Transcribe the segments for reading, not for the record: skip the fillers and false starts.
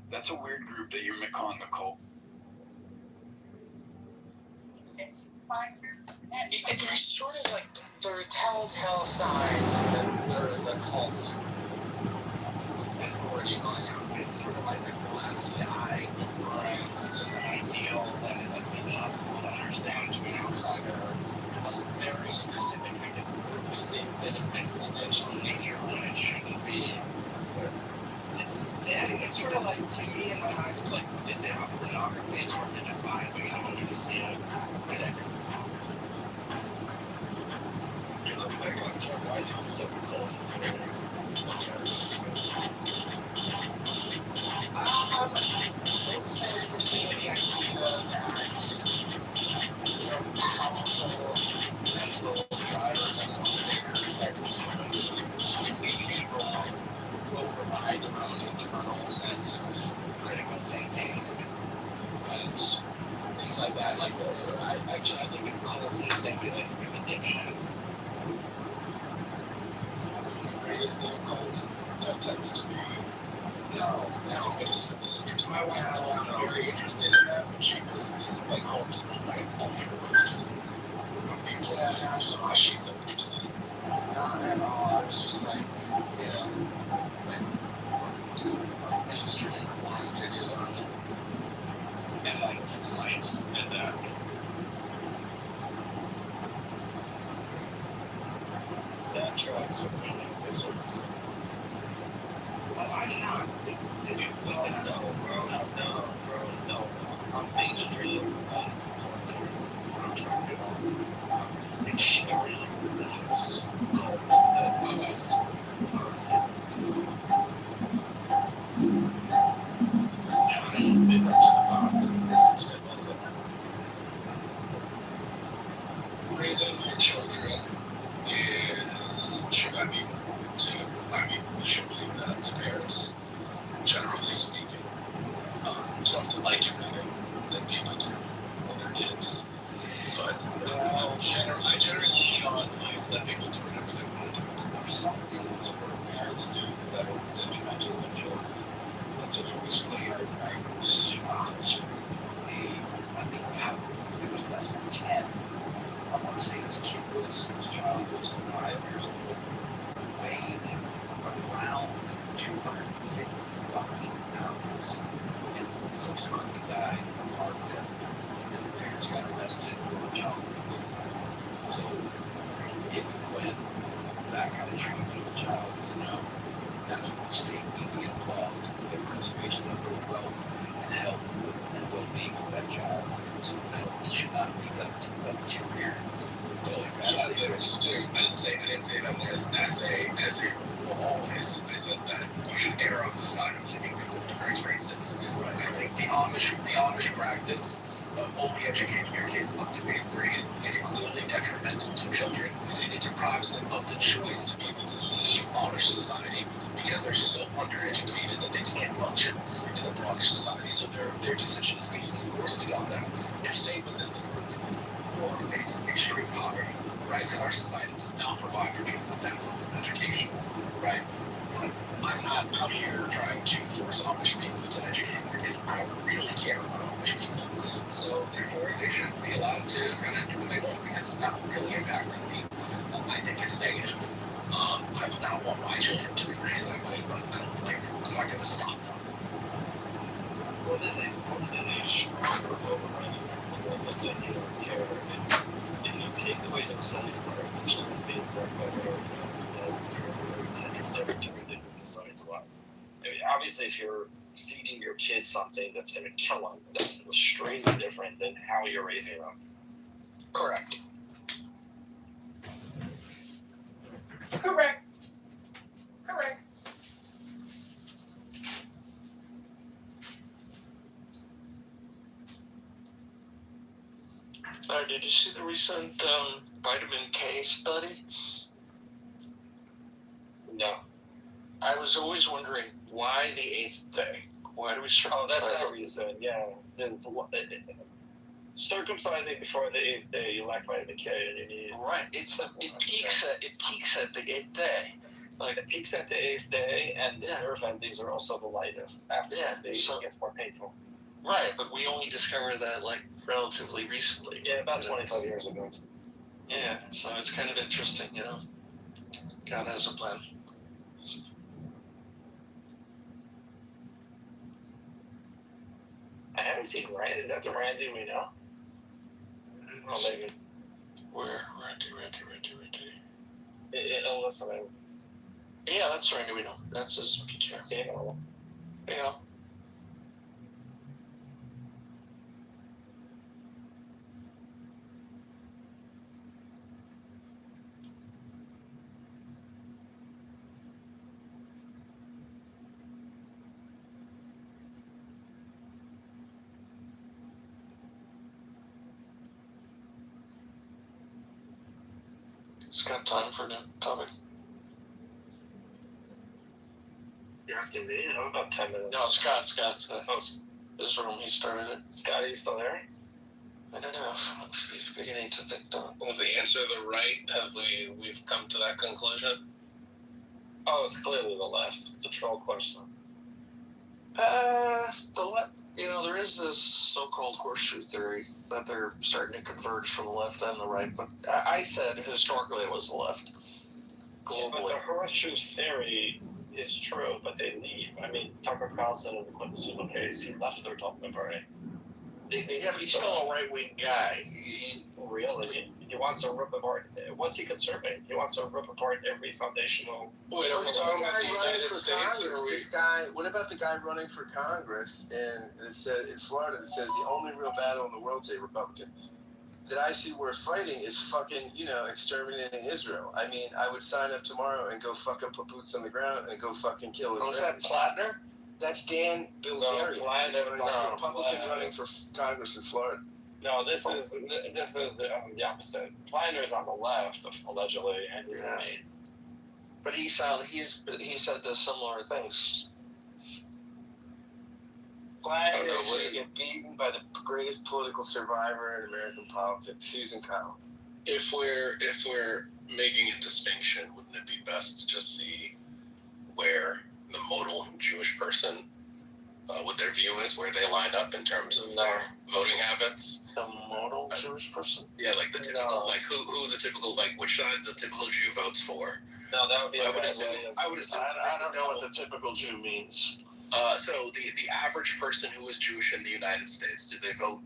that's a weird group that you're calling a cult. There's sort of like, there are telltale signs that there is a cult. That's the word you're going out. It's sort of like a glassy eye referring to some ideal that is like impossible to understand to an outsider. Has very specific kind of state that is existential in nature when it shouldn't be. It's sort of like, to me in my mind, it's like they say about pornography, it's hard to define, but I want you to see it. You look back on John White House, took me close to 3 years. What's your estimate? Folks are interested in the idea that, powerful mental drivers and motivators that can sort of lead people override their own internal sense of critical thinking and things like that. Like, I think of cults in the same way as I think of addiction. Greatest in a cult that tends to be, I'm going to spend this interest. My wife was also very interested in that, but she was like homeschooled by ultra religious group of people, which is why she's so interested. Not at all. I was just like, mainstream reform Judaism and like lights and that. That tracks with me. Well, I'm not. Did you think that? No. I'm mainstream. Extreme religious cult that utilizes policy. It's up to the fox. There's some symbols in there. Raising your children you should believe that to parents, generally speaking. You don't have to like everything that people do with their kids, but I generally let people do whatever they want to do. There's some things where parents do that are detrimental to their children. I just recently heard I was shocked. I think it was less than 10. I want to say his child was 5 years old, weighing around 250 fucking pounds, and subsequently died of heart failure. And the parents got arrested for child abuse. So, if and when that kind of treatment to a child is known, that's when the state need to get involved with the preservation of their wealth and health and well-being of that child. So, it should not be left to your parents. I didn't say that because as a rule always, I said that you should err on the side of leaving victim to drugs, for instance. Right. I think the Amish practice of only educating your kids up to 8th grade is clearly detrimental to children. It deprives them of the choice to be able to leave Amish society because they're so undereducated that they can't function in the broader society. So their decision is basically forcing on them to stay within the group or face extreme poverty. Right, because our society does not provide for people with that level of education, right? But I'm not out here trying to force Amish people to educate their kids. I don't really care about Amish people. So therefore, they should be allowed to kind of do what they want because it's not really impacting me. I think it's negative. I would not want my children to be raised that way, but I'm not going to stop them. Well, there's a stronger overriding principle that they don't care. If you take away the safeguard, which is being done by every territory that decides what. I mean, obviously, if you're feeding your kids something that's going to kill them, that's extremely different than how you're raising them. Correct. Did you see the recent vitamin K study? No. I was always wondering why the 8th day. Why do we circumcise? Oh, that's that reason. Yeah, circumcising before the 8th day, you lack vitamin K, and you need. Right. It peaks at the 8th day. Like, it peaks at the 8th day, and the nerve endings are also the lightest. After that, it gets more painful. Right, but we only discovered that, like, relatively recently. Yeah, about 25 years ago. Yeah, so it's kind of interesting, you know. God has a plan. I haven't seen Randy. Is that the Randy we know? Oh, maybe. Where? Randy. Listening. Yeah, that's Randy we know. That's his picture. Yeah. It's got time for the topic. You're asking me? I'm about 10 minutes. No, Scott. Oh, his room, he started it. Scott, are you still there? I don't know. I'm beginning to think that. Was the answer the right? Have we've come to that conclusion? Oh, it's clearly the left. It's a troll question. The left. You know, there is this so-called horseshoe theory that they're starting to converge from the left and the right, but I said historically it was the left. Globally. Yeah, but the horseshoe theory is true, but they leave. I mean, Tucker Carlson in the quintessential case, he left their Republican Party. Yeah, but he's still a right-wing guy. Really? He wants to rip apart. What's he conserving? He wants to rip apart every foundational. Wait, are we talking about the United States, or this guy? What about the guy running for Congress it said in Florida that says the only real battle in the world is a Republican that I see worth fighting is fucking, exterminating Israel. I mean, I would sign up tomorrow and go fucking put boots on the ground and go fucking kill Israel. Oh, is that Plattner? That's Dan Bilzerian. Republican running for Congress in Florida. No, this is the opposite. Planner's on the left, allegedly, and he's right. But he said the similar things. Planner is going to get beaten by the greatest political survivor in American politics, Susan Connell. If we're making a distinction, wouldn't it be best to just see where the modal Jewish person, what their view is, where they line up in terms of their voting habits? The modal Jewish person? Yeah, like the typical, like who the typical, like which side the typical Jew votes for. No, that would be. I would assume. I don't know what the typical Jew means. So the average person who is Jewish in the United States, do they vote?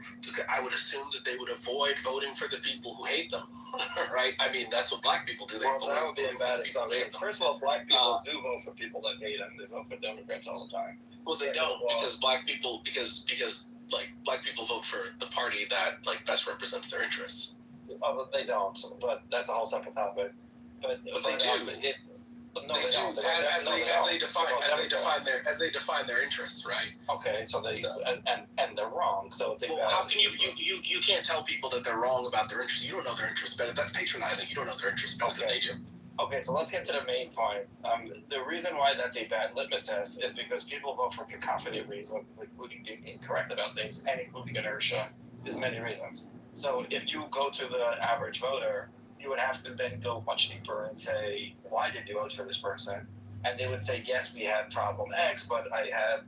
I would assume that they would avoid voting for the people who hate them, right? I mean, that's what black people do. They vote that would be a bad assumption. First of all, black people do vote for people that hate them. They vote for Democrats all the time. Well, they don't because black people black people vote for the party that best represents their interests. Oh, but they don't. But that's a whole separate topic. But they do. They do as they define their interests, right? Okay, so they and they're wrong. So it's how can you can't tell people that they're wrong about their interests? You don't know their interests better. That's patronizing. You don't know their interests better than they do. Okay, so let's get to the main point. The reason why that's a bad litmus test is because people vote for cacophony of reasons, including being incorrect about things and including inertia. There's many reasons. So if you go to the average voter, you would have to then go much deeper and say, why did you vote for this person? And they would say, yes, we had problem X, but I had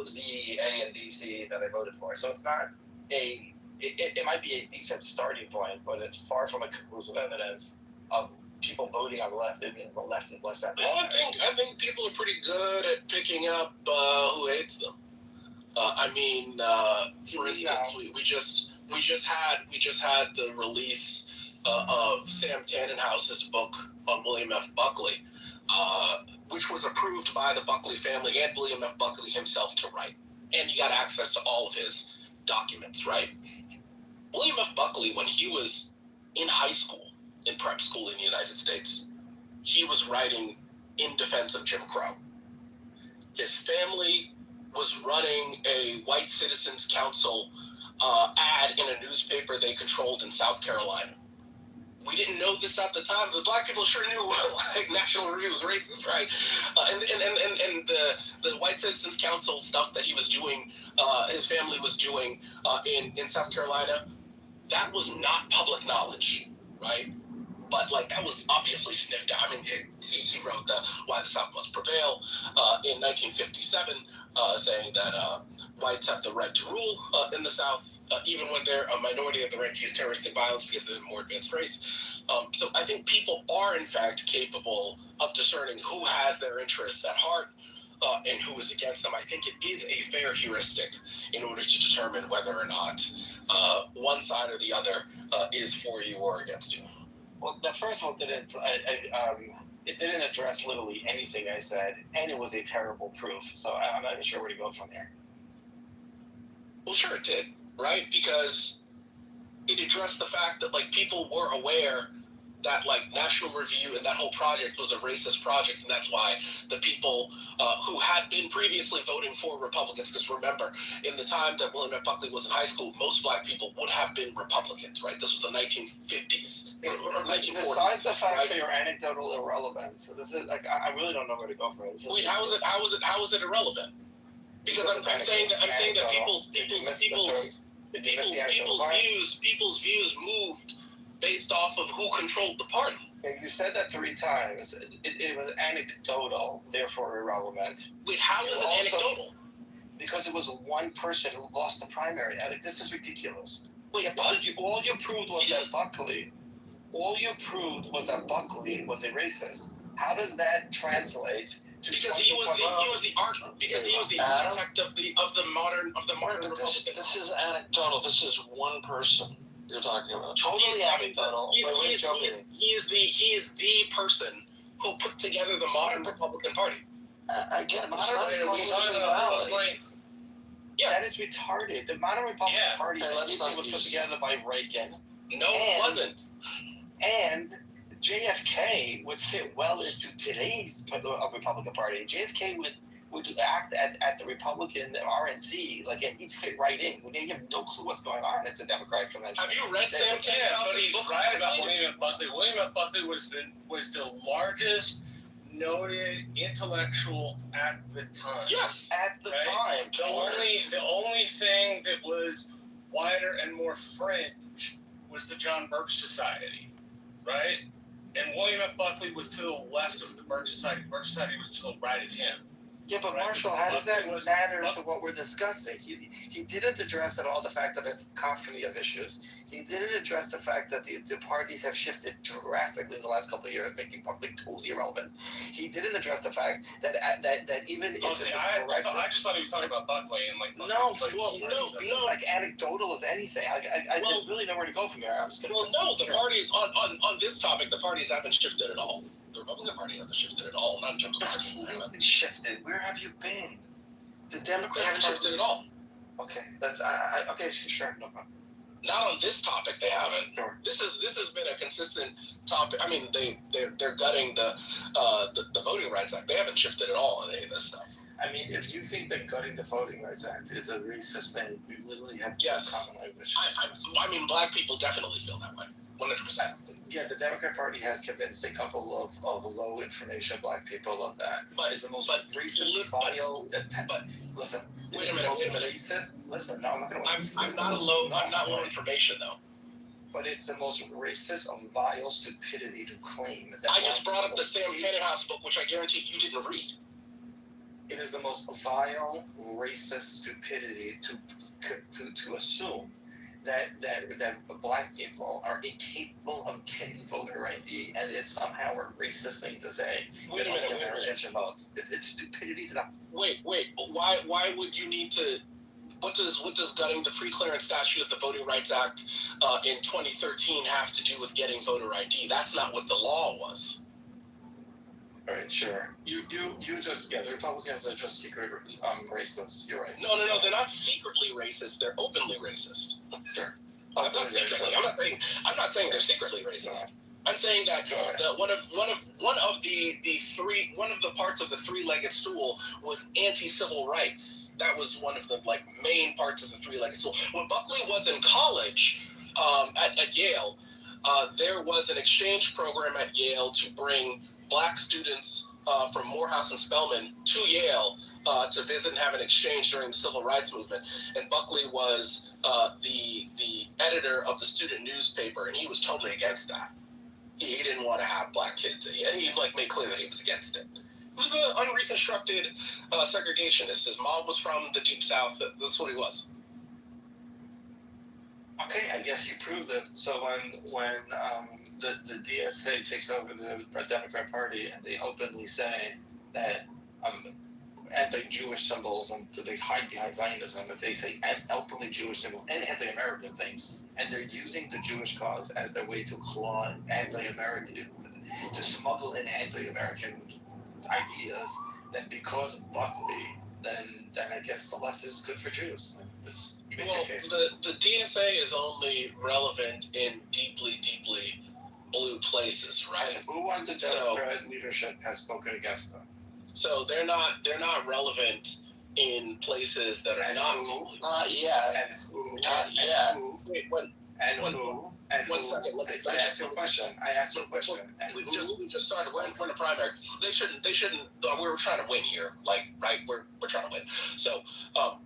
Z, A, and B, C that I voted for. So it's not it might be a decent starting point, but it's far from a conclusive evidence of people voting on the left. I mean, the left is less than. Well, I think people are pretty good at picking up who hates them. For instance, we just had the release of Sam Tannenhouse's book on William F. Buckley, which was approved by the Buckley family and William F. Buckley himself to write. And you got access to all of his documents, right? William F. Buckley, when he was in high school, in prep school in the United States, he was writing in defense of Jim Crow. His family was running a White Citizens Council ad in a newspaper they controlled in South Carolina. We didn't know this at the time. The black people sure knew, National Review was racist, right? And the White Citizens Council stuff that he was doing, his family was doing in South Carolina, that was not public knowledge, right? but like that was obviously sniffed out. I mean, he wrote Why the South Must Prevail in 1957, saying that whites have the right to rule in the South, even when they're a minority, have the right to use terroristic violence because they're a more advanced race. So I think people are, in fact, capable of discerning who has their interests at heart and who is against them. I think it is a fair heuristic in order to determine whether or not one side or the other is for you or against you. Well, the first one didn't. It didn't address literally anything I said, and it was a terrible proof. So I'm not even sure where to go from there. Well, sure it did, right? Because it addressed the fact that like people were aware that like National Review and that whole project was a racist project, and that's why the people who had been previously voting for Republicans, because remember, in the time that William F. Buckley was in high school, most black people would have been Republicans, right? This was the 1950s or 1940s. Besides the fact right? for your anecdotal irrelevance, this is like I really don't know where to go from this. Wait, how is it irrelevant? Because I'm saying that people's views moved based off of who controlled the party. You said that 3 times. It was anecdotal, therefore irrelevant. Wait, how is it anecdotal? Because it was one person who lost the primary. This is ridiculous. Wait, all you proved was that Buckley. All you proved was that Buckley was a racist. How does that translate? Because he was the architect of the modern Republican. This is anecdotal. This is one person you're talking about. Totally anecdotal. He is the person who put together the modern Republican Party. I get it. It's not completely valid. Yeah, that is retarded. The modern Republican Party was put together by Reagan. No, it wasn't. And JFK would fit well into today's Republican Party. JFK would act at the Republican RNC like he'd fit right in. We have no clue what's going on at the Democratic convention. Have you read Sam Tinkoff's book right about William F. Buckley? William F. Buckley was the largest noted intellectual at the time. Yes, at the time. The only thing that was wider and more fringe was the John Birch Society, right? And William F. Buckley was to the left of the Birch Society. The Birch Society was to the right of him. Yeah, but right. Marshall, how does that matter to what we're discussing? He didn't address at all the fact that it's a cacophony of issues. He didn't address the fact that the parties have shifted drastically in the last couple of years, making Buckley totally irrelevant. He didn't address the fact that even if it was correct... I just thought he was talking about Buckley and like... No, he's being like anecdotal as anything. I just really know where to go from here. I'm just gonna the parties, on this topic, the parties haven't shifted at all. The Republican Party hasn't shifted at all, not in terms of completely shifted. Where have you been? The Democrats haven't shifted at all. Okay, that's okay. Sure, no problem. Not on this topic, they haven't. Sure. This has been a consistent topic. I mean, they're gutting the Voting Rights Act. They haven't shifted at all on any of this stuff. I mean, if you think that gutting the Voting Rights Act is a racist thing, we literally have yes. common language. I mean, black people definitely feel that way. 100%. Yeah, the Democrat Party has convinced a couple of low information black people of that. But it's the most racist, vile. But listen, wait a minute. Racist. Listen, no, I'm not going to. I'm not low information though. But it's the most racist of vile stupidity to claim that. I just brought up the Sam Tannenhouse book, which I guarantee you didn't read. It is the most vile, racist stupidity to assume that black people are incapable of getting voter ID, and it's somehow a racist thing to say. Wait a minute. Votes. It's stupidity to that. Wait. Why would you need to? What does gutting the pre-clearance statute of the Voting Rights Act in 2013 have to do with getting voter ID? That's not what the law was. All right, sure. You just the Republicans are just secret racists. You're right. No, they're not secretly racist. They're openly racist. Sure. I'm not saying they're secretly racist. I'm saying that one of the parts of the three-legged stool was anti-civil rights. That was one of the main parts of the three-legged stool. When Buckley was in college at Yale, there was an exchange program at Yale to bring black students from Morehouse and Spelman to Yale to visit and have an exchange during the civil rights movement. And Buckley was the editor of the student newspaper, and he was totally against that. he didn't want to have black kids, and he like made clear that he was against it. He was an unreconstructed segregationist. His mom was from the Deep South. That's what he was. Okay, I guess you proved it. So when the DSA takes over the Democrat Party and they openly say that anti-Jewish symbols and they hide behind Zionism, but they say openly Jewish symbols and anti-American things, and they're using the Jewish cause as their way to claw anti-American, to smuggle in anti-American ideas, then because of Buckley, then I guess the left is good for Jews. Well, the DSA is only relevant in deeply, deeply blue places, right? And who on the Democrat leadership has spoken against them? So they're not relevant in places that are not deeply. Not yet. And who? Not yet. Wait, One second. I asked you a question. And we've just started. We're in the primary. They shouldn't. We were trying to win here. Like, right? We're trying to win. So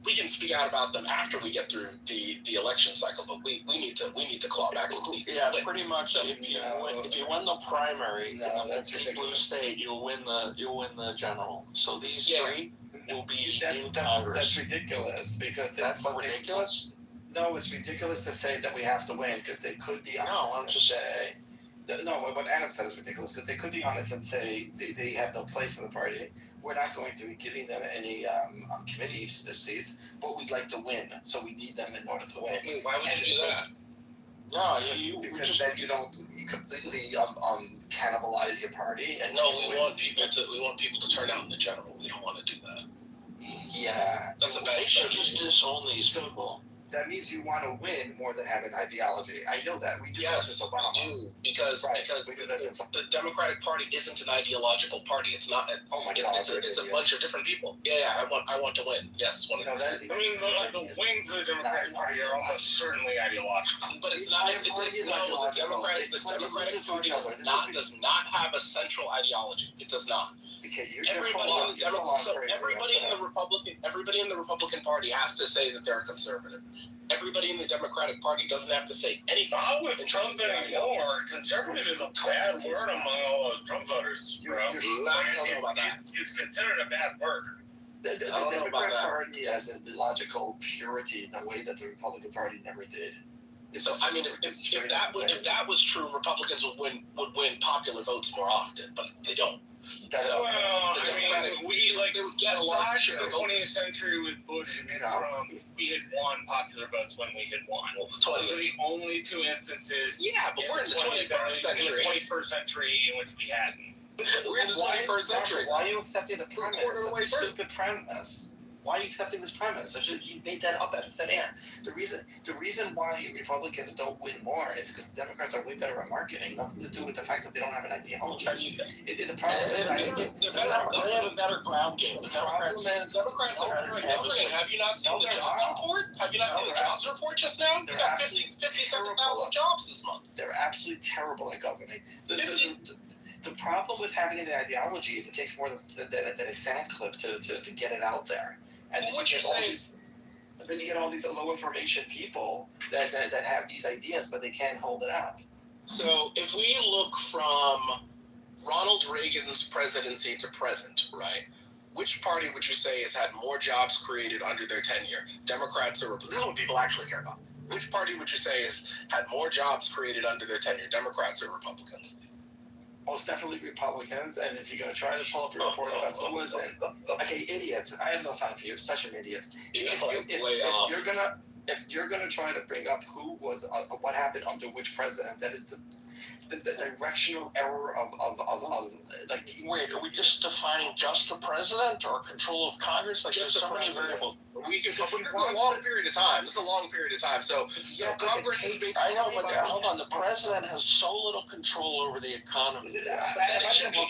we can speak out about them after we get through the election cycle. But we need to claw back some seats. Yeah, pretty much. So if you win the primary in the deep blue state, you'll win the general. So these three will be in Congress. That's ridiculous because that's ridiculous. No, it's ridiculous to say that we have to win because they could be honest. No, I'm just saying. No, what Adam said is ridiculous because they could be honest and say they have no place in the party. We're not going to be giving them any committee seats, but we'd like to win, so we need them in order to win. Wait, why would you do that? No, because then you completely cannibalize your party. And no, we want people to turn out in the general. We don't want to do that. Yeah, that's a bad. They should just disown these people. That means you want to win more than have an ideology. I know that. We do yes, that with Obama. We do. Because the Democratic Party isn't an ideological party. It's not. Oh my God! It's a bunch of different people. Yeah. I want to win. Yes, 100%. The wings of the Democratic Party are almost certainly ideological. But it's not. The Democratic Party does not have a central ideology. It does not. Everybody in the Republican Party has to say that they're conservative. Everybody in the Democratic Party doesn't have to say anything. Not with Trump anymore. Conservative is a bad word among all those Trump voters, bro. It's considered a bad word. The Democratic Party has a logical purity in a way that the Republican Party never did. So I mean, if that was true, Republicans would win popular votes more often, but they don't. Aside from the 20th century with Bush and Trump, we had won popular votes when we had won. Those are the only two instances. Yeah, but we're in the 21st century. In the 21st century in which we hadn't. We're in the 21st century. Why are you accepting the premise? It's a stupid premise. Why are you accepting this premise? You made that up out of thin air. The reason why Republicans don't win more is because Democrats are way better at marketing. Nothing to do with the fact that they don't have an ideology. They have a better ground game. The Democrats are better at governing. Have you not seen the jobs report? Have you not seen the jobs report just now? We got 57,000 jobs this month. They're absolutely terrible at governing. The problem with having an ideology is it takes more than a sound clip to get it out there. And then what you're saying is, then you get all these low information people that have these ideas, but they can't hold it up. So if we look from Ronald Reagan's presidency to present, right? Which party would you say has had more jobs created under their tenure? Democrats or Republicans? This is what people actually care about. Which party would you say has had more jobs created under their tenure? Democrats or Republicans? Most definitely Republicans, and if you're going to try to pull up a report about who was in, okay, idiots. I have no time for you. Such an idiot. If you're gonna try to bring up who was what happened under which president, that is the directional error of like. Wait, are we just defining just the president or control of Congress? Like, there's so many variables. This is a long period of time. So Congress has been. I know, but hold on. The president has so little control over the economy. It should be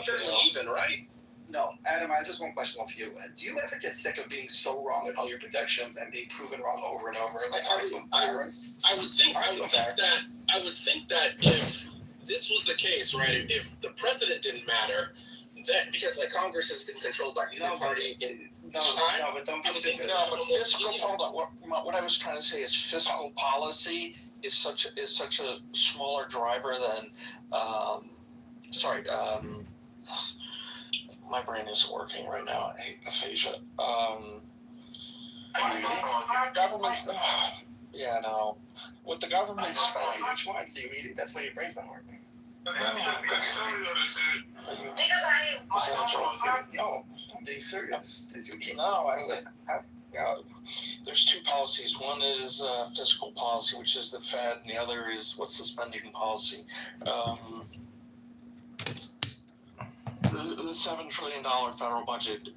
fairly even, right? No, Adam, I just one question for you. Do you ever get sick of being so wrong in all your predictions and being proven wrong over and over? Like, I would think that if this was the case, right? If the president didn't matter, that because like Congress has been controlled by either party in but don't be stupid. No, but fiscal. Hold on. What I was trying to say is fiscal policy is such a smaller driver than. My brain isn't working right now. I hate aphasia. Government's. Yeah, no. With the government spending, Which one do you eat? That's why your brain's not working. Was that a joke? No, I'm being serious. Did you eat? no. There's two policies. One is fiscal policy, which is the Fed, and the other is what's the spending policy. The $7 trillion federal budget,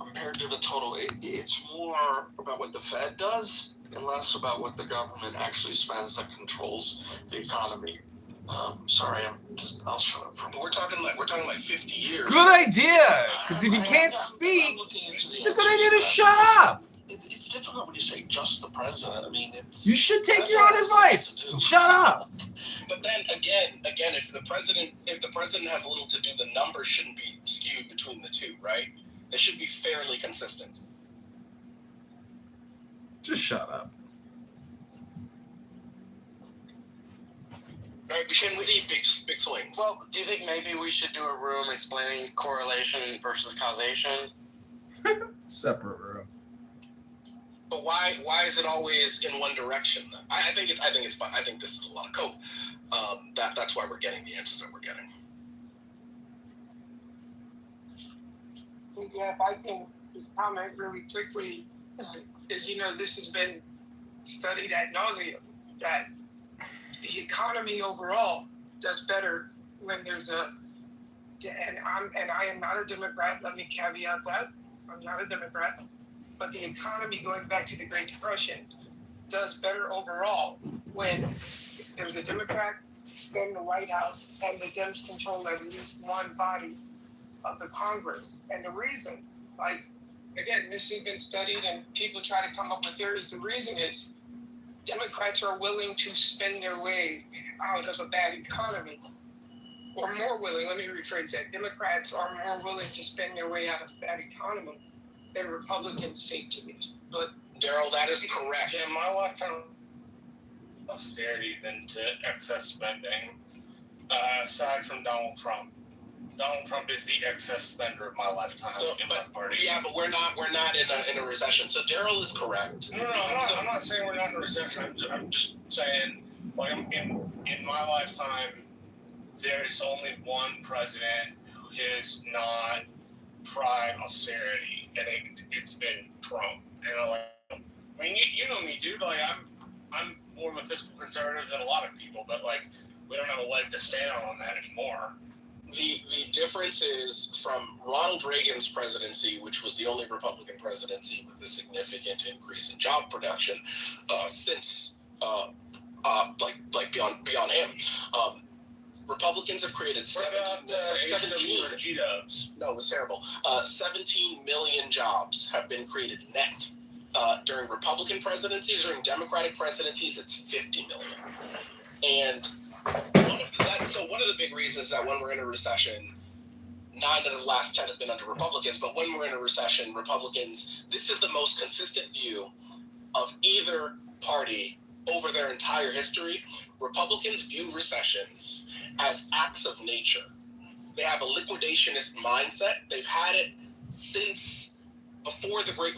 compared to the total, it's more about what the Fed does and less about what the government actually spends that controls the economy. Sorry, I'll shut up for a moment. We're talking like 50 years. Good idea. Because if you can't speak, it's a good idea to shut up. It's difficult when you say just the president. I mean, it's. You should take your own advice and shut up. But then again, if the president has little to do, the numbers shouldn't be skewed between the two, right? They should be fairly consistent. Just shut up. Right? We shouldn't see big swings. Well, do you think maybe we should do a room explaining correlation versus causation? Separate room. But why is it always in one direction? Then? I think it's fine. I think this is a lot of cope. That's why we're getting the answers that we're getting. Yeah, if I can just comment really quickly, as you know, this has been studied ad nauseum that the economy overall does better when there's and I am not a Democrat. Let me caveat that I'm not a Democrat, but the economy going back to the Great Depression does better overall when there's a Democrat in the White House and the Dems control at least one body of the Congress. And the reason, again, this has been studied and people try to come up with theories. The reason is Democrats are willing to spend their way out of a bad economy, or more willing, let me rephrase that. Democrats are more willing to spend their way out of a bad economy than Republicans seem to be. But Daryl, that is correct. In my lifetime, austerity than to excess spending, aside from Donald Trump. Donald Trump is the excess spender of my lifetime in my party. Yeah, but we're not in a recession. So Daryl is correct. No, I'm not saying we're not in a recession. I'm just saying, in my lifetime, there is only one president who has not tried austerity, and it's been Trump. And you know me, dude. I'm more of a fiscal conservative than a lot of people, but we don't have a leg to stand on that anymore. The difference is from Ronald Reagan's presidency, which was the only Republican presidency with a significant increase in job production since beyond him. Republicans have created 17. G-dubs? No, it was terrible. 17 million jobs have been created net during Republican presidencies. During Democratic presidencies, it's 50 million. And one of the big reasons that when we're in a recession, 9 out of the last 10 have been under Republicans, but when we're in a recession, Republicans, this is the most consistent view of either party over their entire history. Republicans view recessions as acts of nature. They have a liquidationist mindset. They've had it since before the Great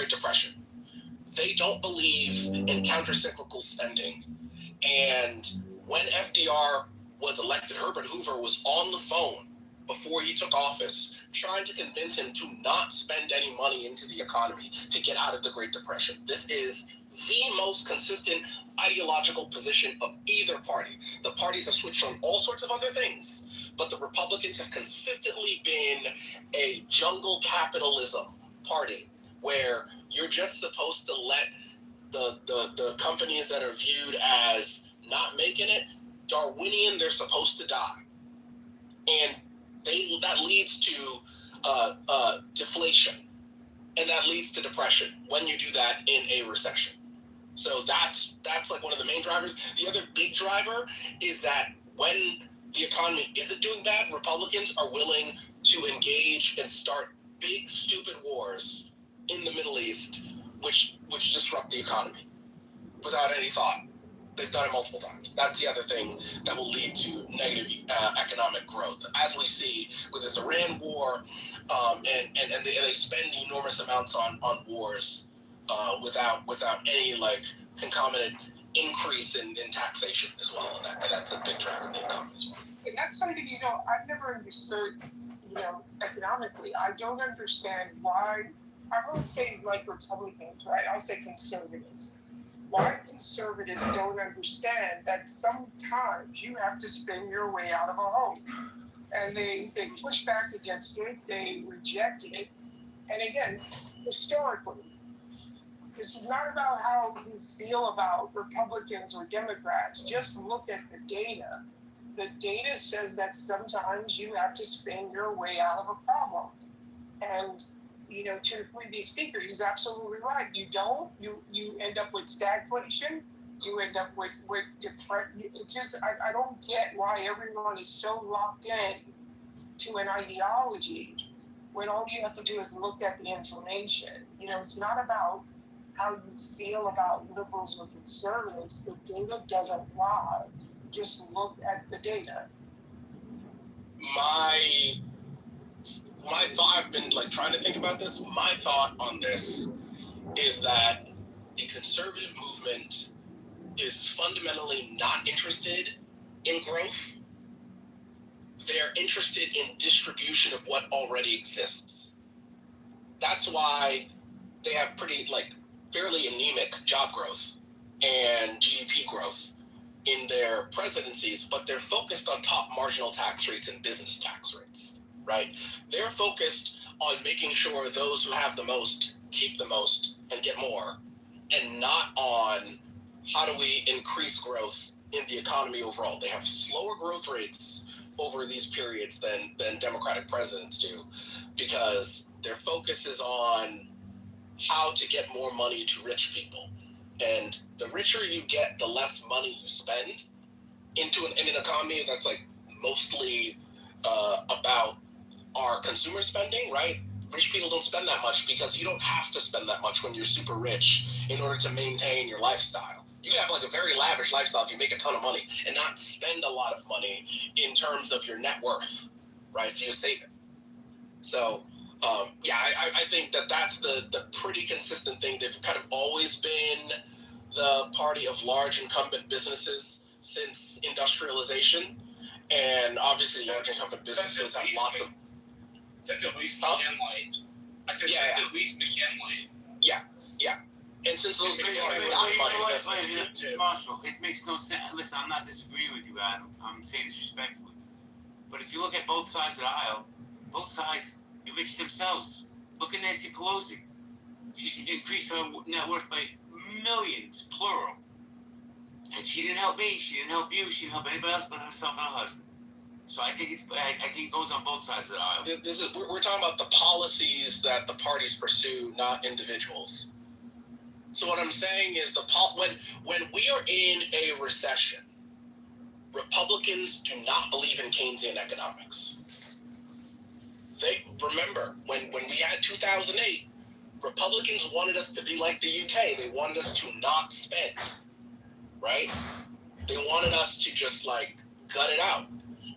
Depression. They don't believe in countercyclical spending. And when FDR was elected, Herbert Hoover was on the phone before he took office trying to convince him to not spend any money into the economy to get out of the Great Depression. This is the most consistent ideological position of either party. The parties have switched on all sorts of other things, but the Republicans have consistently been a jungle capitalism party where you're just supposed to let the companies that are viewed as not making it, Darwinian, they're supposed to die. And that leads to deflation. And that leads to depression when you do that in a recession. So that's one of the main drivers. The other big driver is that when the economy isn't doing bad, Republicans are willing to engage and start big stupid wars in the Middle East, which disrupt the economy without any thought. They've done it multiple times. That's the other thing that will lead to negative economic growth, as we see with this Iran war, and they spend enormous amounts on wars without any like concomitant increase in taxation as well, and that's a big drag on the economy as well. And that's something, I've never understood, economically. I don't understand why, I won't say like Republicans, right? I'll say conservatives. Why conservatives don't understand that sometimes you have to spend your way out of a home. And they push back against it, they reject it. And again, historically, this is not about how you feel about Republicans or Democrats. Just look at the data. The data says that sometimes you have to spin your way out of a problem. And, to the previous speaker, he's absolutely right. You don't, you end up with stagflation. You end up with depression. I don't get why everyone is so locked in to an ideology when all you have to do is look at the information. It's not about how you feel about liberals or conservatives. The data doesn't lie. Just look at the data. My thought, I've been like trying to think about this. My thought on this is that the conservative movement is fundamentally not interested in growth. They're interested in distribution of what already exists. That's why they have fairly anemic job growth and GDP growth in their presidencies, but they're focused on top marginal tax rates and business tax rates, right? They're focused on making sure those who have the most keep the most and get more, and not on how do we increase growth in the economy overall. They have slower growth rates over these periods than Democratic presidents do, because their focus is on how to get more money to rich people. And the richer you get, the less money you spend in an economy that's like mostly about our consumer spending, right? Rich people don't spend that much because you don't have to spend that much when you're super rich in order to maintain your lifestyle. You can have like a very lavish lifestyle if you make a ton of money and not spend a lot of money in terms of your net worth, right? So you save it. So I think that's the pretty consistent thing. They've kind of always been the party of large incumbent businesses since industrialization, and obviously large incumbent businesses have lots of. Since at least McKinley. I said since at least McKinley. Yeah. And since those people are money, Marshall, it makes no sense. Listen, I'm not disagreeing with you, Adam. I'm saying this respectfully. But if you look at both sides of the aisle, both sides enrich themselves. Look at Nancy Pelosi. She's increased her net worth by millions, plural. And she didn't help me. She didn't help you. She didn't help anybody else but herself and her husband. So I think it goes on both sides of the aisle. We're talking about the policies that the parties pursue, not individuals. So what I'm saying is when we are in a recession, Republicans do not believe in Keynesian economics. They remember when we had 2008, Republicans wanted us to be like the UK. They wanted us to not spend, right? They wanted us to just gut it out.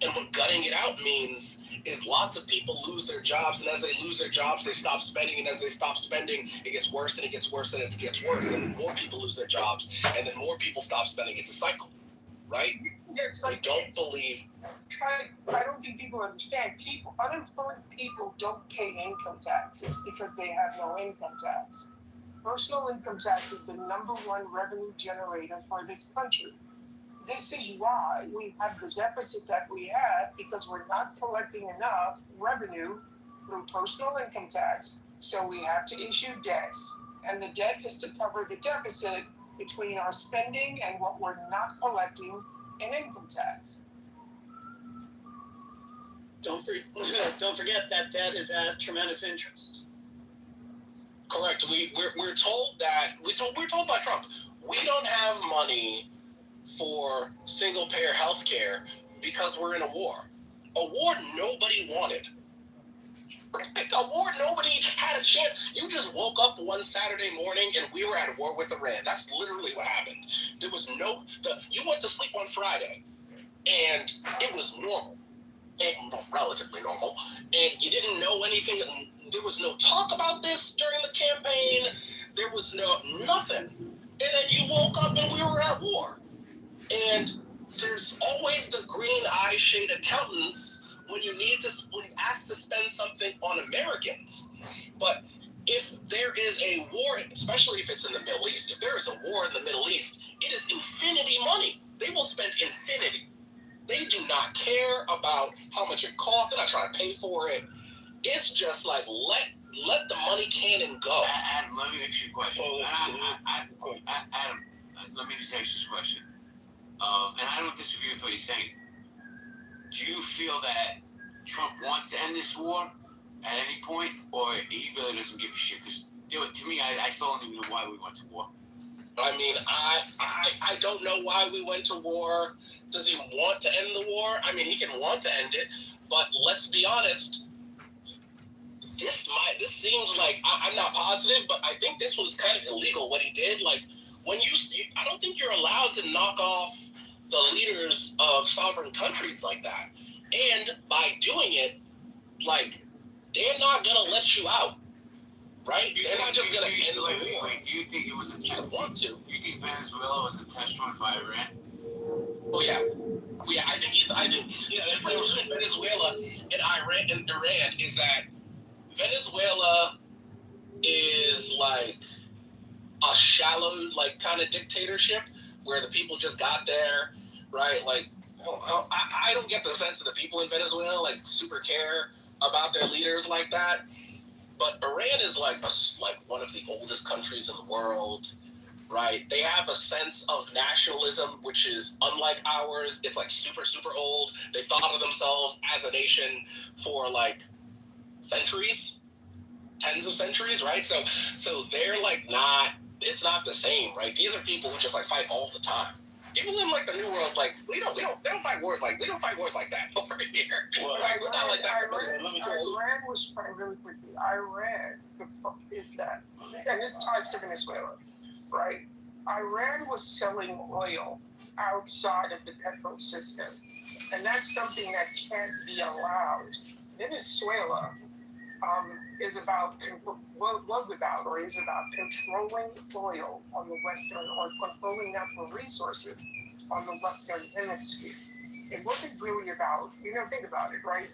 And what gutting it out means is lots of people lose their jobs, and as they lose their jobs, they stop spending, and as they stop spending, it gets worse, and it gets worse, and it gets worse, and more people lose their jobs, and then more people stop spending. It's a cycle, right? I don't believe. I don't think people understand. Unemployed people don't pay income taxes because they have no income tax. Personal income tax is the #1 revenue generator for this country. This is why we have the deficit that we have, because we're not collecting enough revenue through personal income tax. So we have to issue debt. And the debt is to cover the deficit between our spending and what we're not collecting in income tax. Don't forget that debt is at tremendous interest. Correct. We're told by Trump, we don't have money for single-payer health care because we're in a war. A war nobody wanted. A war nobody had a chance. You just woke up one Saturday morning and we were at war with Iran. That's literally what happened. There was you went to sleep on Friday and it was normal. And relatively normal. And you didn't know anything. There was no talk about this during the campaign. There was nothing. And then you woke up and we were at war. And there's always the green eye shade accountants when you ask to spend something on Americans. But if there is a war, especially if it's in the Middle East, if there is a war in the Middle East, it is infinity money. They will spend infinity. They do not care about how much it costs. They're not trying to pay for it. It's just like let the money cannon go. Adam, let me ask you a question. Adam, let me just ask you this question. And I don't disagree with what you're saying. Do you feel that Trump wants to end this war at any point, or he really doesn't give a shit? Because to me, I still don't even know why we went to war. I mean, I don't know why we went to war. Does he want to end the war? I mean, he can want to end it, but let's be honest. This seems like I'm not positive, but I think this was kind of illegal what he did. Like I don't think you're allowed to knock off the leaders of sovereign countries like that. And by doing it, like they're not gonna let you out, right? They're not just gonna end the war. Wait, do you think it was a test? You want to? Do you think Venezuela was a test run for Iran? Oh yeah. I think the difference between Venezuela and Iran is that Venezuela is like a shallow, like kind of dictatorship where the people just got there, right? Like, I don't get the sense that the people in Venezuela like super care about their leaders like that. But Iran is like one of the oldest countries in the world. Right, they have a sense of nationalism, which is unlike ours. It's like super, super old. They've thought of themselves as a nation for like centuries, tens of centuries, right? So they're like it's not the same, right? These are people who just like fight all the time. People in like the New World, like they don't fight wars like that over here. Well, right? We're not like that. Iran was really quickly. Iran is that, and this ties to Venezuela. Right, Iran was selling oil outside of the petrol system, and that's something that can't be allowed. Venezuela is about controlling oil on the Western, or controlling natural resources on the Western Hemisphere. It wasn't really about, think about it, right?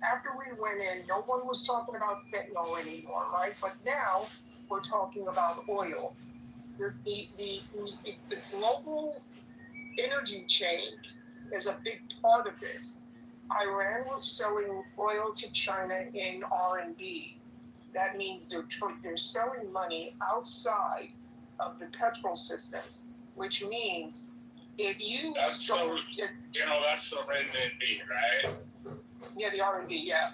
After we went in, no one was talking about fentanyl anymore, right? But now we're talking about oil. The global energy chain is a big part of this. Iran was selling oil to China in R&D. That means they're selling money outside of the petrol systems, which means if you... That's the renminbi, right? Yeah, the R&D, yeah.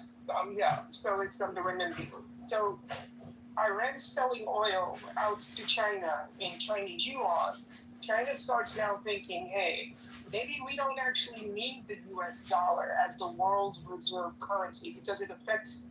So it's the renminbi. So Iran's selling oil out to China in Chinese yuan. China starts now thinking, hey, maybe we don't actually need the US dollar as the world's reserve currency because it affects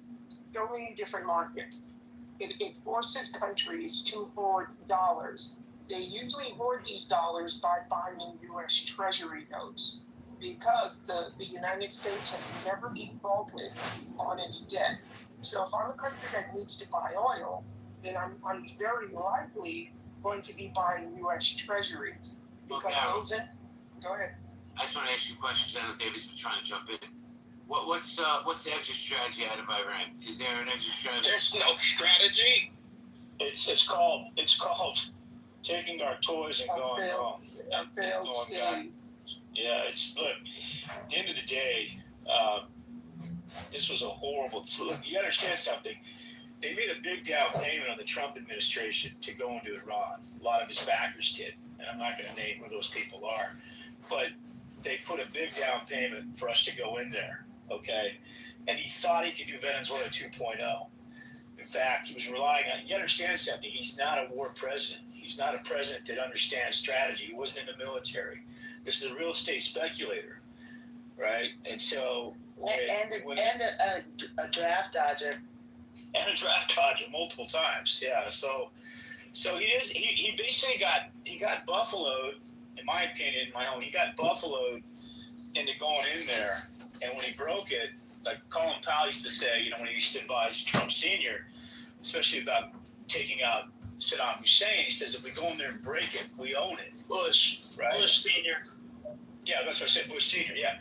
so many different markets. It forces countries to hoard dollars. They usually hoard these dollars by buying US Treasury notes because the United States has never defaulted on its debt. So if I'm a country that needs to buy oil, then I'm very likely going to be buying U.S. Treasuries because Go ahead. I just want to ask you a question because I know David's been trying to jump in. What's the exit strategy out of Iran? Is there an exit strategy? There's no strategy. It's called taking our toys and going wrong. Yeah, look. At the end of the day, this was a horrible. Look, you understand something. They made a big down payment on the Trump administration to go into Iran. A lot of his backers did, and I'm not going to name who those people are, but they put a big down payment for us to go in there, okay? And he thought he could do Venezuela 2.0. In fact, he was relying on, you understand something, he's not a war president. He's not a president that understands strategy. He wasn't in the military. This is a real estate speculator, right? And so... a draft dodger. and a draft dodger multiple times. Yeah, so he basically got buffaloed, in my opinion, he got buffaloed into going in there, and when he broke it, like Colin Powell used to say, when he used to advise Trump Sr., especially about taking out Saddam Hussein, he says, if we go in there and break it, we own it. Bush, right? Bush Senior. Yeah, that's what I said, Bush Senior, yeah.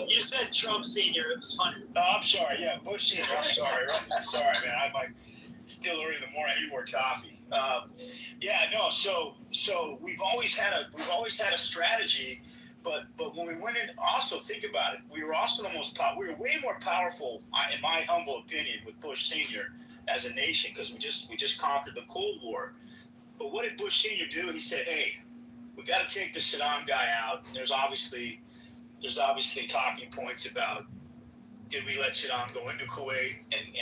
You said Trump Senior, it was funny. Oh, I'm sorry, yeah, Bush Senior, I'm sorry, right? Sorry, man, I'm like still early in the morning, I need more coffee. So we've always had a strategy, but when we went in, also think about it, we were also we were way more powerful, in my humble opinion, with Bush Senior as a nation, because we just conquered the Cold War. But what did Bush Senior do? He said, hey, we got to take the Saddam guy out. And there's obviously talking points about, did we let Saddam go into Kuwait, and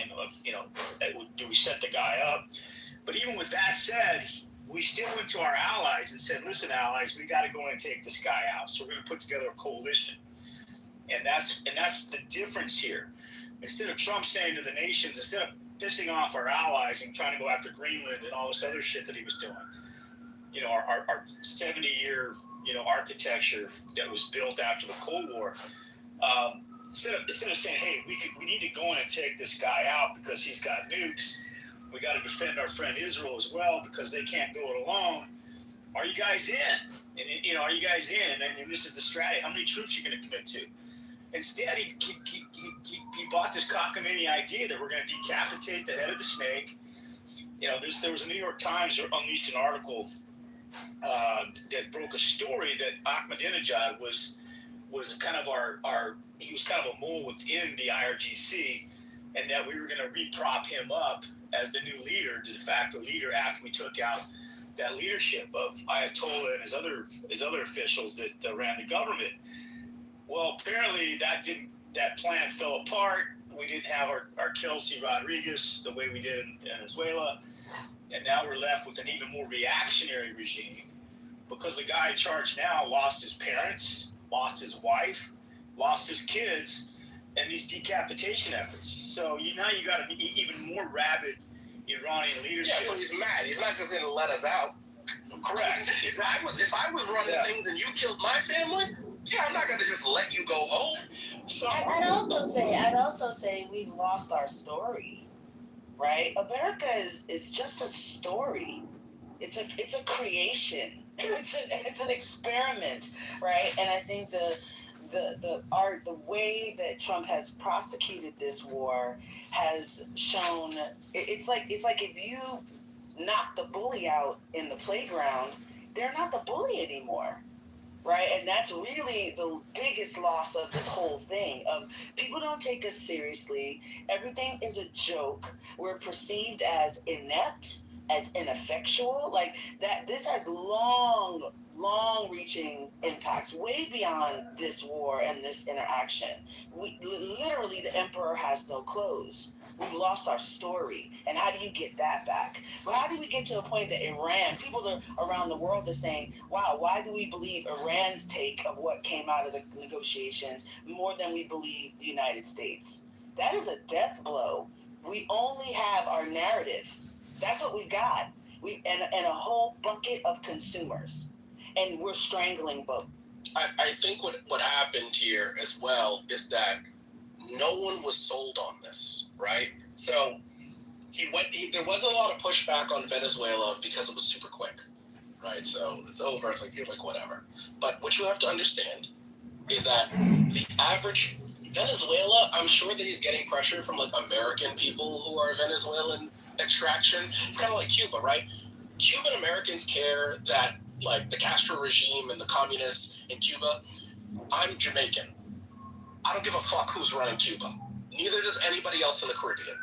do we set the guy up? But even with that said, we still went to our allies and said, listen, allies, we got to go in and take this guy out. So we're going to put together a coalition. And that's the difference here. Instead of Trump saying to the nations, instead of pissing off our allies and trying to go after Greenland and all this other shit that he was doing, our 70-year, architecture that was built after the Cold War, instead of saying, hey, we need to go in and take this guy out because he's got nukes, we got to defend our friend Israel as well because they can't go it alone. Are you guys in? And are you guys in? And this is the strategy. How many troops are you going to commit to? Instead, he bought this cockamamie idea that we're going to decapitate the head of the snake. There was a New York Times unleashed an article that broke a story that Ahmadinejad was kind of he was kind of a mole within the IRGC, and that we were going to re-prop him up as the new leader, the de facto leader, after we took out that leadership of Ayatollah and his other officials that ran the government. Well, apparently that plan fell apart. We didn't have our Kelsey Rodriguez the way we did in Venezuela. And now we're left with an even more reactionary regime because the guy in charge now lost his parents, lost his wife, lost his kids, and these decapitation efforts. So now you got an even more rabid Iranian leadership. Yeah, so he's mad. He's not just going to let us out. Correct. Exactly. If I was running things and you killed my family, I'm not going to just let you go home. So I'd also say we've lost our story, right? America is just a story. It's a creation. It's an experiment, right? And I think the way that Trump has prosecuted this war has shown it's like if you knock the bully out in the playground, they're not the bully anymore. Right, and that's really the biggest loss of this whole thing. People don't take us seriously. Everything is a joke. We're perceived as inept, as ineffectual. Like that. This has long-reaching impacts, way beyond this war and this interaction. Literally, the emperor has no clothes. We've lost our story. And how do you get that back? Well, how do we get to a point that Iran, people around the world are saying, wow, why do we believe Iran's take of what came out of the negotiations more than we believe the United States? That is a death blow. We only have our narrative. That's what we've got. And a whole bucket of consumers. And we're strangling both. I think what happened here as well is that no one was sold on this, right? So there wasn't a lot of pushback on Venezuela because it was super quick, right? So it's over. It's like, you're like, whatever. But what you have to understand is that the average Venezuela, I'm sure that he's getting pressure from like American people who are Venezuelan extraction. It's kind of like Cuba, right? Cuban Americans care that like the Castro regime and the communists in Cuba. I'm Jamaican. I don't give a fuck who's running Cuba. Neither does anybody else in the Caribbean,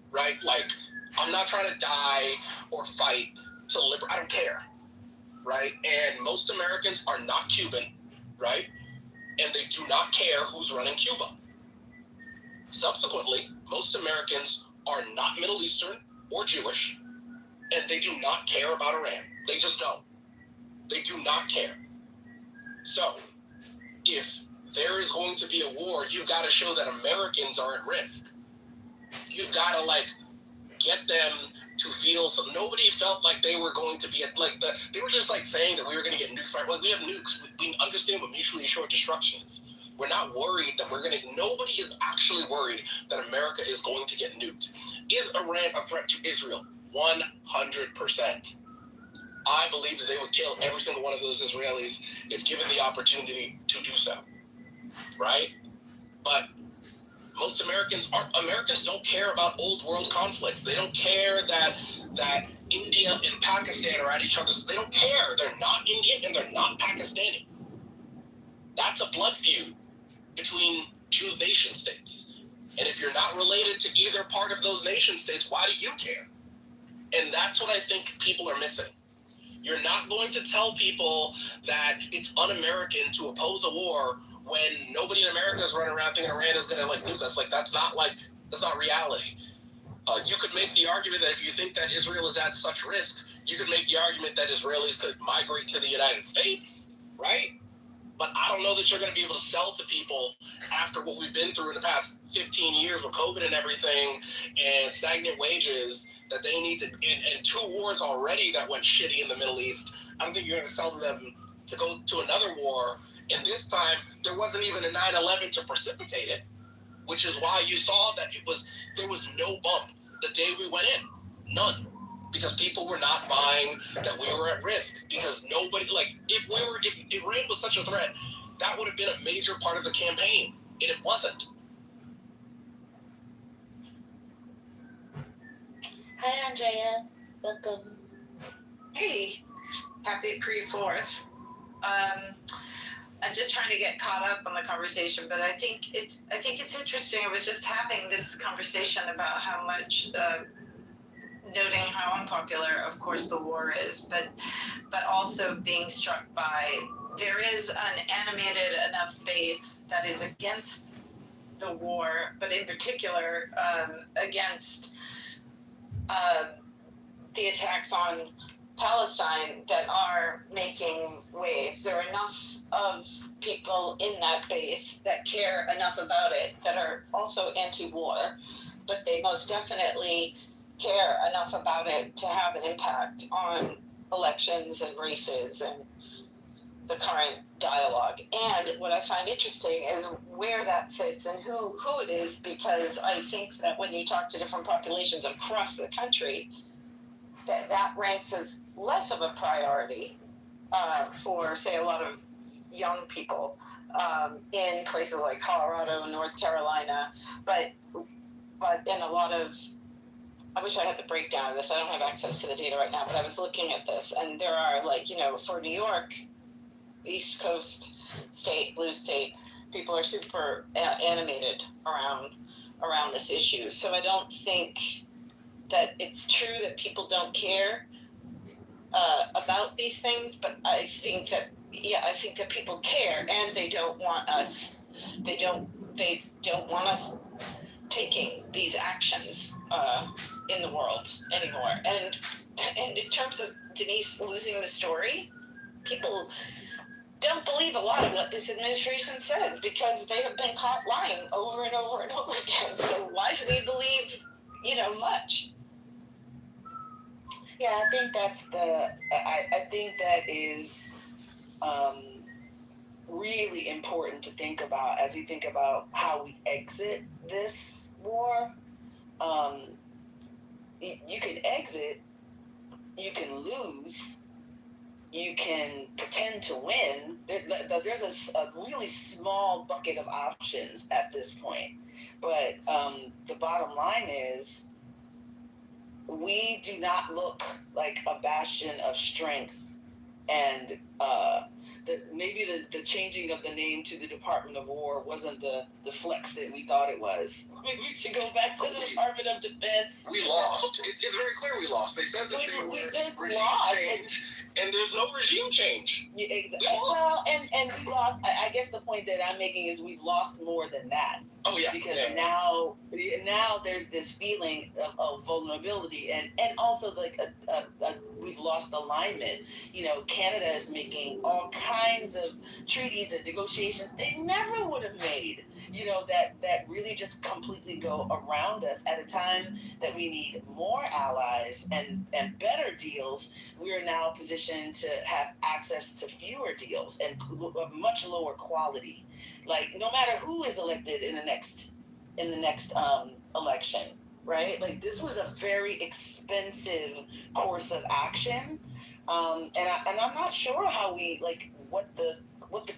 right? Like, I'm not trying to die or fight to liberate. I don't care, right? And most Americans are not Cuban, right? And they do not care who's running Cuba. Subsequently, most Americans are not Middle Eastern or Jewish, and they do not care about Iran. They just don't. They do not care. So, if there is going to be a war, you've got to show that Americans are at risk. you've got to like get them to feel. So nobody felt like they were going to be they were just like saying that we were going to get nuked. Like we have nukes. We understand what mutually assured destruction is. We're not worried that nobody is actually worried that America is going to get nuked. Is Iran a threat to Israel? 100%. I believe that they would kill every single one of those Israelis if given the opportunity to do so. Right? But most Americans don't care about old world conflicts. They don't care that India and Pakistan are at each other's. They don't care. They're not Indian and they're not Pakistani. That's a blood feud between two nation states. And if you're not related to either part of those nation states, why do you care? And that's what I think people are missing. You're not going to tell people that it's un-American to oppose a war when nobody in America is running around thinking Iran is going to like nuke us. That's not reality. You could make the argument that if you think that Israel is at such risk, you could make the argument that Israelis could migrate to the United States, right? But I don't know that you're going to be able to sell to people after what we've been through in the past 15 years with COVID and everything and stagnant wages that they need to, and two wars already that went shitty in the Middle East. I don't think you're going to sell to them to go to another war. And this time, there wasn't even a 9/11 to precipitate it, which is why you saw that there was no bump the day we went in. None. Because people were not buying that we were at risk. Because nobody, if Iran was such a threat, that would have been a major part of the campaign. And it wasn't. Hi, Andrea. Welcome. Hey, happy pre-4th. I'm just trying to get caught up on the conversation, but I think it's interesting. I was just having this conversation about how much, noting how unpopular, of course, the war is, but also being struck by there is an animated enough base that is against the war, but in particular against the attacks on Palestine that are making waves. There are enough of people in that base that care enough about it that are also anti-war, but they most definitely care enough about it to have an impact on elections and races and the current dialogue. And what I find interesting is where that sits and who it is, because I think that when you talk to different populations across the country, that ranks as less of a priority for, say, a lot of young people in places like Colorado, North Carolina, but in a lot of, I wish I had the breakdown of this. I don't have access to the data right now, but I was looking at this, and there are, for New York, East Coast state, blue state, people are super animated around this issue. So I don't think that it's true that people don't care about these things, but I think that people care, and they don't want us. They don't want us taking these actions in the world anymore. And in terms of Denise losing the story, people don't believe a lot of what this administration says because they have been caught lying over and over and over again. So why should we believe, much? Yeah, I think I think that is really important to think about as we think about how we exit this war. You can exit, you can lose, you can pretend to win. There's a really small bucket of options at this point. But the bottom line is we do not look like a bastion of strength. And maybe the changing of the name to the Department of War wasn't the flex that we thought it was. Maybe we should go back to the Department of Defense. We lost. It's very clear we lost. They said that we just regime lost. change, and there's no regime change. Yeah, exactly. Well, and we lost. I guess the point that I'm making is we've lost more than that. Oh yeah. Because now there's this feeling of vulnerability and also we've lost alignment. Canada is making making all kinds of treaties and negotiations they never would have made, that really just completely go around us at a time that we need more allies and better deals. We are now positioned to have access to fewer deals and of much lower quality. Like, no matter who is elected in the next election, right? Like, this was a very expensive course of action, and I'm not sure how we what the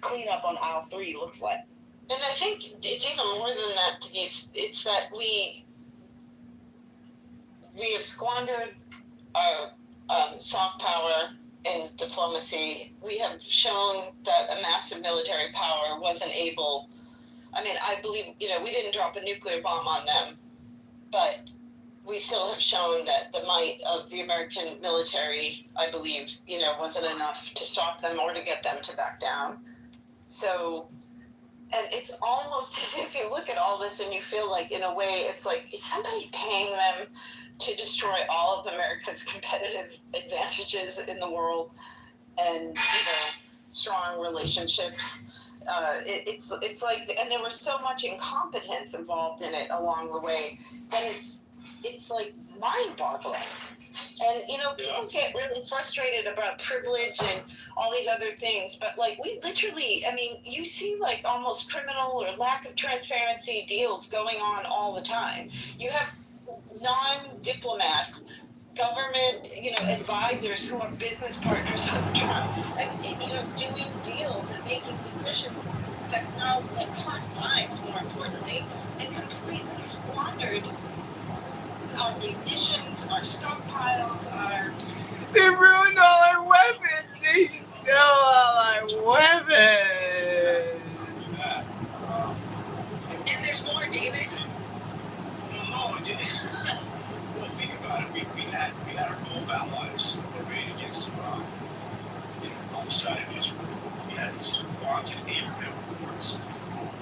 cleanup on aisle 3 looks like. And I think it's even more than that, Denise. It's that we have squandered our soft power in diplomacy. We have shown that a massive military power wasn't able. I mean, I believe, we didn't drop a nuclear bomb on them, but we still have shown that the might of the American military, I believe, wasn't enough to stop them or to get them to back down. So, and it's almost as if you look at all this and you feel like, in a way, it's like, is somebody paying them to destroy all of America's competitive advantages in the world and, strong relationships? It's like, and there was so much incompetence involved in it along the way that it's like mind-boggling. And, people get really frustrated about privilege and all these other things, but, we literally, you see, almost criminal or lack of transparency deals going on all the time. You have non-diplomats, government, advisors who are business partners of Trump, and, doing deals and making decisions that cost lives, more importantly, and completely squandered our munitions, our stockpiles, They ruined all our weapons. They stole all our weapons. And there's more, David. No, it didn't. Well, think about it. We had our Gulf allies arrayed against Iran on the side of Israel. We had these vaunted Abraham Accords,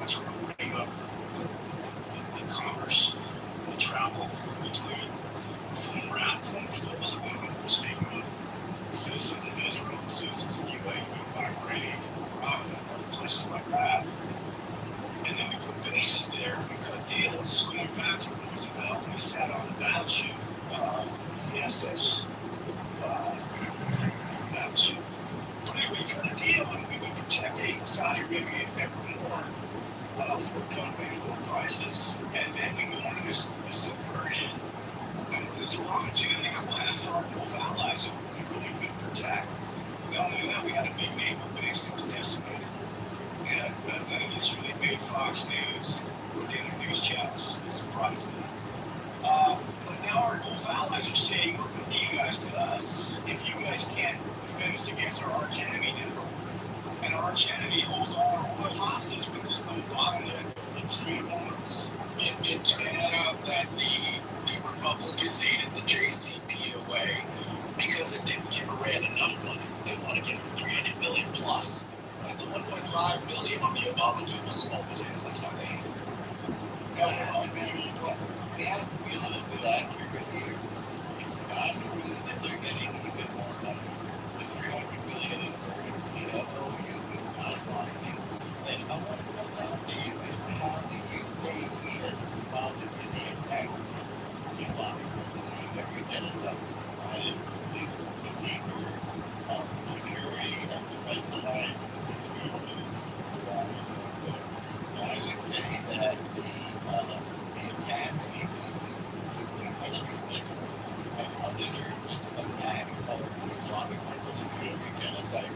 which were opening up the commerce, the travel between former foes of women who were speaking of citizens of Israel, citizens of UAE, Bahrain, Iran, and other places like that. And then we put bases there, we cut deals going back to Roosevelt, and we sat on the battleship, the SS battleship. But anyway, we cut a deal, and we were protecting Saudi Arabia evermore for company low prices. And then we went on this incursion, and this Iran too, they go after our Gulf allies that we really couldn't protect. Not only that, we had a big naval base that was decimated. And this really made Fox News or the other news channels surprisingly. But now our Gulf allies are saying, "What good you guys to us if you guys can't defend us against our arch enemy now?" And our arch enemy holds all our oil hostage with this little bottleneck of extreme owners. It turns out that the Republicans hated the JCPOA because it didn't give Iran enough money. They want to give them $300 billion plus. Right? The $1.5 billion on the Obama deal was small potatoes. That's why they hate it. We have to be a little bit accurate here. It's not true that they're getting even more money. The $300 billion is virtually MOU is not binding. And I want to point out to you how the UAE has responded to the attacks of Islamic revolutionary genocide. That is completely the deeper security and defense alliance with Israel is. I would say that the attacks and other attacks of the Islamic revolutionary genocide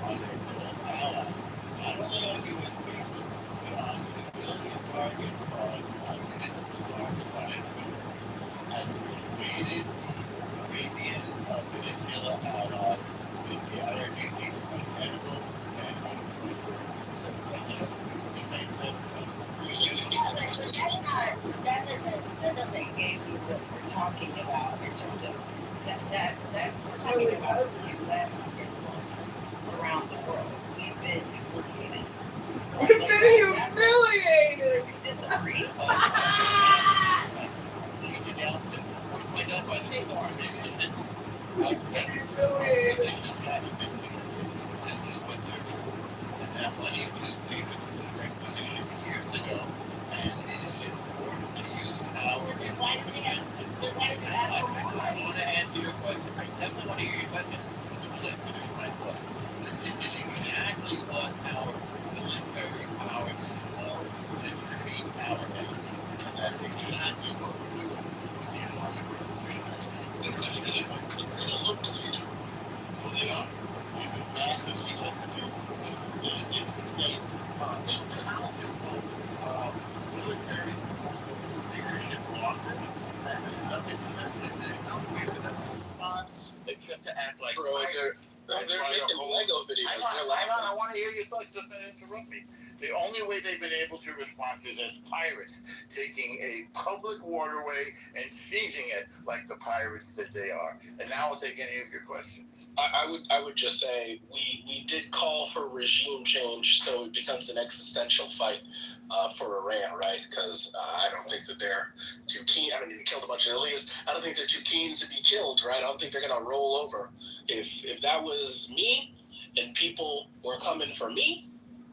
on their Gulf allies, not only on U.S. bases, but on civilian targets, on municipal targets, on infrastructure, has persuaded the Arabian Peninsula allies that the IRGC is untenable and untrustworthy. That doesn't engage with what we're talking about in terms of that we're talking about the U.S. influence around the world. We've been humiliated. We've been humiliated. Disagree. defeated, but they don't look defeated. Well, they are. We've been massively defeated. It's the state accountable military leadership losses. And there's nothing for them. There's no way for them to respond except to act like Bro, they're making Lego videos. Hang on, I want to hear your thoughts. Just interrupt me. The only way they've been able to respond is as pirates, taking a public waterway and seizing it like the pirates that they are. And now I'll take any of your questions. I would just say we did call for regime change, so it becomes an existential fight for Iran, right? Because I don't think that they're too keen. I mean, they killed a bunch of the leaders. I don't think they're too keen to be killed, right? I don't think they're going to roll over. If that was me and people were coming for me,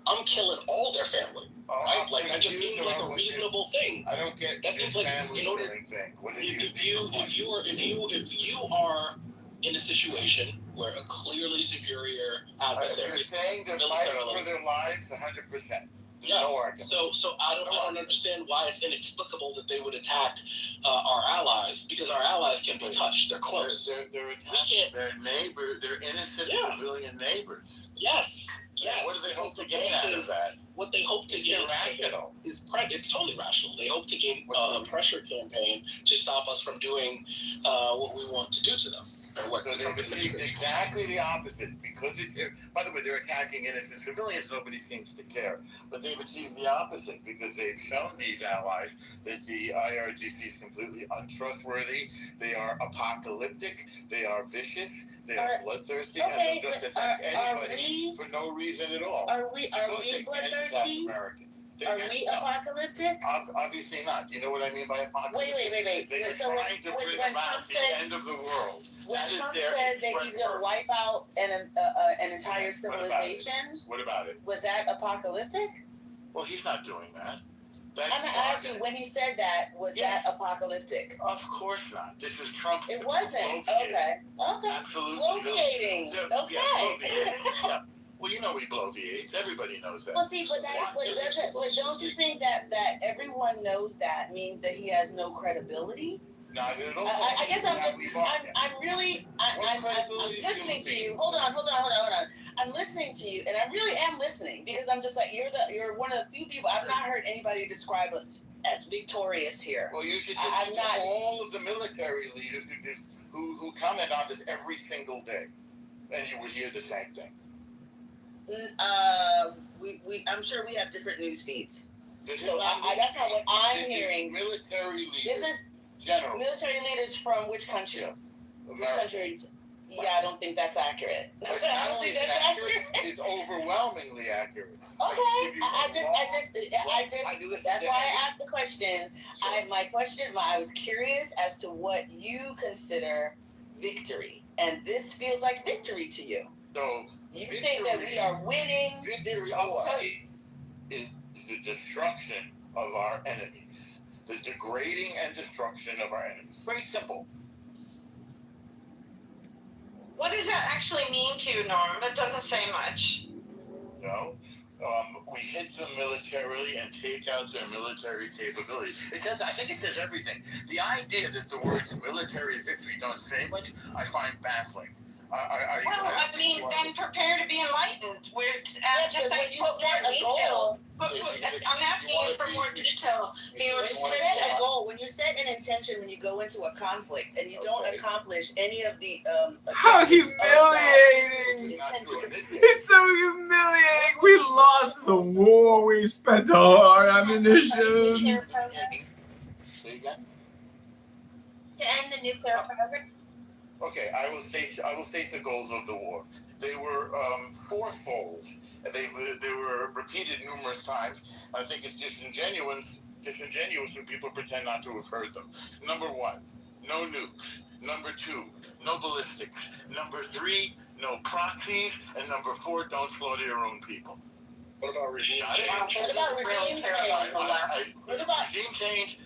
I'm killing all their family, right? Like that just seems like a reasonable thing. I don't get that. Seems like in order thing. if you are in a situation where a clearly superior adversary, you're saying they're fighting for their lives, 100%. Yes. No so I don't understand why it's inexplicable that they would attack our allies, because our allies can be touched. They're close. They're attacking their neighbor, their innocent civilian neighbors. Yes. What do they hope to gain out of that? What they hope to gain is it's totally rational. They hope to gain a pressure campaign to stop us from doing what we want to do to them. Or what so they've achieved exactly the opposite. Because by the way, they're attacking innocent civilians. Nobody seems to care. But they've achieved the opposite because they've shown these allies that the IRGC is completely untrustworthy. They are apocalyptic. They are vicious. They are bloodthirsty. And they'll just attack anybody for no reason at all. Are we bloodthirsty? Are we apocalyptic? Obviously not. Do you know what I mean by apocalyptic? Wait. They are trying to bring about the end of the world. When Trump said that he's going to wipe out an entire civilization, what about it? Was that apocalyptic? Well, he's not doing that. I'm going to ask you, when he said that, was that apocalyptic? Of course not. This is Trump. It wasn't. Okay. Absolutely. Bloviating. Okay. Yeah. Well, you know we bloviate. Everybody knows that. Well, see, but don't you think that everyone knows that means that he has no credibility? Not at all. I guess I'm listening to you. Hold on. I'm listening to you, and I really am listening because I'm just like, you're one of the few people I've not heard anybody describe us as victorious here. Well, you should listen to all of the military leaders who comment on this every single day, and you would hear the same thing. I'm sure we have different news feeds. That's not what I'm hearing. Military leaders. This is general military leaders from which country? Which country? Yeah, I don't think that's accurate. I don't think that's accurate. It's overwhelmingly accurate. Okay, that's why I asked the question. I was curious as to what you consider victory, and this feels like victory to you. So you think that we are winning this war? Is the destruction of our enemies, the degrading and destruction of our enemies. Very simple. What does that actually mean to you, Norm? It doesn't say much. No. We hit them militarily and take out their military capabilities. It does. I think it does everything. The idea that the words military victory don't say much, I find baffling. Then prepare to be enlightened. We're just like put more detail. I'm asking you for more detail. When you set an intention, when you go into a conflict and you don't accomplish any of the how humiliating! It's so humiliating. We lost the war. We spent all our ammunition. Say again? To end the nuclear program. Okay, I will state the goals of the war. They were fourfold, and they were repeated numerous times. I think it's disingenuous when people pretend not to have heard them. Number 1, no nukes. Number 2, no ballistics. Number 3, no proxies. And number 4, don't slaughter your own people. What about regime change? What about regime change?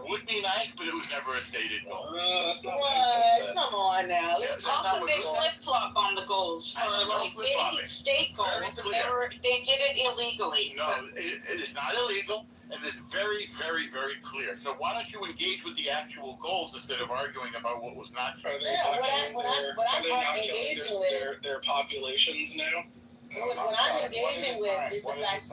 Would be nice, but it was never a stated goal. That's not Come on now. Also, they flip-flop on the goals for getting state goals. They did it illegally. No, it is not illegal. And it's very, very, very clear. So why don't you engage with the actual goals instead of arguing about what was not true? Are they not engaging with their populations now? What I'm engaging with is the fact.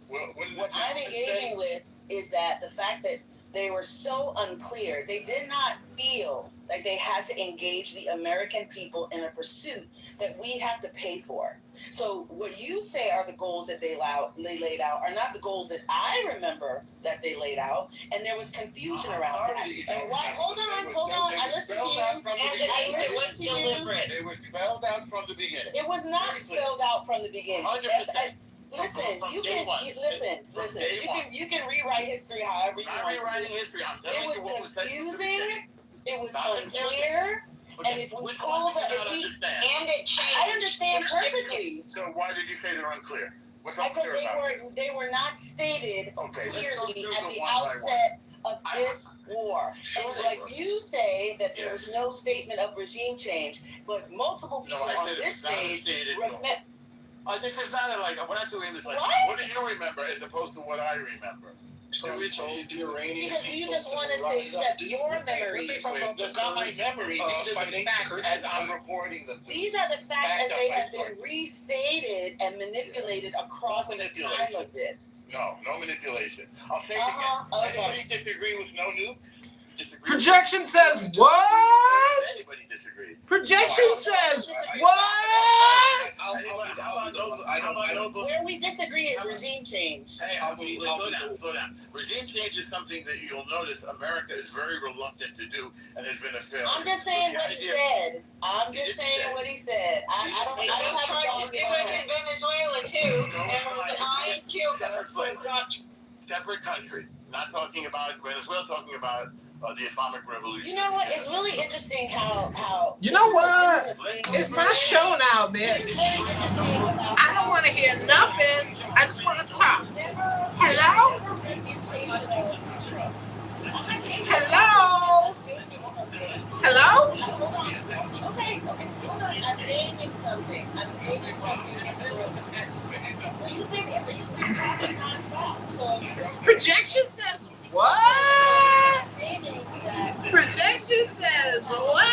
What I'm engaging with is that the fact that they were so unclear. They did not feel like they had to engage the American people in a pursuit that we have to pay for. So what you say are the goals that they laid out are not the goals that I remember that they laid out, and there was confusion around that. And why? Hold on. I listened to you. It was deliberate. It was spelled out from the beginning. It was not spelled out from the beginning. 100%. Listen, you can rewrite history however you want. I'm rewriting history. It was confusing. It was unclear. And if we pull the, and it changed. I understand perfectly. So why did you say they're unclear? What's I said unclear they were not stated Okay, clearly at the outset of this war. And like you say that there was no statement of regime change, but multiple people on this stage this is not like, we're not doing this like, what do you remember as opposed to what I remember? So we told the Iranian because you just want us to accept your memory. That's not my memory. These are the facts as I'm reporting them. These are the facts as they have been restated and manipulated across the time of this. No manipulation. I'll say it again. Anybody disagree with no nuke? Projection says what? Anybody disagree? Projection says what? Where we disagree is regime change. Hey, slow down. Regime change is something that you'll notice America is very reluctant to do and has been a failure. I'm just saying what he said. I don't have tried to do it in Venezuela too, and behind Cuba. Separate country. Not talking about Venezuela, talking about the Islamic Revolution. You know what? It's really interesting how. You know what? It's my show now, bitch. I don't want to hear nothing. I just want to talk. Hello? Hello? Hello? Okay, hold on. I'm naming something. You've been talking nonstop. So Projection says what? Projection says what?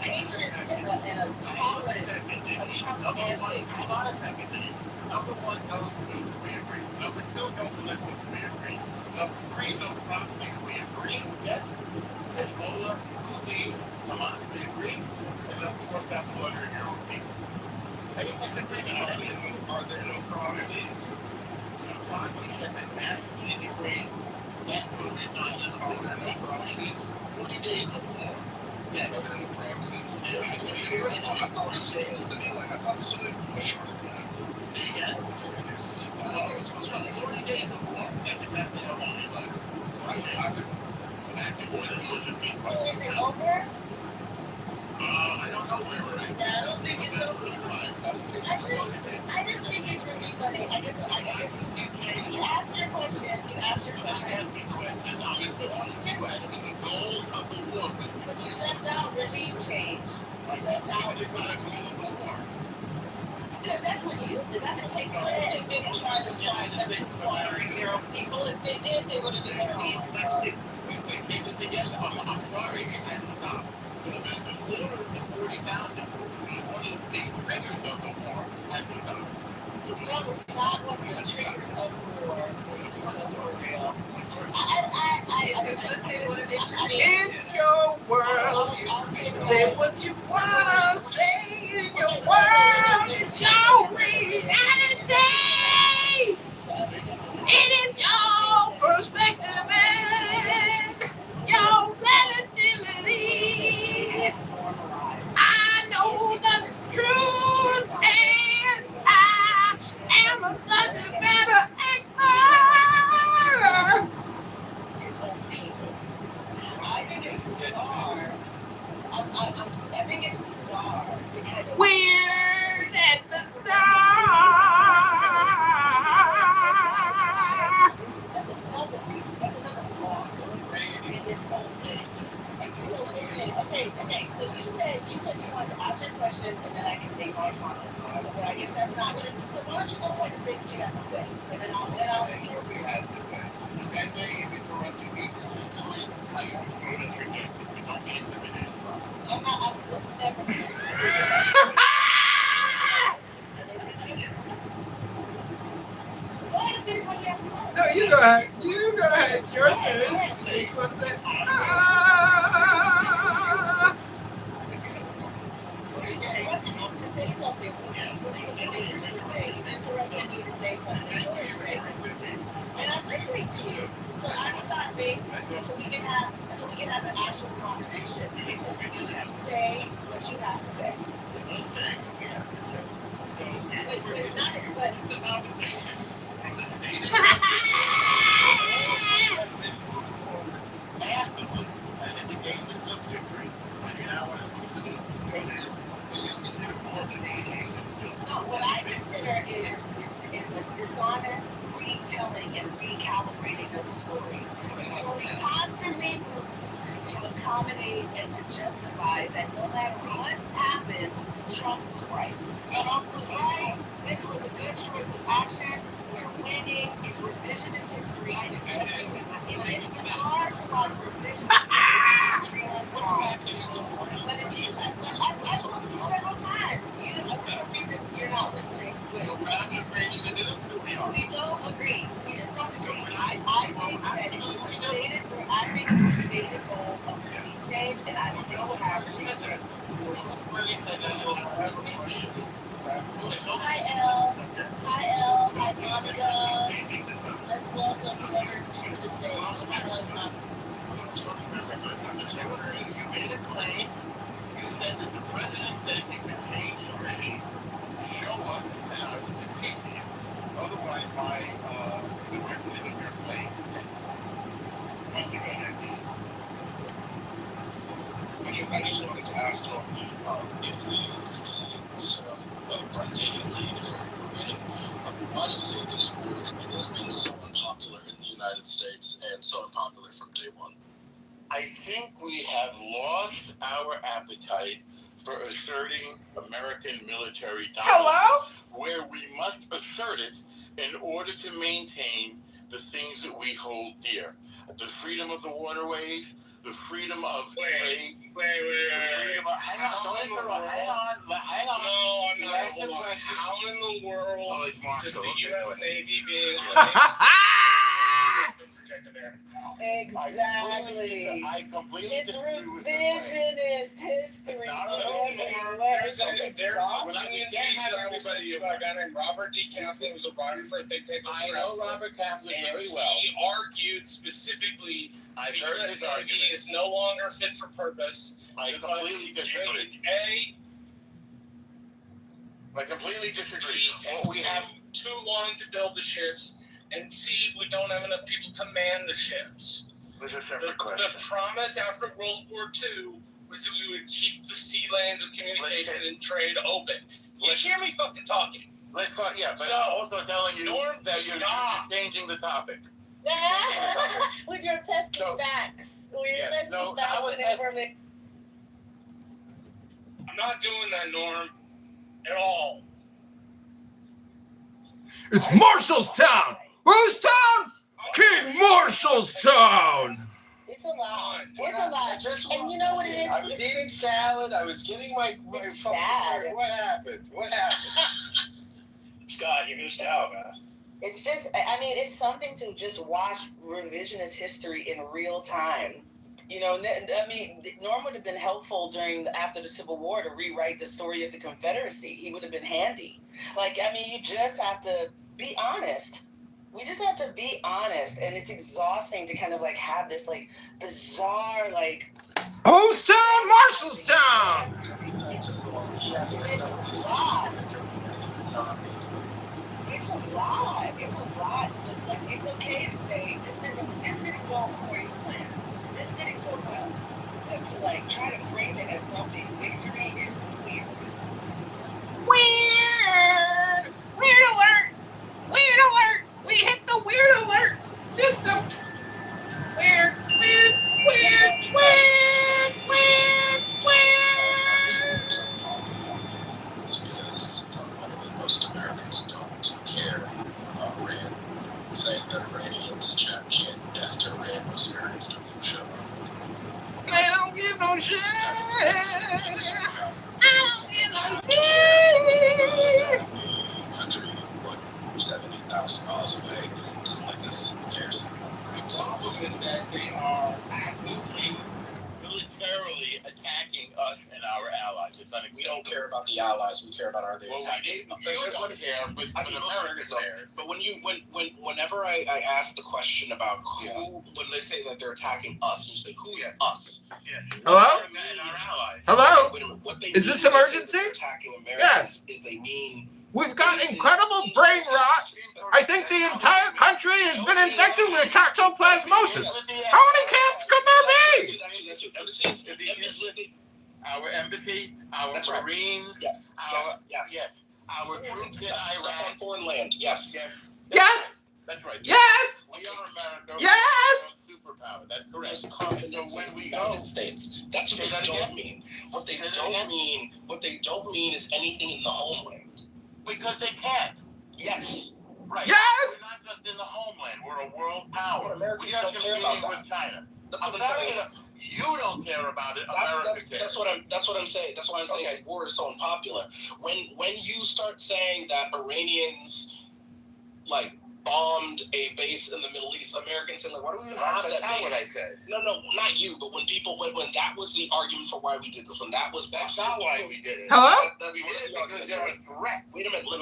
Patience and a tolerance of Trump's antics. Number one, no we agree. Number two, no political we agree. Number three, no conflicts we agree. Yes. Hezbollah, Houthis, Hamas, we agree. And number four, stop slaughtering your own people. Any disagreement are there no promises? Promises have been massively degraded. That's what we're not in no promises. 40 days of war. Yeah, those are no promises. Yeah, I thought it was supposed to be like, I thought so much shorter than that. Yeah. 40 days. It was supposed to be 40 days of war. That's exactly how long it was. I could go back to war than was just being Is it over? I don't know where we're at. Yeah, I don't think it's over. I just think it's really funny. I guess you asked your questions. But you left out regime change. That's what they said. They didn't try to stop them from slaughtering their own people. If they did, they would have intervened. That's it. I'm sorry, it has to stop. The slaughter of 40,000 was one of the big triggers of the war. Has to stop. That was not one of the triggers of the war. It's your world. Say what you wanna say in your world. It's your reality. It is your perspective and your relativity. I know the truth and I am a such a better actor. I think it's bizarre. I think it's bizarre to kind of Weird and bizarre. That's another reason. That's another loss in this whole whole thing. Okay. So you said you wanted to ask your questions and then I can make my comment. So but I guess that's not true. So why don't you go ahead and say what you have to say, and then I'll speak. What we have to say. That day you interrupted me because this time I would interject. You don't answer me that. I'm never gonna answer. Go ahead and finish what you have to say. No, you go ahead. You go ahead. It's your turn. What you want to say? To say something. What did you say? You interrupted me to say something. Go ahead and say it. And I'm listening to you. So I'm stopping so we can have an actual conversation. So you say what you have to say. But not but no, what I consider is a dishonest retelling and recalibrating of the story. The story constantly moves to accommodate and to justify that no matter what happens, Trump was right. Trump was right. This was a good choice of action. We're winning. It's revisionist history. It's bizarre to watch revisionist history on time. But if you, I told you several times, for some reason you're not listening. We don't agree. We just don't agree. I think that it was a stated goal of change, and I don't think we'll have to change. Hi, Elle. Hi, Monica. Let's welcome whoever's into the stage. I love Monica. You made a claim. You said that the president said he would change the regime. Show up, and I would defeat him. Otherwise, the record of your claim must have been it. I just wanted to ask him if we succeeded so breathtakingly and if we're winning, why do you think this war has been so unpopular in the United States and so unpopular from day one? I think we have lost our appetite for asserting American military dominance, where we must assert it in order to maintain the things that we hold dear. The freedom of the waterways, the freedom of trade. Hang on. No, I'm not. Hold on. How in the world does the U.S. Navy being protect America? Exactly. I completely it's revisionist history. When I was a guy named Robert D. Kaplan, was a writer for a think tank. I know Robert Kaplan very well. He argued specifically the U.S. Navy is no longer fit for purpose. I completely disagree. I completely disagree. We have too long to build the ships, and C, we don't have enough people to man the ships. This is a separate question. The promise after World War II was that we would keep the sea lanes of communication and trade open. You hear me fucking talking? But I'm also telling you that you're changing the topic. With your pesky facts. I'm not doing that, Norm. At all. It's Marshallstown! Whose town? King Marshallstown! It's a lot. And you know what it is? I was eating salad. I was getting my sad. What happened? Scott, you missed out, man. It's just, it's something to just watch revisionist history in real time. Norm would have been helpful after the Civil War to rewrite the story of the Confederacy. He would have been handy. You just have to be honest. We just have to be honest, and it's exhausting to kind of have this bizarre Whose town? Marshallstown! It's a lot. It's a lot to just it's okay to say this didn't go according to plan. This didn't go well. But to try to frame it as some big victory is weird. Weird alert! We hit the weird alert system! Weird! no shit. Country, what, 70,000 miles away, doesn't like us. Who cares? The problem is that they are actively, militarily attacking us and our allies. It's We don't care about the allies. We care about our Well, attacking. you don't care, but America cares. But whenever I ask the question about who, when they say that they're attacking us, you say, who is us? Yes. Hello? America and our allies. Hello? Wait a minute, what they Is mean this when they say that emergency? they're attacking Americans Yes. is they mean We've got incredible brain rot. I think the entire country has been infected with toxoplasmosis. How many camps could there be? That's what embassies. Our embassy, our That's right. Marines, Yes. yes, our troops in Stuff Iraq. on foreign land. Yes. Yes. That's right. Yes. We are America. Yes. We are a superpower. That's correct. Yes, continental So when we United go, States. That's what Say they that don't again? mean. What they Say that don't again? mean. What they don't mean is anything in the homeland. because they can't. Yes. Right. Yes. We're not just in the homeland. We're a world power. But Americans we are don't care competing about with China. That's what I'm saying. You don't care about it. America cares. That's what I'm saying. That's why I'm saying Okay. war is so unpopular. When you start saying that Iranians like bombed a base in the Middle East, Americans saying like, why do we even have that That's not base? what I said. No, not you, but when people when that was the argument for why we did this, when that was That's not why we did it. Hello? That's We one did of it the because arguments, they're right? a threat. Wait a minute, let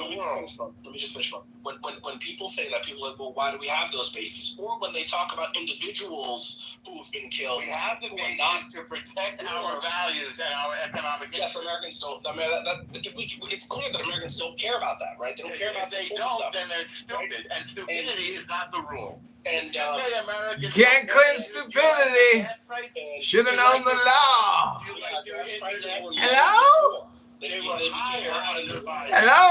me just finish up. When people say that, people are like, well, why do we have those bases? Or when they talk about individuals who have been killed, We have the who are bases not. to protect our values and our economic Yes, interests. Americans don't. I mean, it's clear that Americans don't care about that, right? They don't care about If this they sort of don't, stuff. then they're stupid. And stupidity is not the rule. And You say Americans You can't don't claim care. stupidity. Gas prices, Should have known the law. you like your gas prices internet. were Hello? They were higher under Biden. Hello?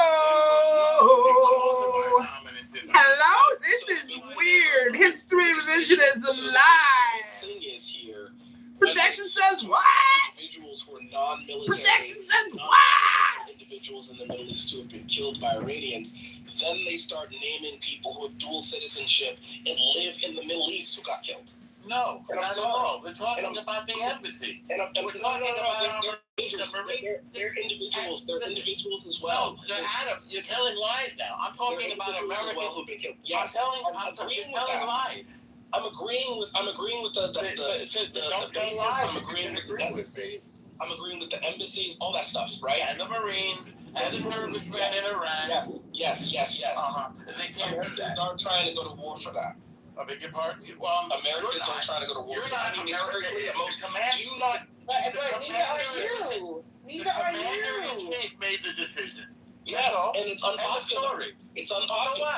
Hello? This is weird. History revisionism live. The thing is here. Protection says what? Individuals who are non-military. Protection says what? non-governmental individuals in the Middle East who have been killed by Iranians. Then they start naming people who have dual citizenship and live in the Middle East who got killed. No, And I'm not at sorry. all. We're talking And I'm about the embassy. And We're talking about they're individuals. They're individuals as well. No, Adam, you're telling lies now. I'm talking about individuals as Americans. well who've been killed. Yes, I'm agreeing telling with that. lies. I'm agreeing with the bases. I'm agreeing with the embassies. I'm agreeing with the embassies. All that stuff, right? And the Marines and the servicemen in Iraq. Yes. They can't do Americans that. aren't trying to go to war for that. I beg your pardon? Well, Americans aren't trying to go to war You're for that. not. I mean, it's very clear that most. Command. Do you not? But neither are you. Neither are you. Chief made the decision. Yes, and it's End of unpopular. story. It's So unpopular.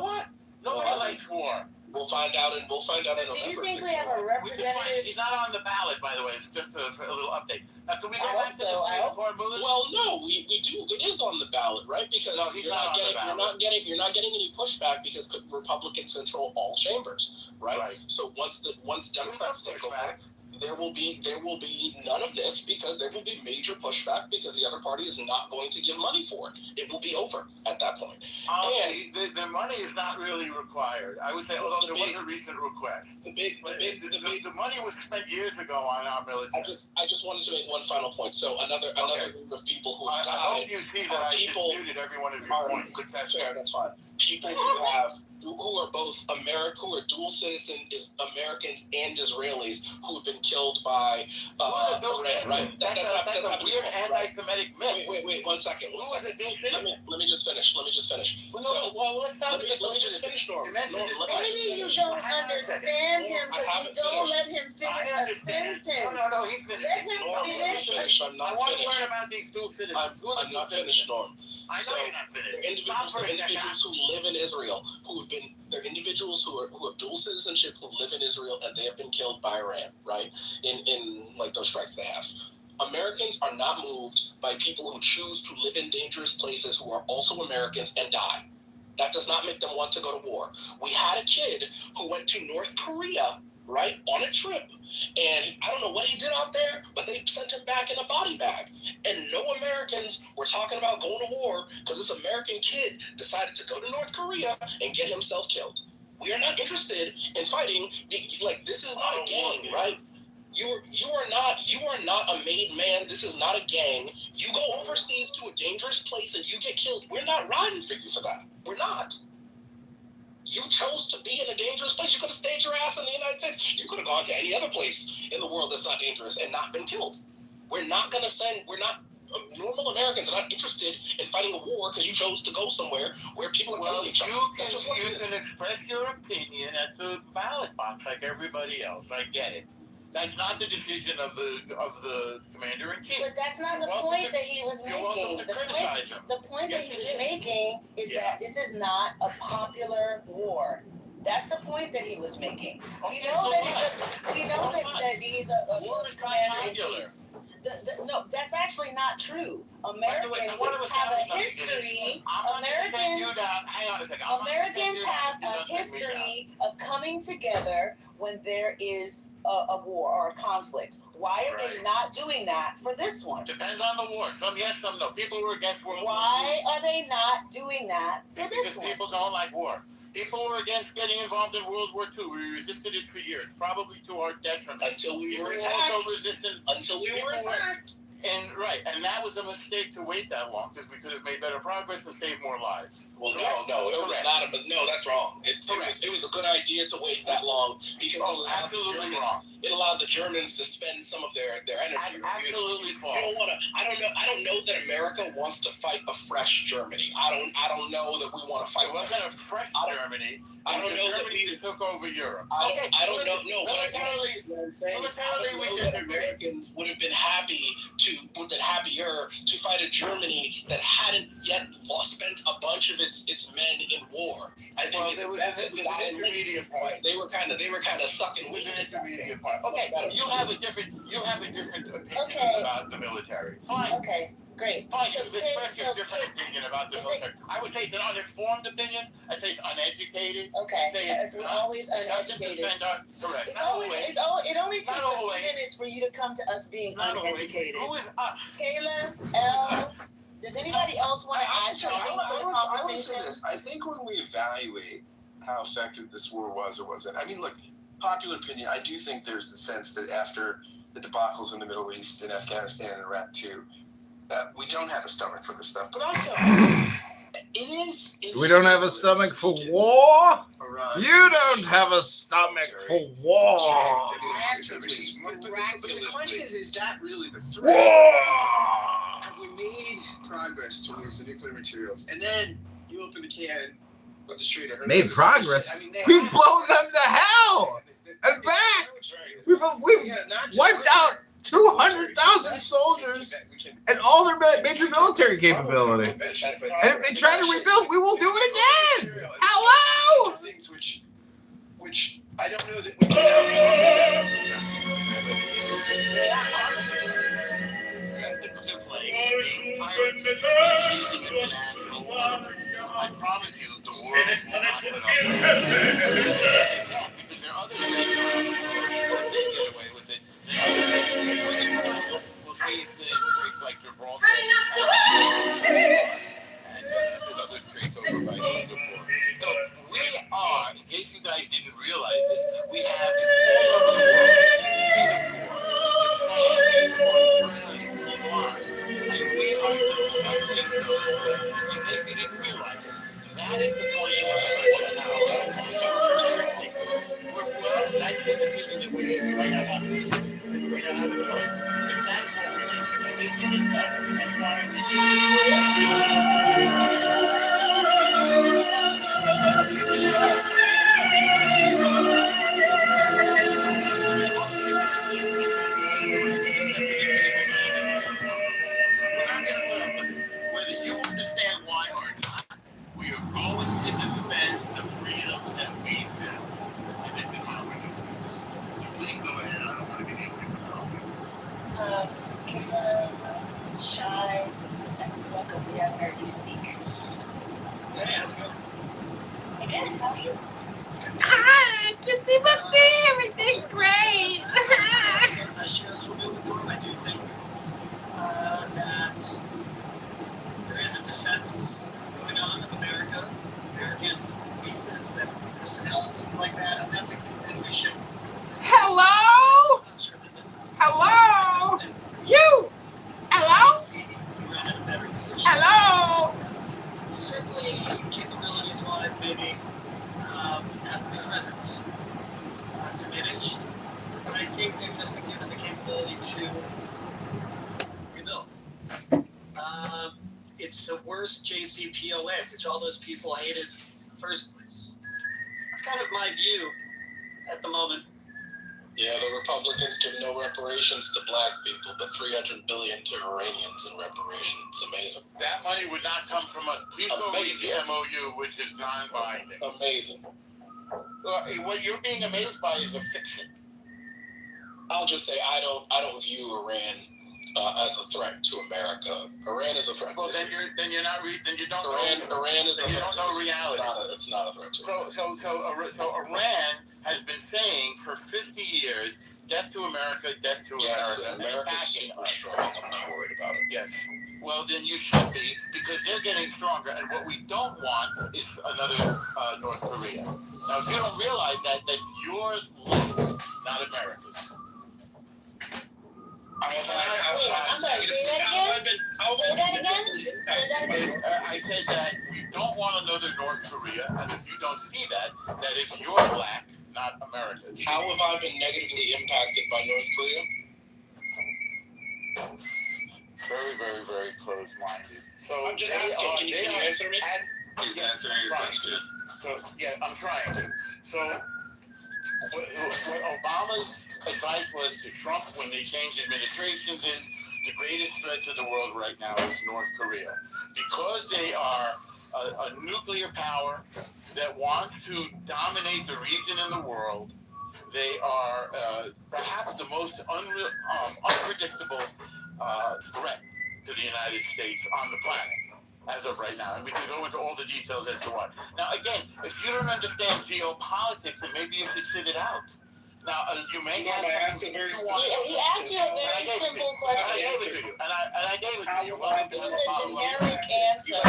what? Nobody likes war. We'll find out in Do you November. think we have a We can find, representative? he's not on the ballot, by the way. It's just for a little update. Now, can we go I back to hope so. the I hope- before moving? Well, no, we do. It is on the ballot, right? Because No, he's you're not not on the getting ballot. you're not getting any pushback because Republicans control all chambers, right? Right. So once Democrats take over, pushback. there will be none of this because there will be major pushback because the other party is not going to give money for it. It will be over at that point. The money is not really required. I would say, although there was a recent request. The money was spent years ago on our military. I just wanted to make one final point. So another group of people who have I died. hope you see that I people disputed every one of your points. But that's fair. That's fine. People who are both who are dual citizens, Americans and Israelis who have been killed by Iran. Right? That's a weird anti-Semitic myth. Wait. 1 second. Let me just finish. Well, let's not let me just finish, Norm. Maybe you don't understand him because you don't let him finish a sentence. No, he's finished. Let him finish. I'm not I want to finished. learn about these dual citizens. I'm not finished, Norm. I know So, you're not finished. They're individuals who live in Israel they're individuals who have dual citizenship who live in Israel and they have been killed by Iran, right? In like those strikes they have. Americans are not moved by people who choose to live in dangerous places who are also Americans and die. That does not make them want to go to war. We had a kid who went to North Korea, right, on a trip, and I don't know what he did out there, but they sent him back in a body bag. And no Americans were talking about going to war because this American kid decided to go to North Korea and get himself killed. We are not interested in fighting. Like, this is not a game, right? You are not a made man. This is not a gang. You go overseas to a dangerous place and you get killed. We're not riding for you for that. We're not. You chose to be in a dangerous place. You could have stayed your ass in the United States. You could have gone to any other place in the world that's not dangerous and not been killed. We're not normal Americans are not interested in fighting a war because you chose to go somewhere where people are killing each other. You can express your opinion at the ballot box like everybody else. I get it. That's not the decision of the commander in chief. But that's not the point that he was making. The point that he was making is that this is not a popular war. That's the point that he was making. We know that he's a commander in chief. No, that's actually not true. Americans have a history. Americans have a history of coming together when there is a war or a conflict. Why are they not doing that for this one? Depends on the war. Some yes, some no. People were against World War II. Why are they not doing that for this one? Because people don't like war. People were against getting involved in World War II. We resisted it for years, probably to our detriment. Until we were attacked. And that was a mistake to wait that long because we could have made better progress and saved more lives. Well, no, it was not. No, that's wrong. It was a good idea to wait that long because it allowed the Germans to spend some of their energy. Absolutely false. You don't want to. I don't know that America wants to fight a fresh Germany. I don't know that we want to fight. It wasn't a fresh Germany. I don't know Germany that took over Europe. I don't know. No, what I'm saying is, I don't know that Americans would have been happier to fight a Germany that hadn't yet spent a bunch of its men in war. I think it's best that we got an intermediate point. They were kind of sucking with an intermediate point. Okay, you have a different opinion about the military. Fine. Okay. Great. Fine, express your different opinion about the military. I would say it's an uninformed opinion. I say it's uneducated. Okay. We're always uneducated. Correct. It only takes a few minutes for you to come to us being uneducated. Who is us? Caleb, L. Does anybody else want to add something to the conversation? I think when we evaluate how effective this war was or wasn't, I mean, look, popular opinion, I do think there's the sense that after the debacles in the Middle East and Afghanistan and Iraq too, we don't have a stomach for this stuff. But also, we don't have a stomach for war? You don't have a stomach for war. But the question is that really the threat? War! Have we made progress towards the nuclear materials? And then you open the can of the street. Made progress? We've blown them to hell and back. We've wiped out 200,000 soldiers and all their major military capability. And if they try to rebuild, we will do it again. Hello? Things which I don't know that we can I promise you, the world will not put up because there are other things that get away with it. We'll face the streets like Gibraltar and there's other streets over by Singapore. So we are, in case you guys didn't realize this, we have this all over the world. And we are defending those places. In case you didn't realize it, that is the point well, that's the decision that we might not have a choice. We might not have a choice. If that's what we do, if you whether you understand why or not, we are going to defend the freedoms that we have. And this is how we're doing it. So please go ahead. I don't want to be the only one talking. Caleb, Shy, and welcome. We haven't heard you speak. Hey, how's it going? Again, how are you? Everything's great. I share a little bit with you. I do think that there is a defense going on of America, American bases and personnel and things like that, and that's a good thing we should. Hello? I'm not sure that this Hello? You? Hello? Iran in a better position. Hello? Certainly, capabilities-wise, maybe at present diminished. But I think they've just been given the capability to rebuild. It's the worst JCPOA, which all those people hated in the first place. That's kind of my view at the moment. Yeah, the Republicans give no reparations to black people, but $300 billion to Iranians in reparations. It's amazing. That money would not come from us. Please go read the MOU, which is non-binding. Amazing. Well, what you're being amazed by is a fiction. I'll just say I don't view Iran as a threat to America. Iran is a threat. Well, then you're not then you don't Iran. know. Iran is a threat. You don't know reality. It's not a threat to America. So Iran has been saying for 50 years, death to America, death to America. America's super strong. I'm not worried about it. Yes. Well, then you should be, because they're getting stronger, and what we don't want is another North Korea. Now, if you don't realize that yours lives, not America's. I'm sorry, say that again? Say that again? I said that we don't want another North Korea, and if you don't see that, that is your black, not America's. How have I been negatively impacted by North Korea? Very, very, very close-minded. So I'm just asking. Can you answer me? He's answering your question. So yeah, I'm trying to. So what Obama's advice was to Trump when they changed administrations is the greatest threat to the world right now is North Korea, because they are a nuclear power that wants to dominate the region in the world. They are perhaps the most unpredictable threat to the United States on the planet as of right now. And we can go into all the details as to what. Now, again, if you don't understand geopolitics, then maybe you should sit it out. Now, you may have... He asked you a very simple question. And I gave it to you. And I gave it to you. It was a generic answer.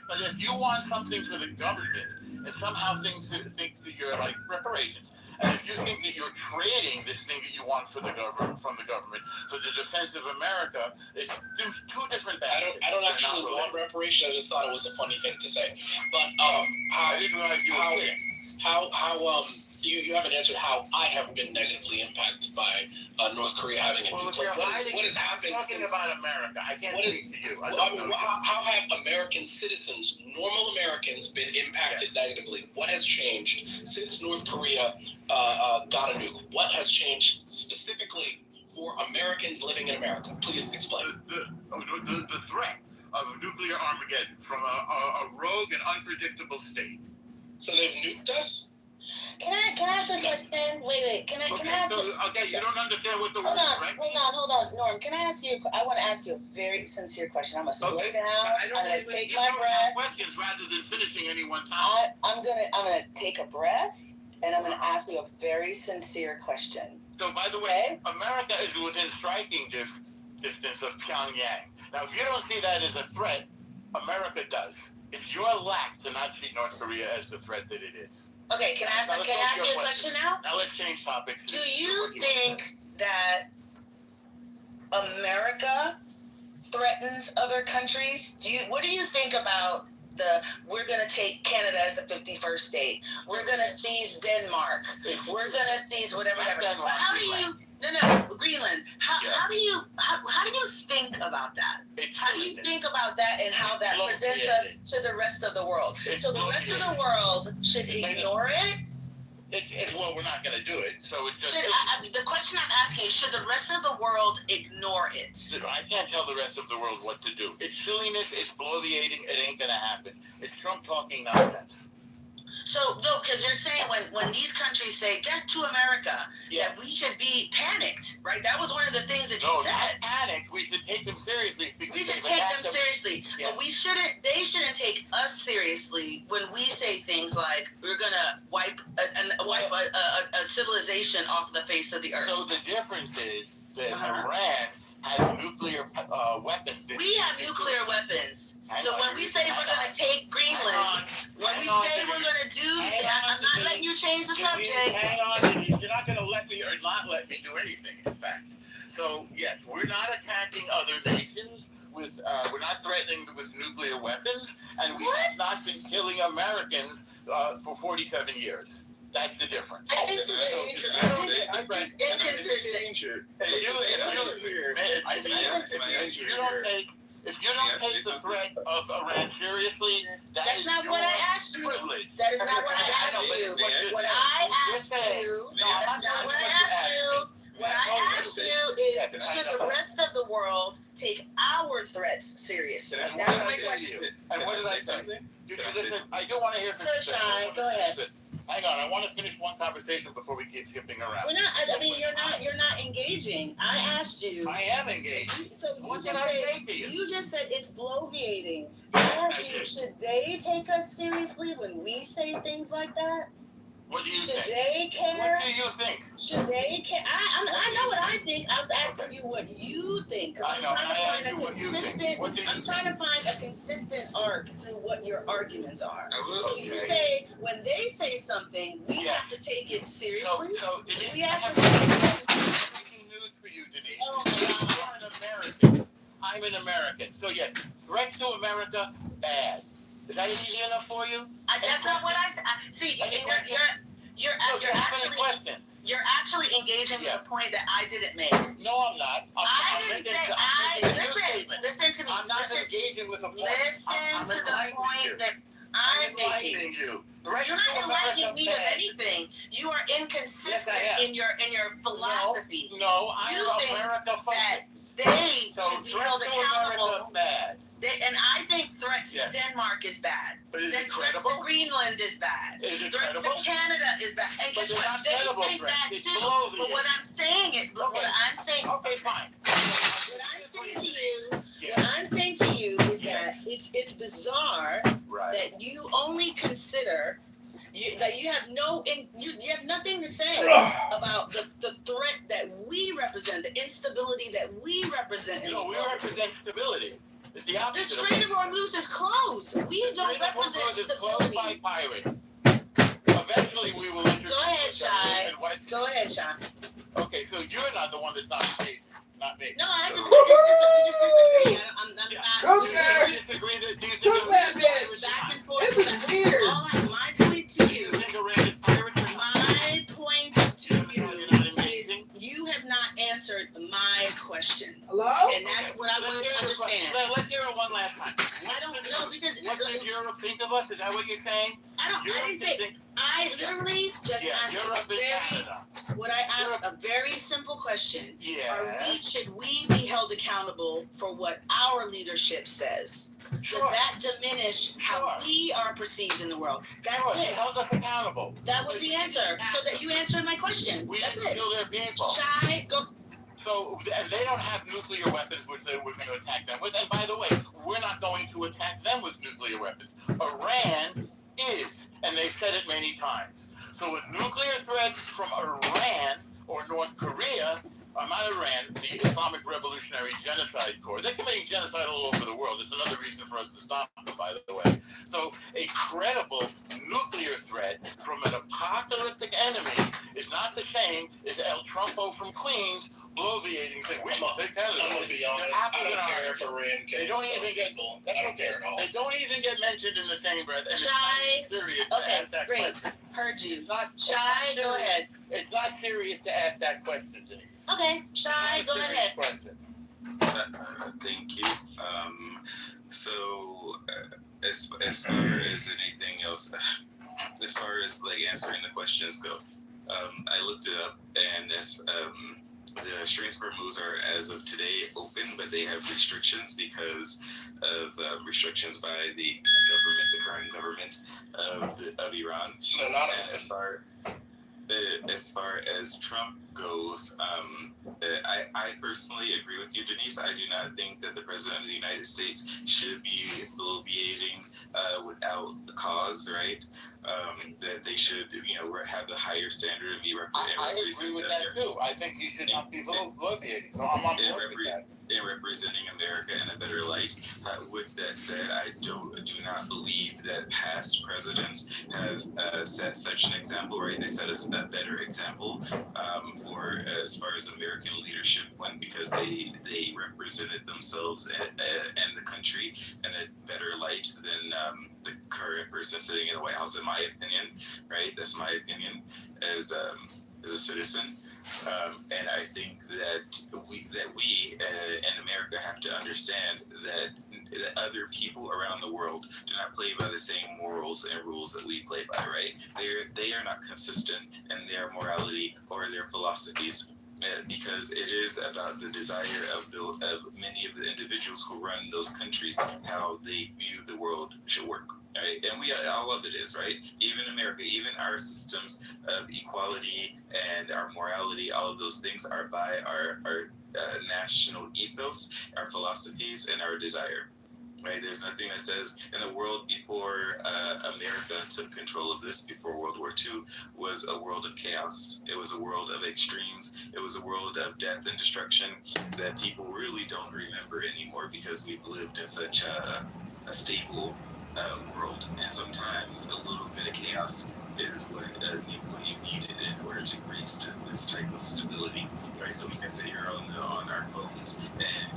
But if you want something for the government, and somehow think that you're like reparations, and if you think that you're trading this thing that you want for the government, from the government, for the defense of America, it's two different baskets. I don't actually want reparation. I just thought it was a funny thing to say. But I didn't realize you were kidding. You haven't answered how I have been negatively impacted by North Korea having a nuclear. What has happened since? Talking about America, I can't speak to you. How have American citizens, normal Americans, been impacted negatively? What has changed since North Korea got a nuke? What has changed specifically for Americans living in America? Please explain. The threat of nuclear Armageddon from a rogue and unpredictable state. So they've nuked us? Can I ask a question? Wait. Can I ask? Okay, you don't understand what the word is, right? Hold on, Norm. Can I ask you? I want to ask you a very sincere question. I'm gonna slow down. I'm gonna take my breath. Questions rather than finishing any one time. I'm gonna take a breath, and I'm gonna ask you a very sincere question. So, by the way, America is within striking distance of Pyongyang. Now, if you don't see that as a threat, America does. It's your lack to not see North Korea as the threat that it is. Okay, can I ask you a question now? Now let's change topics. Do you think that America threatens other countries? What do you think about we're going to take Canada as the 51st state. We're going to seize Denmark. We're going to seize whatever. But how do you... No, Greenland. How do you think about that? How do you think about that and how that presents us to the rest of the world? So the rest of the world should ignore it? Well, we're not going to do it. So it's just... the question I'm asking is, should the rest of the world ignore it? I can't tell the rest of the world what to do. It's silliness. It's bloviating. It ain't going to happen. It's Trump talking nonsense. So, no, because you're saying when these countries say death to America, that we should be panicked, right? That was one of the things that you said. Not panicked. We should take them seriously. We should take them seriously. Yeah. But they shouldn't take us seriously when we say things like, we're going to wipe a civilization off the face of the earth. So the difference is that Iran has nuclear weapons. We have nuclear weapons. So when we say we're going to take Greenland, when we say we're going to do that, I'm not letting you change the subject. Hang on, you're not going to let me or not let me do anything, in fact. So yes, we're not attacking other nations with. We're not threatening with nuclear weapons, and we have not been killing Americans for 47 years. That's the difference. If you don't take the threat of Iran seriously, that's not what I asked you. That is not what I asked you. What I asked you, that's not what I asked you. What I asked you is, should the rest of the world take our threats seriously? That's my question. And what did I say? I do want to hear from you. So shy. Go ahead. Hang on, I want to finish one conversation before we keep skipping around. We're not. I mean, you're not engaging. I asked you. I am engaging. So what did I say to you? You just said it's bloviating. I asked you, should they take us seriously when we say things like that? What do you Should think? they care? What do you think? Should they care? I know what I think. I was asking you what you think, because I'm trying to find a consistent. I'm trying to find a consistent arc through what your arguments are. So you say when they say something, we have to take it seriously. We have to take it. Breaking news for you, Denise. Oh my God. You're an American. I'm an American. So yes, threat to America, bad. Is that easy enough for you? That's not what I said. See, you're actually engaging with a point that I didn't make. No, I'm not. Listen to me. I'm not engaging with a point. Listen to the point that I'm making. You. You're not enlightening me of anything. You are inconsistent in your philosophy. No, I'm America that they should be held accountable. Bad. And I think threats to Denmark is bad. Then threats to Greenland is bad. Is it threats credible? to Canada is bad. And guess what? They say that too. But what I'm saying is, what I'm saying. Okay, fine. What I'm saying to you is that it's bizarre that you only consider. That you have you have nothing to say about the threat that we represent, the instability that we represent. No, we represent stability. It's the opposite. The Strait of Hormuz is closed. We don't represent stability. By pirates. Eventually, we will introduce. Go ahead, Shai. Go ahead, Shai. Okay, so you're not the one that's not safe. Not me. No, I just disagree. I'm not. Okay. Back and forth. This is weird. My point to you. My point to you is you have not answered my question. Hello? And that's what I want to understand. Let's hear it one last time. I don't know because what does Europe think of us? Is that what you're saying? I didn't say. I literally just asked a very simple question. Yeah. Should we be held accountable for what our leadership says? Does that diminish how we are perceived in the world? That's it. They held us accountable. That was the answer. So that you answered my question. That's it. Kill their people. Shai, go. So, and they don't have nuclear weapons, which we're going to attack them with. And by the way, we're not going to attack them with nuclear weapons. Iran is, and they've said it many times. So a nuclear threat from Iran or North Korea, not Iran, the Islamic Revolutionary Genocide Corps, they're committing genocide all over the world. It's another reason for us to stop them, by the way. So a credible nuclear threat from an apocalyptic enemy is not the same as El Trumpo from Queens bloviating saying, we should take Canada. I'm going to be honest, I don't care if Iran they don't even get people. I don't care at all. They don't even get mentioned in the same breath. And Shai, it's not serious okay, to ask that great. question. Heard you. Shai, go ahead. It's not serious to ask that question, Denise. Okay, Shai, go ahead. Thank you. So, as far as anything else, as far as like answering the questions go, I looked it up, and the straits of Hormuz are, as of today, open, but they have restrictions because of restrictions by the current government of Iran. So they're not as far as Trump goes, I personally agree with you, Denise. I do not think that the President of the United States should be bloviating without the cause, right? That they should, have a higher standard of me representing. I agree with that too. I think he should not be bloviating. So I'm on board with that. In representing America in a better light. With that said, I do not believe that past presidents have set such an example, right? They set us a better example for as far as American leadership because because they represented themselves and the country in a better light than the current person sitting in the White House, in my opinion. Right, that's my opinion as a citizen. And I think that we in America have to understand that other people around the world do not play by the same morals and rules that we play by. Right? They are not consistent in their morality or their philosophies. Because it is about the desire of many of the individuals who run those countries, how they view the world should work, right? And all of it is, right? Even America, even our systems of equality and our morality, all of those things are by our national ethos, our philosophies, and our desire. Right? There's nothing that says in the world before America took control of this, before World War II, was a world of chaos. It was a world of extremes. It was a world of death and destruction that people really don't remember anymore because we've lived in such a stable world. And sometimes a little bit of chaos is what you needed in order to bring this type of stability. Right? So we can sit here on our phones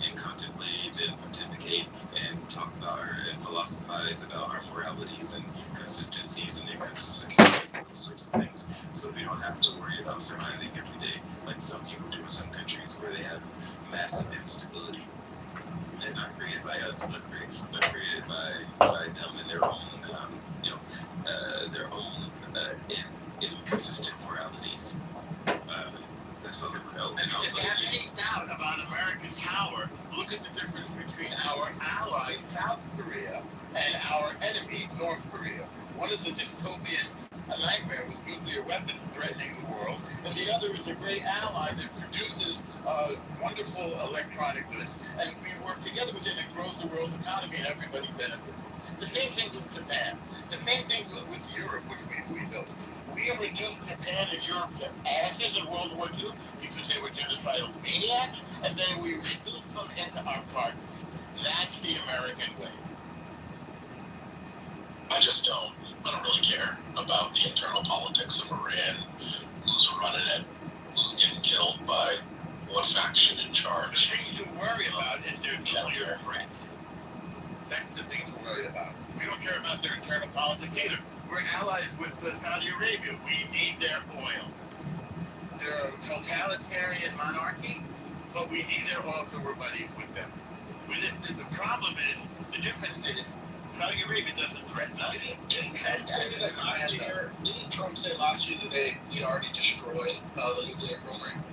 and contemplate and pontificate and talk about and philosophize about our moralities and consistencies and inconsistencies and those sorts of things. So we don't have to worry about surviving every day like some people do in some countries where they have massive instability. And not created by us, but created by them and their own, inconsistent moralities. That's all I know. And if you have any doubt about American power, look at the difference between our ally, South Korea, and our enemy, North Korea. One is a dystopian nightmare with nuclear weapons threatening the world, and the other is a great ally that produces wonderful electronic goods, and we work together with it, and it grows the world's economy, and everybody benefits. The same thing with Japan. The same thing with Europe, which we built. We reduced Japan and Europe to ashes in World War II because they were genocidal maniacs, and then we reduced them into our partners. That's the American way. I don't really care about the internal politics of Iran, who's running it, who's getting killed by what faction in charge. The things to worry about is their nuclear threat. That's the thing to worry about. We don't care about their internal politics either. We're allies with Saudi Arabia. We need their oil. They're a totalitarian monarchy, but we need their oil, so we're buddies with them. The problem is, the difference is, Saudi Arabia doesn't threaten us. Didn't Trump say that last year? Didn't Trump say last year that he'd already destroyed the nuclear program?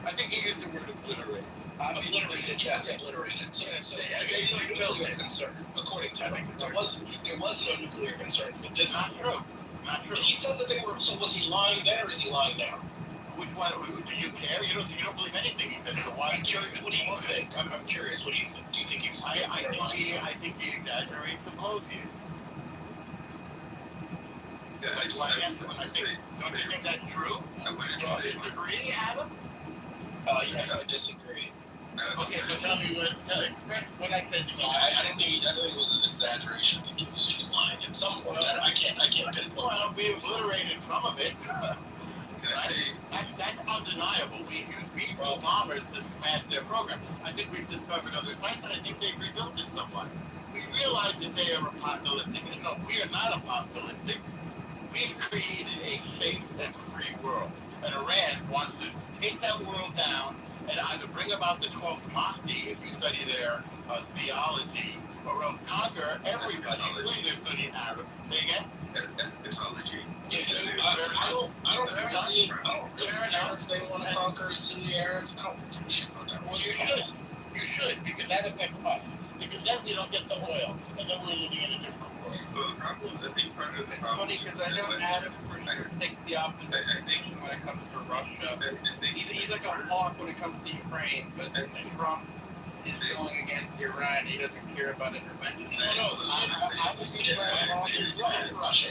I think he used the word obliterate. Obliterated, yes, obliterated. So there's no nuclear concern, according to him. There wasn't a nuclear concern for this. Not true. Not true. He said that they were. So was he lying then, or is he lying now? Which one? Do you care? You don't believe anything he says. So why? I'm curious. What do you think? I'm curious. What do you think? Do you think he was lying? I think he exaggerates the blows here. Yeah, don't you think that's true? I wouldn't say. Do you disagree, Adam? Yes, I disagree. Okay, so tell me express what I said to you. I don't think it was his exaggeration. I think he was just lying at some point. I can't pinpoint. Well, we obliterated some of it. That's undeniable. We used B-2 bombers to smash their program. I think we've discovered other sites, and I think they've rebuilt it somewhat. We realize that they are apocalyptic. No, we are not apocalyptic. We've created a safe and free world. And Iran wants to take that world down and either bring about the 12th Mahdi, if you study their theology, or else conquer everybody, including their studying Arab. Say again? Eschatology. I don't care now if they want to conquer Sunni Arabs. I don't give a shit about that. Well, you should. You should, because that affects us. Because then we don't get the oil, and then we're living in a different world. Well, the problem, I think part of the It's problem funny because I know Adam for sure takes the opposite position when it comes to Russia. He's like a hawk when it comes to Ukraine, but Trump is going against Iran. He doesn't care about intervention. No, I would be Russia.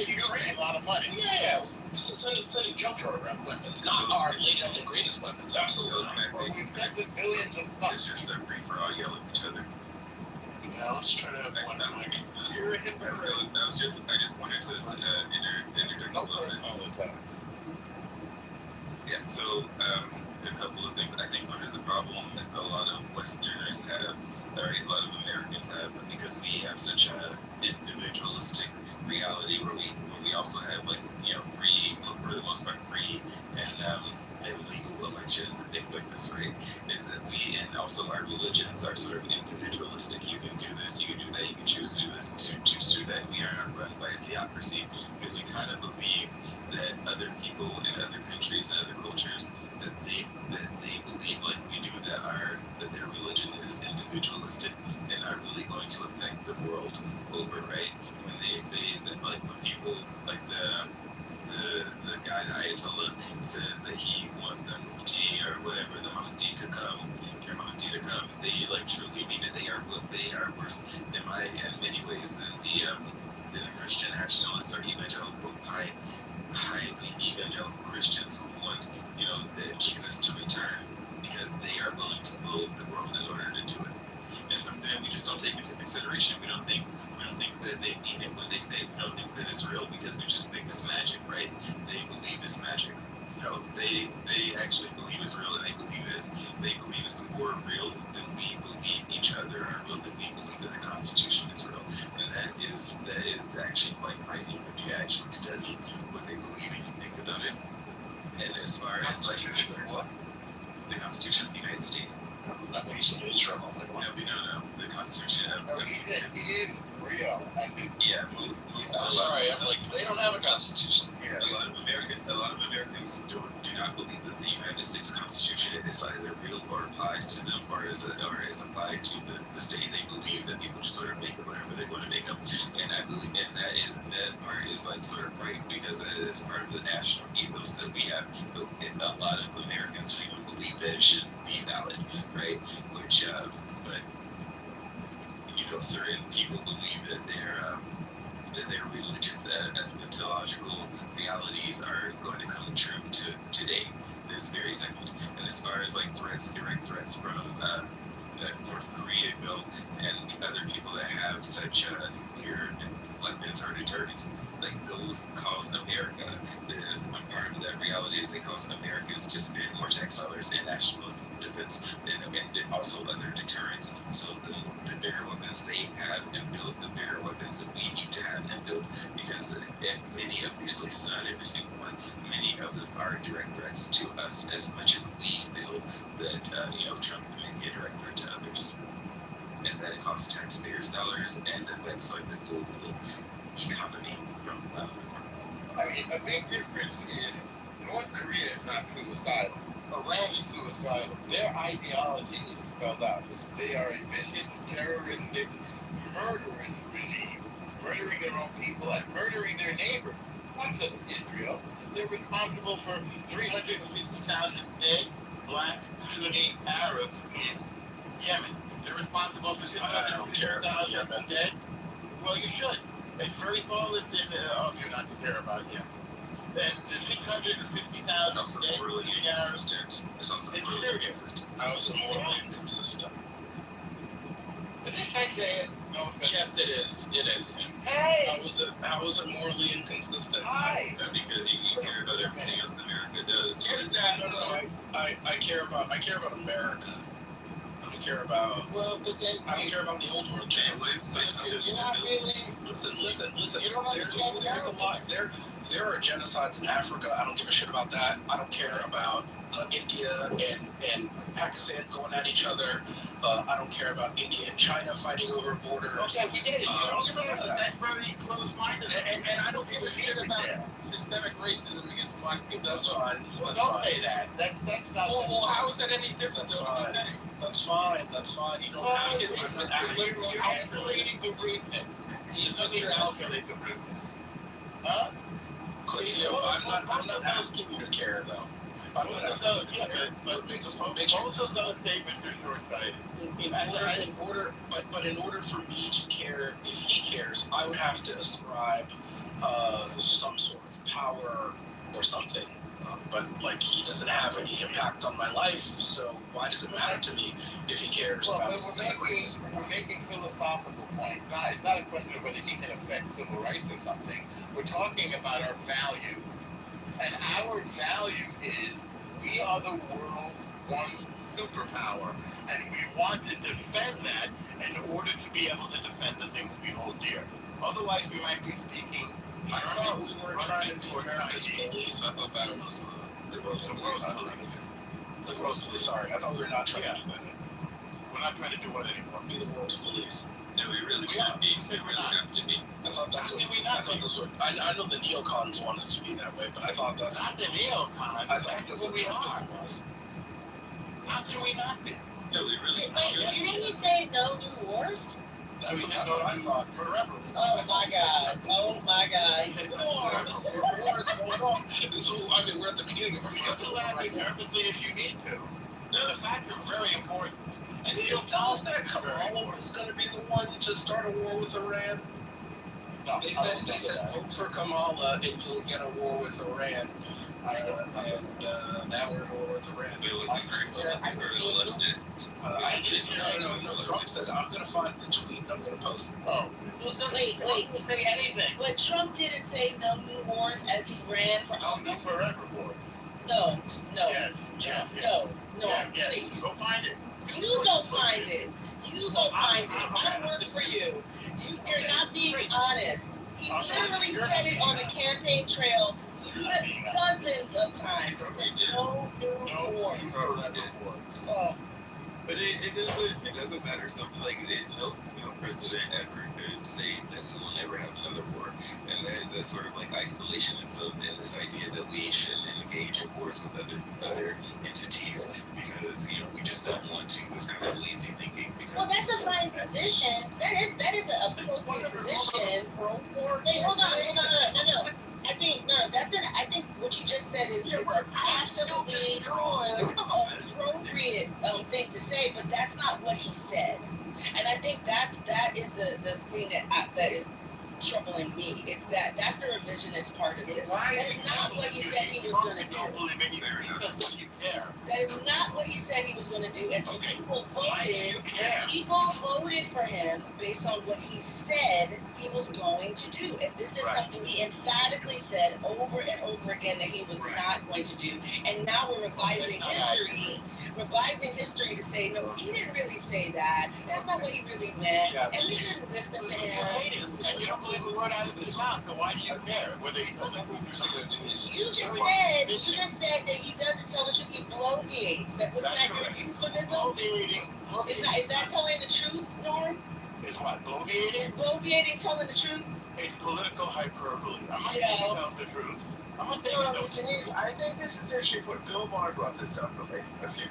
Ukraine a lot of money. Yeah. This is sending jump program weapons, not our latest and greatest weapons. Absolutely. We've invested billions of bucks. It's just a free for all yelling at each other. Now let's try to have one mic. You're a hypocrite. I just wanted to interject a little bit. So, a couple of things. I think part of the problem that a lot of Westerners have, or a lot of Americans have, because we have such a individualistic reality where we also have like free, for the most part, free and legal elections and things like this, right? Is that we and also our religions are sort of individualistic. You can do this, you can do that, you can choose to do this, and choose to do that. We are not run by a theocracy because we kind of believe that other people in other countries and other cultures that they believe like we do that their religion is individualistic and not really going to affect the world over, right? When they say that, like when people like the guy, the Ayatollah, says that he wants the Mufti or whatever, the Mufti to come, they like truly mean it. They are worse in many ways than the Christian nationalists or evangelical highly evangelical Christians who want Jesus to return because they are willing to blow up the world in order to do it. And something that we just don't take into consideration. We don't think that they mean it when they say it. We don't think that it's real because we just think it's magic, right? They believe it's magic. They actually believe it's real, and they believe it's more real than we believe each other are real, than we believe that the Constitution is real. And that is actually quite frightening when you actually study what they believe and you think about it. And as far as like the Constitution of the United States. I think it's Israel. No. The Constitution of He is real. Yeah. I'm sorry. I'm like, they don't have a constitution. Yeah. A lot of Americans do not believe that the United States Constitution is either real or applies to them or is applied to the state. They believe that people just sort of make up whatever they want to make up. And I believe, and that part is like sort of right because that is part of the national ethos that we have. But a lot of Americans don't even believe that it should be valid, right? Which, but certain people believe that their religious eschatological realities are going to come true today, this very second. And as far as like direct threats from North Korea go, and other people that have such nuclear weapons or deterrents, like those cause America. One part of that reality is they cause Americans to spend more tax dollars in national defense and also other deterrents. So the bigger weapons they have and build, the bigger weapons that we need to have and build, because at many of these places, not every single one, many of them are direct threats to us as much as we feel that Trump may be a direct threat to others, and that it costs taxpayers dollars and affects like the global economy from I mean, a big difference is North Korea is not suicidal. Iran is suicidal. Their ideology is spelled out. They are a vicious, terroristic, murderous regime, murdering their own people and murdering their neighbors. Not just Israel. They're responsible for 350,000 dead black Sunni Arabs in Yemen. They're responsible for 650,000 dead. Well, you should. It's very flawless in if you're not to care about Yemen. Then the 650,000 also dead morally Arabs. inconsistent. It's also morally inconsistent. How is it morally inconsistent? Is this nice day? No, yes, it is. It is. Hey! How is it morally inconsistent? Hi! Because you care about everything else America does. No. I care about America. I don't care about. Well, but then I don't care about the old world. You're not really. Listen. There's a lot. There are genocides in Africa. I don't give a shit about that. I don't care about India and Pakistan going at each other. I don't care about India and China fighting over borders. Okay, we get it. That's very close-minded. And I don't give a shit about systemic racism against black people. That's fine. Don't say that. That's not. Well, how is that any different? That's fine. That's fine. You don't have to. You're calculating the rudeness. He's not here to calculate the rudeness. Huh? I'm not asking you to care, though. I'm not asking you to care. But most of those statements are short-sighted. In order for me to care, if he cares, I would have to ascribe some sort of power or something. But like he doesn't have any impact on my life, so why does it matter to me if he cares about it? We're making philosophical points. It's not a question of whether he can affect civil rights or something. We're talking about our value. And our value is other world, one superpower, and we want to defend that in order to be able to defend the things we hold dear. Otherwise, we might be speaking. I thought we weren't trying to be America's police. I thought that was the world's police. The world's police. Sorry, I thought we were not trying to do that. We're not trying to do what anymore. Be the world's police. No, we really should be. We really have to be. I thought that's what we not. I know the neocons want us to be that way, but I thought that's not the neocons. I thought that's what Trumpism was. How can we not be? No, we really. Wait, didn't he say no new wars? That's what I thought forever. Oh my God! Oh my God! Wars going on. This whole, I mean, we're at the beginning of a You can laugh as nervously as you need to. No, the facts are very important. And you'll tell us that Kamala is going to be the one to start a war with Iran? No, they said vote for Kamala and you'll get a war with Iran. And now we're at war with Iran. It was like very sort of leftist. No. Trump said, I'm going to find the tweet and I'm going to post it. Oh. Wait. Say anything. But Trump didn't say no new wars as he ran for office. No forever war. No. Yes. No. Yes. Please. Go find it. You go find it. I don't work for you. You're not being honest. He literally said it on the campaign trail dozens of times. He said no new wars. Oh. But it doesn't matter. Something like no president ever could say that we will never have another war, and the sort of like isolationism and this idea that we should engage in wars with other entities because we just don't want to. This kind of lazy thinking. Well, that's a fine position. That is an appropriate position. Wait, hold on. No. I think what you just said is an absolutely appropriate thing to say, but that's not what he said. And I think that is the thing that is troubling me. It's that's the revisionist part of this. That's not what he said he was going to do. That is not what he said he was going to do. And so people voted for him based on what he said he was going to do. And this is something he emphatically said over and over again that he was not going to do. And now we're revising history to say, no, he didn't really say that. That's not what he really meant. And we shouldn't listen to him. And you don't believe a word out of his mouth, so why do you care? Whether he told them You just said that he doesn't tell the truth, he bloviates. Wasn't that your euphemism? Is that telling the truth, Norm? Is what, bloviating? Is bloviating telling the truth? It's political hyperbole. I'm not saying he tells the truth. I think this is actually what Bill Maher brought this up a few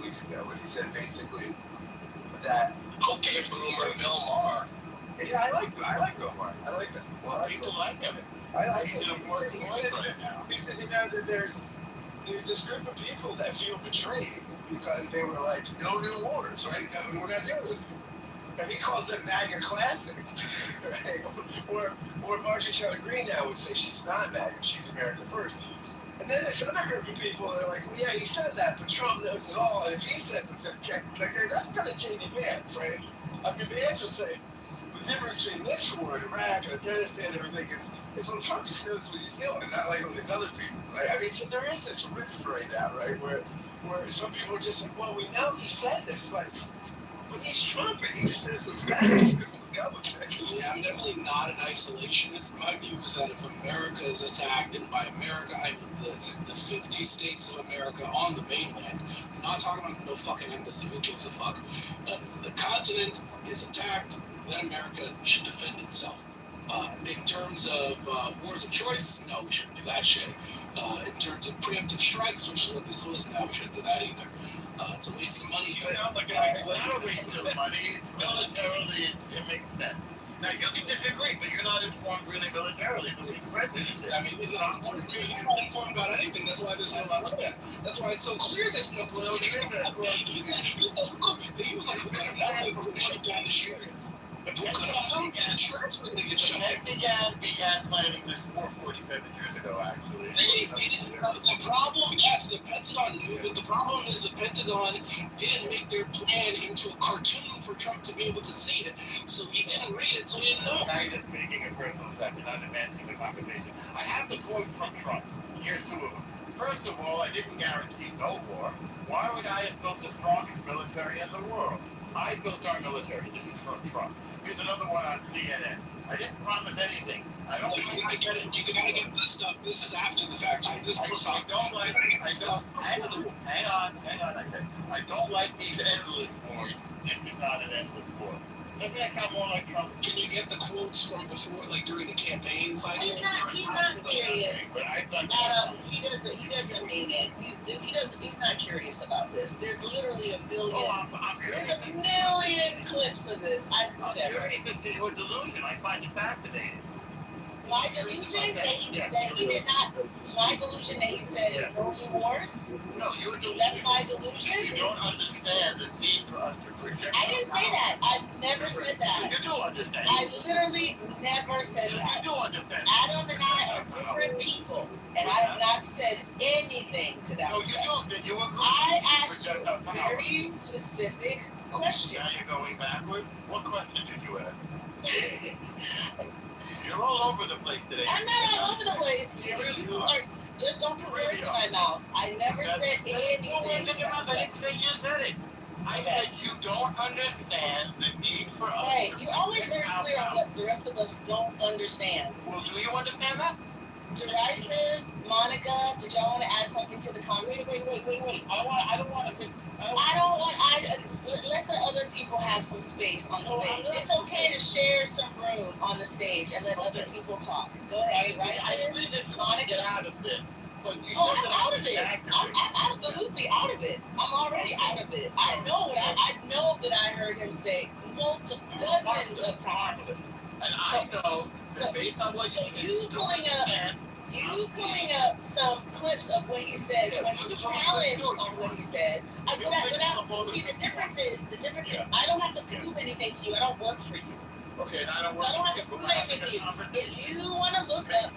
weeks ago, when he said basically that. Okay, boomer Bill Maher. Yeah, I like Bill Maher. I like that. Well, people like him. I like him. He said, that there's this group of people that feel betrayed because they were like, no new wars, right? No, we're not doing this. And he calls it MAGA classic, right? Or Marjorie Taylor Greene now would say she's not MAGA, she's America first. And then this other group of people are like, well, yeah, he said that, but Trump knows it all, and if he says it's okay, that's kind of J.D. Vance, right? I mean, Vance would say, the difference between this war in Iraq and Afghanistan and everything is when Trump just knows what he's doing, not like all these other people, right? I mean, so there is this rift right now, right, where some people are just like, well, we know he said this, but he's Trump and he just knows what's best. Yeah, I'm definitely not an isolationist. My view is that if America is attacked, and by America I mean the 50 states of America on the mainland, I'm not talking about no fucking embassy, who gives a fuck. If the continent is attacked, then America should defend itself. In terms of wars of choice, no, we shouldn't do that shit. In terms of preemptive strikes, which is what this was now, we shouldn't do that either. It's a waste of money. It's not a waste of money. Militarily, it makes sense. Now, you can disagree, but you're not informed really militarily. I mean, he's not informed about anything. That's why there's no that. That's why it's so clear there's no He was like, who could have known we were going to shut down the streets? Who could have known the streets were going to get shut down? began planning this war 47 years ago, actually. They didn't. The problem, yes, the Pentagon knew, but the problem is the Pentagon didn't make their plan into a cartoon for Trump to be able to see it. So he didn't read it, so he didn't know. Now you're just making a personal attack. You're not advancing the conversation. I have the quote from Trump. Here's two of them. First of all, I didn't guarantee no war. Why would I have built the strongest military in the world? I built our military. This is from Trump. Here's another one on CNN. I didn't promise anything. I don't. I get it. You gotta get this stuff. This is after the fact. So this I don't like. I don't. Hang on. I said I don't like these endless wars. This is not an endless war. Doesn't that sound more like Trump? Can you get the quotes from before, like during the campaign side? He's not serious. But I've done. He doesn't mean it. He's not curious about this. There's literally a million. There's a million clips of this. Whatever. It's your delusion. I find it fascinating. My delusion that he did not. My delusion that he said no new wars. No, your delusion. That's my delusion. You don't understand the need for us to project. I didn't say that. I've never said that. You do understand. I literally never said that. You do understand. Adam and I are different people, and I have not said anything to that. No, you do. Then you agree. I asked you a very specific question. Now you're going backward. What question did you ask? You're all over the place today. I'm not all over the place. You are. Just don't put words in my mouth. I never said anything. No words in your mouth. I didn't say you said it. I said you don't understand the need for us. Right. You're always very clear on what the rest of us don't understand. Well, do you understand that? Derisive, Monica, did y'all want to add something to the conversation? Wait. I don't want to. Let's let other people have some space on the stage. It's okay to share some room on the stage and let other people talk. Go ahead, Derisive, Monica. Get out of this. I'm out of it. I'm absolutely out of it. I'm already out of it. I know that I heard him say dozens of times. And I know that based on what you pulling up some clips of what he says when he's challenged on what he said. See, the difference is I don't have to prove anything to you. I don't work for you. Okay, and I don't have to prove anything to you. If you want to look up,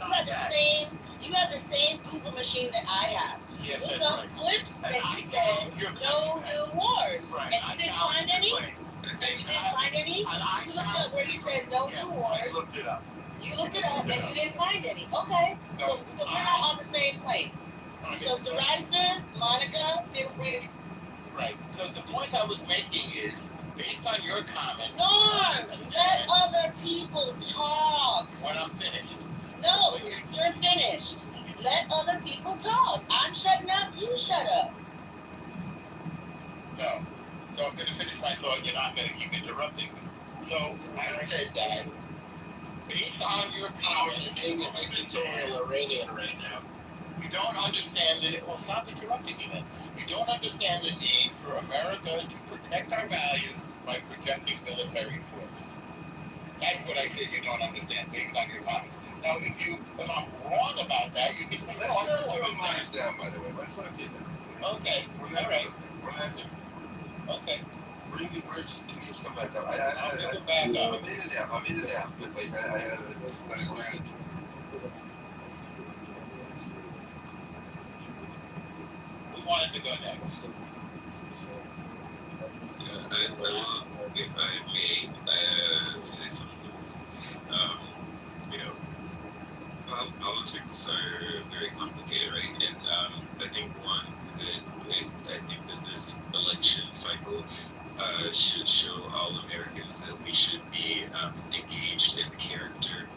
you have the same Google machine that I have. Yes, look up clips that he said no new wars, and you didn't find any. You looked up where he said no new wars. Looked it up. You looked it up and you didn't find any. Okay, so we're not on the same plane. So Derisive, Monica, feel free to. Right. So the point I was making is, based on your comment. Norm, let other people talk. When I'm finished. No, you're finished. Let other people talk. I'm shutting up. You shut up. No. So I'm going to finish my thought. You're not going to keep interrupting me. So I said that based on your comment, you're being a dictatorial Iranian right now. You don't understand that. Well, stop interrupting me then. You don't understand the need for America to protect our values by projecting military force. That's what I said you don't understand based on your comments. Now, if I'm wrong about that, you can say, let's not throw minds down, by the way. Let's not do that. Okay. We're not doing that. We're not doing that. Okay. We're just need to come back up. I'll come back up. I'm in it down. But wait, this is not what we're going to do. Who wanted to go next? I will, if I may, say something. Politics are very complicated, right? And I think that this election cycle should show all Americans that we should be engaged in the character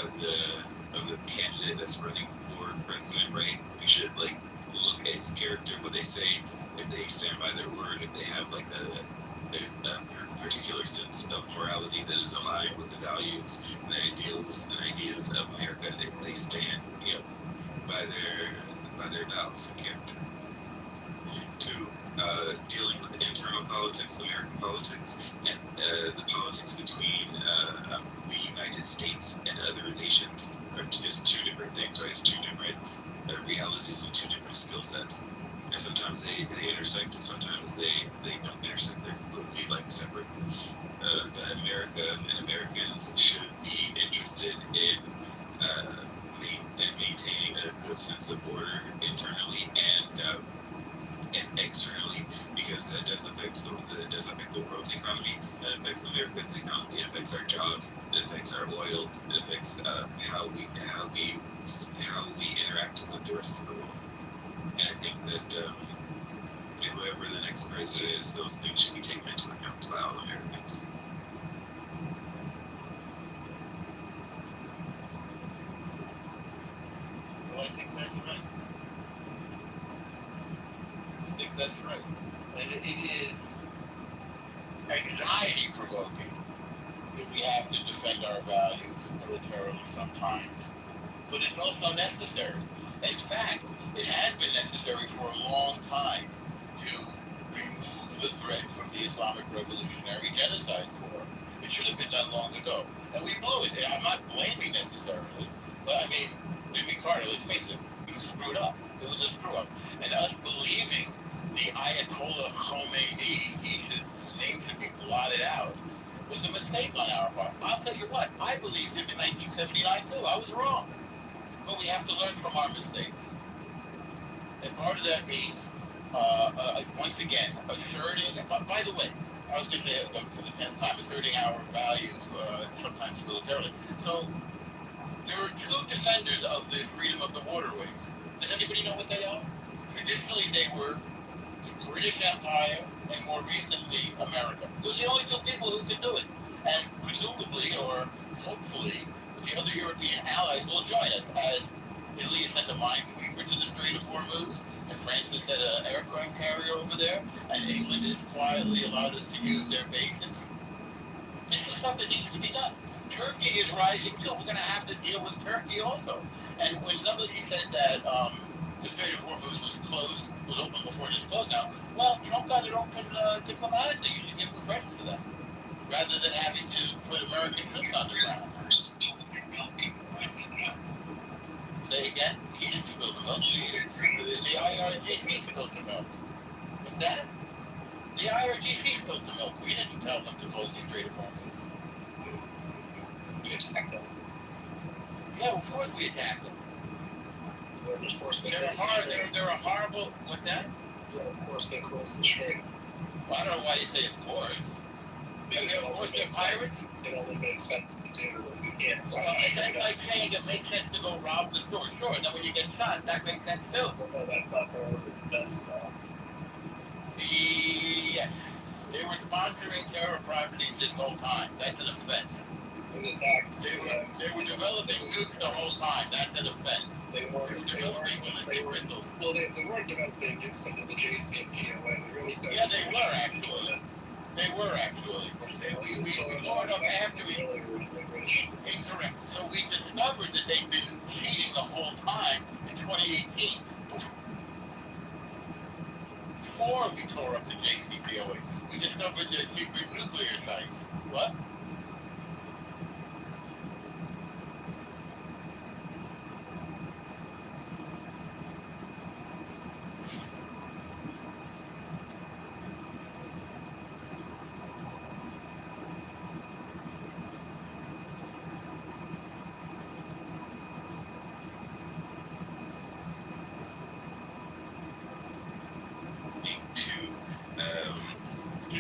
of the candidate that's running for president, right? We should look at his character, what they say, if they stand by their word, if they have a particular sense of morality that is aligned with the values and the ideals and ideas of America, if they stand, by their values and character. To dealing with internal politics, American politics, and the politics between the United States and other nations are just two different things, right? It's two different realities and two different skill sets. And sometimes they intersect, and sometimes they don't intersect. They're completely separate. But America and Americans should be interested in maintaining a good sense of order internally and externally, because that does affect the world's economy. That affects America's economy. It affects our jobs. It affects our oil. It affects how we interact with the rest of the world. I think that whoever the next president is, those things should be taken into account by all Americans. Well, I think that's right. I think that's right. And it is anxiety provoking that we have to defend our values militarily sometimes. But it's also necessary. In fact, it has been necessary for a long time to remove the threat from the Islamic Revolutionary Genocide Corps. It should have been done long ago. And we blew it. I'm not blaming necessarily, but I mean, Jimmy Carter, let's face it, he screwed up. It was a screw up. And us believing the Ayatollah Khomeini, his name should be blotted out, was a mistake on our part. I'll tell you what, I believed him in 1979 too. I was wrong. But we have to learn from our mistakes. And part of that means, once again, asserting, by the way, I was going to say for the 10th time, asserting our values, sometimes militarily. So there are two defenders of the freedom of the waterways. Does anybody know what they are? Traditionally, they were the British Empire and more recently, America. Those are the only two people who could do it. And presumably, or hopefully, the other European allies will join us, as Italy sent a minesweeper to the Strait of Hormuz, and France has sent an aircraft carrier over there, and England has quietly allowed us to use their bases. This is stuff that needs to be done. Turkey is rising too. We're going to have to deal with Turkey also. And when somebody said that the Strait of Hormuz was open before it is closed now, well, Trump got it open diplomatically. You should give him credit for that, rather than having to put American troops on the ground. Say again? He didn't spill the milk. The IRGC spilled the milk. What's that? The IRGC spilled the milk. We didn't tell them to close the Strait of Hormuz. We attacked them. Yeah, of course we attacked them. Well, of course they're a horrible. What's that? Yeah, of course they closed the strait. Well, I don't know why you say of course. Because of course they're pirates. It only makes sense to do. Yeah. Well, it's like saying it makes sense to go rob the store. Sure, then when you get shot, that makes sense too. Well, no, that's not their defense, though. Yes. They were sponsoring terror properties this whole time. That's an offense. They were developing nukes the whole time. That's an offense. They weren't developing missiles. Well, they weren't developing nukes under the JCPOA. They really started. Yeah, they were actually. They were actually. We brought up after we. Incorrect. So we discovered that they'd been cheating the whole time in 2018. Before we tore up the JCPOA, we discovered their secret nuclear sites. What?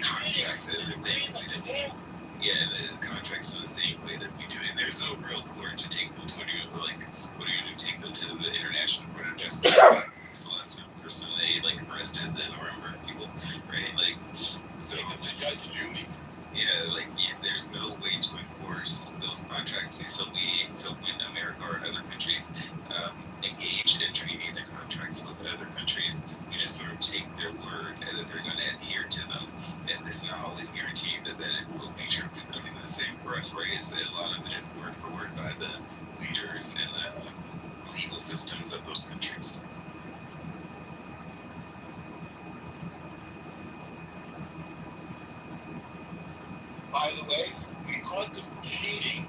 Contracts in the same way that the contracts are the same way that we do it. There's no real court to take them to. What are you going to take them to the International Court of Justice? It's the last person they arrested the Nuremberg people, right? So the judge Judy. There's no way to enforce those contracts. So when America or other countries engage in treaties and contracts with other countries, we just sort of take their word and that they're going to adhere to them. And it's not always guaranteed that it will be true. I mean, the same for us, right? A lot of it is word for word by the leaders and the legal systems of those countries. By the way, we caught them cheating.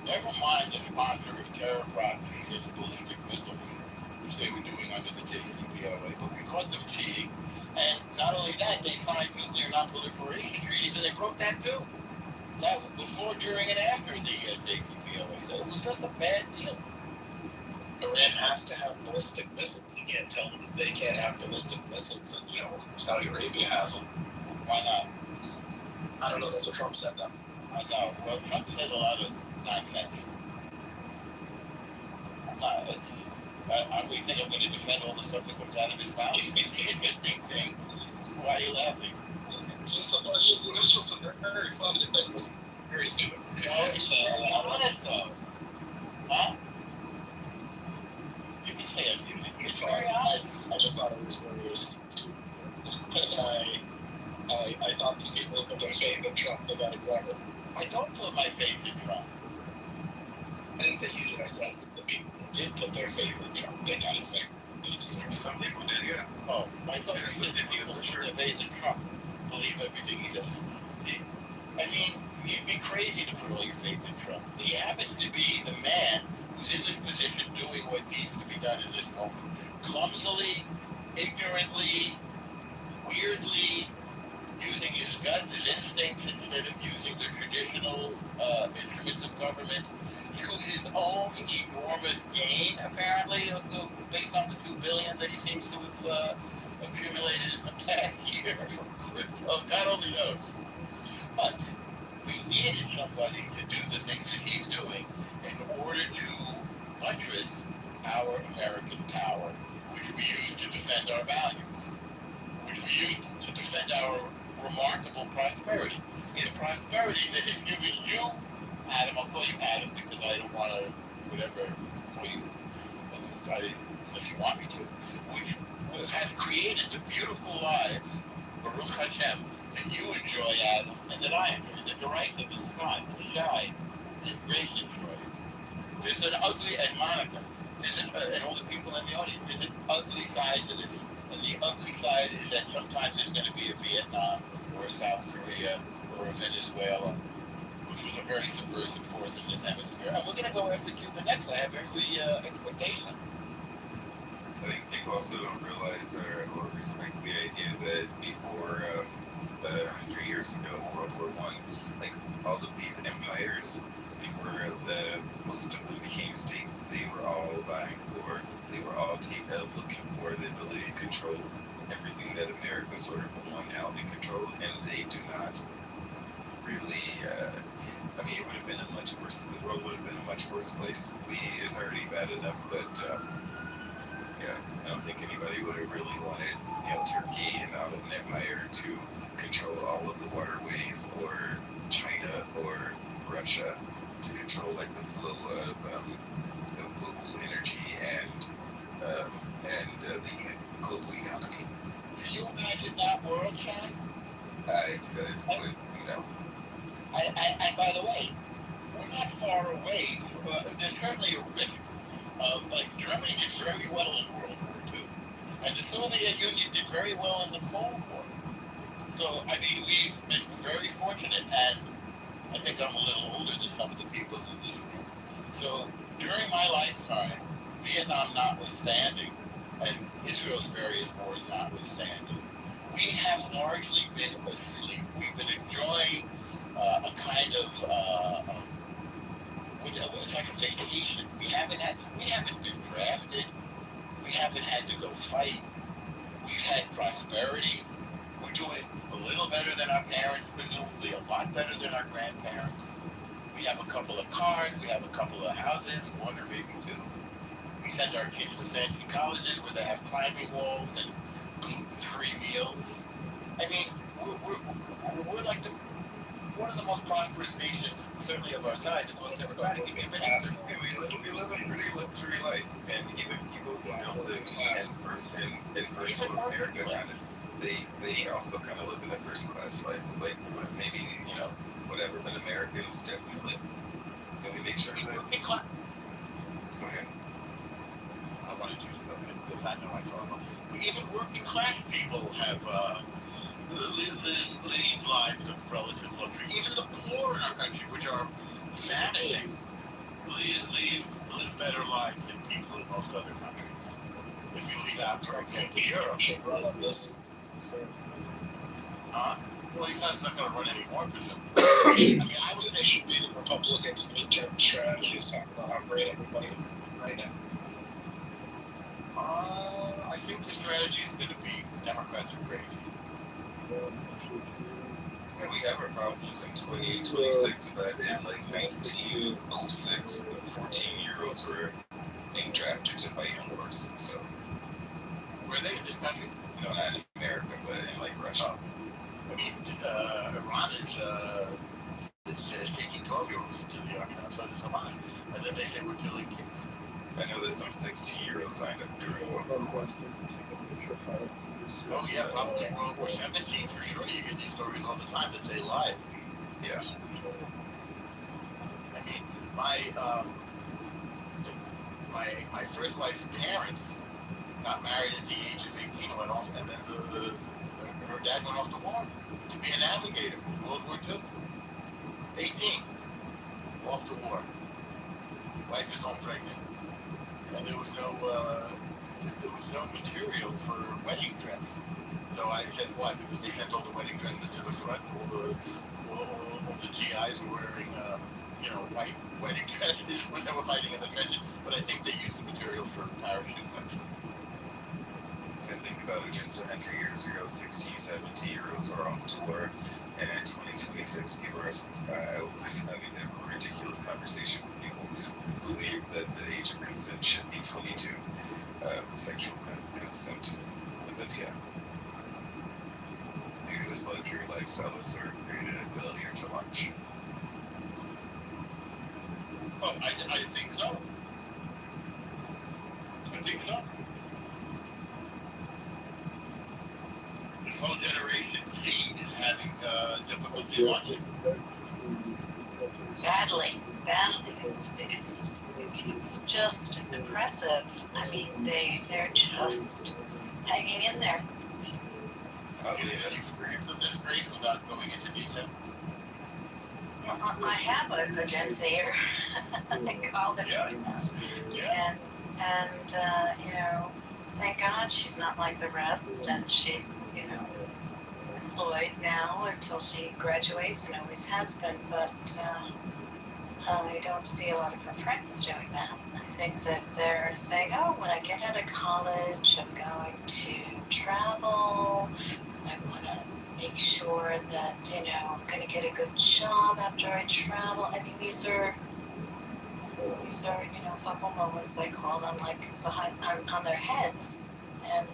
Never mind the sponsor of terror properties and ballistic missiles, which they were doing under the JCPOA, but we caught them cheating. And not only that, they signed nuclear non-proliferation treaties, and they broke that too. That was before, during, and after the JCPOA. So it was just a bad deal. Iran has to have ballistic missiles. You can't tell them that they can't have ballistic missiles, and Saudi Arabia has them. Why not? I don't know. That's what Trump said, though. I know. Well, Trump says a lot of nonsense. We think I'm going to defend all the stuff that comes out of his mouth. It's the interesting thing. Why are you laughing? It's just a very funny thing. It was very stupid. No, it's honest though. Huh? You can stay unmuted. It's very honest. I just thought it was very stupid. And I thought that people who put their faith in Trump, they got exactly. I don't put my faith in Trump. I didn't say you did. I said the people who did put their faith in Trump, they got exactly what they deserve. Some people did, yeah. Oh, I thought you said the people who put their faith in Trump believe everything he says. I mean, you'd be crazy to put all your faith in Trump. He happens to be the man who's in this position doing what needs to be done in this moment. Clumsily, ignorantly, weirdly, using his gut, his instinct, instead of using the traditional instruments of government to his own enormous gain, apparently, based on the $2 billion that he seems to have accumulated in the past year from crypto. God only knows. But we needed somebody to do the things that he's doing in order to buttress our American power, which we use to defend our values, which we use to defend our remarkable prosperity. The prosperity that has given you, Adam, I'll call you Adam because I don't want to, whatever, call you, unless you want me to, which has created the beautiful lives, Baruch Hashem, that you enjoy, Adam, and that I enjoy, that Derisa, that Scott, that Shai, that Grace enjoy. There's an ugly, and Monica, and all the people in the audience, there's an ugly side to this. And the ugly side is that sometimes there's going to be a Vietnam or a South Korea or a Venezuela, which was a very subversive force in this hemisphere. And we're going to go after Cuba next. I have every expectation. I think people also don't realize or respect the idea that before 100 years ago, World War I, like all of these empires, before most of them became states, they were all vying for, they were all looking for the ability to control everything that America sort of won out in control, and they do not really, I mean, it would have been a much worse, the world would have been a much worse place. It's already bad enough that, yeah, I don't think anybody would have really wanted, Turkey and out of an empire to control all of the waterways, or China or Russia to control like the flow of global energy and the global economy. Can you imagine that world, Sean? I could, And by the way, we're not far away. There's certainly a risk of, like, Germany did very well in World War II, and the Soviet Union did very well in the Cold War. So, I mean, we've been very fortunate, and I think I'm a little older than some of the people in this room. So, during my lifetime, Vietnam notwithstanding, and Israel's various wars notwithstanding, we have largely been asleep. We've been enjoying a kind of like a vacation. We haven't been drafted. We haven't had to go fight. We've had prosperity. We're doing a little better than our parents, presumably a lot better than our grandparents. We have a couple of cars. We have a couple of houses, one or maybe two. We send our kids to fancy colleges where they have climbing walls and gluten-free meals. I mean, we're like one of the most prosperous nations, certainly of our size, the most democratic. We live a pretty luxury life, and even people who don't live in first world America, they also kind of live in a first class life. Like maybe whatever, but Americans definitely. And we make sure that. Go ahead. I wanted you to go ahead because I know I talk about. Even working class people have leading lives of relative luxury. Even the poor in our country, which are vanishing, live better lives than people in most other countries. If you leave out, for example, Europe. Well, he's not going to run anymore, presumably. I mean, I would think should be the Republicans' midterm strategies talking about how great everybody is right now. I think the strategy is going to be Democrats are crazy. And we have our problems in 2026, but in like 1906, 14-year-olds were being drafted to fight in wars. So, Were they in this country? no, not in America, but in like Russia. I mean, Iran is taking 12-year-olds to the army now, so there's a lot. And then they say we're killing kids. I know that some 16-year-olds signed up during World War I. Oh yeah, probably World War 17 for sure. You get these stories all the time that they lied. Yeah. I mean, my first wife's parents got married at the age of 18 and went off, and then her dad went off to war to be a navigator in World War II. 18, off to war. Wife is home pregnant, and there was no material for wedding dress. So I said, why? Because they sent all the wedding dresses to the front. All the GIs were wearing, white wedding dresses when they were fighting in the trenches. But I think they used the material for parachutes, actually. And think about it, just 100 years ago, 16, 17-year-olds are off to war, and in 2026, people are I was having a ridiculous conversation with people who believe that the age of consent should be 22, sexual consent. But yeah, maybe this luxury lifestyle is sort of created a failure to launch. Oh, I think so. I think so. This whole generation Z is having difficulty launching. Badly. It's just impressive. I mean, they're just hanging in there. How do you get an experience of this race without going into detail? I have a Gen Zer. I call them. Yeah. And thank God she's not like the rest, and she's, employed now until she graduates, and always has been, but I don't see a lot of her friends doing that. I think that they're saying, oh, when I get out of college, I'm going to travel. I want to make sure that, I'm going to get a good job after I travel. I mean, these are bubble moments, I call them, like behind on their heads, and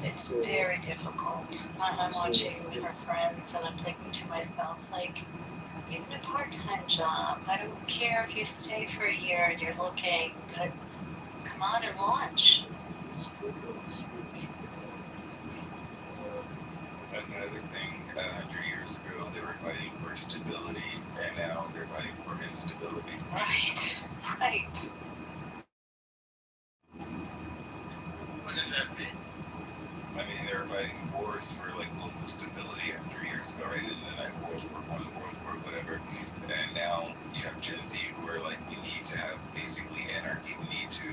it's very difficult. I'm watching her friends, and I'm thinking to myself, like, even a part-time job, I don't care if you stay for a year and you're looking, but come on and launch. Another thing, 100 years ago, they were fighting for stability, and now they're fighting for instability. Right. What does that mean? I mean, they were fighting wars for global stability 100 years ago, right? And then World War I, World War whatever. And now you have Gen Z who are we need to have basically anarchy. We need to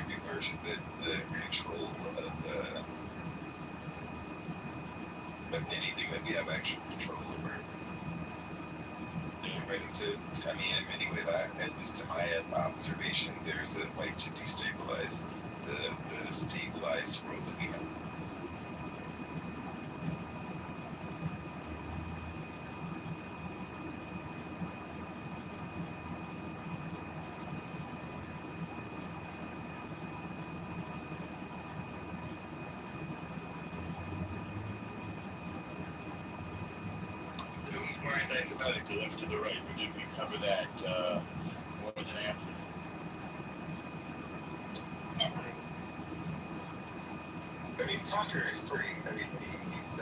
reverse the control of anything that we have actual control over. Right into, I mean, in many ways, at least in my observation, there's a fight to destabilize the stabilized world that we have. Who's more anti-Semitic, the left or the right? Or did we cover that more than ample? I mean, Tucker is pretty. I mean, he's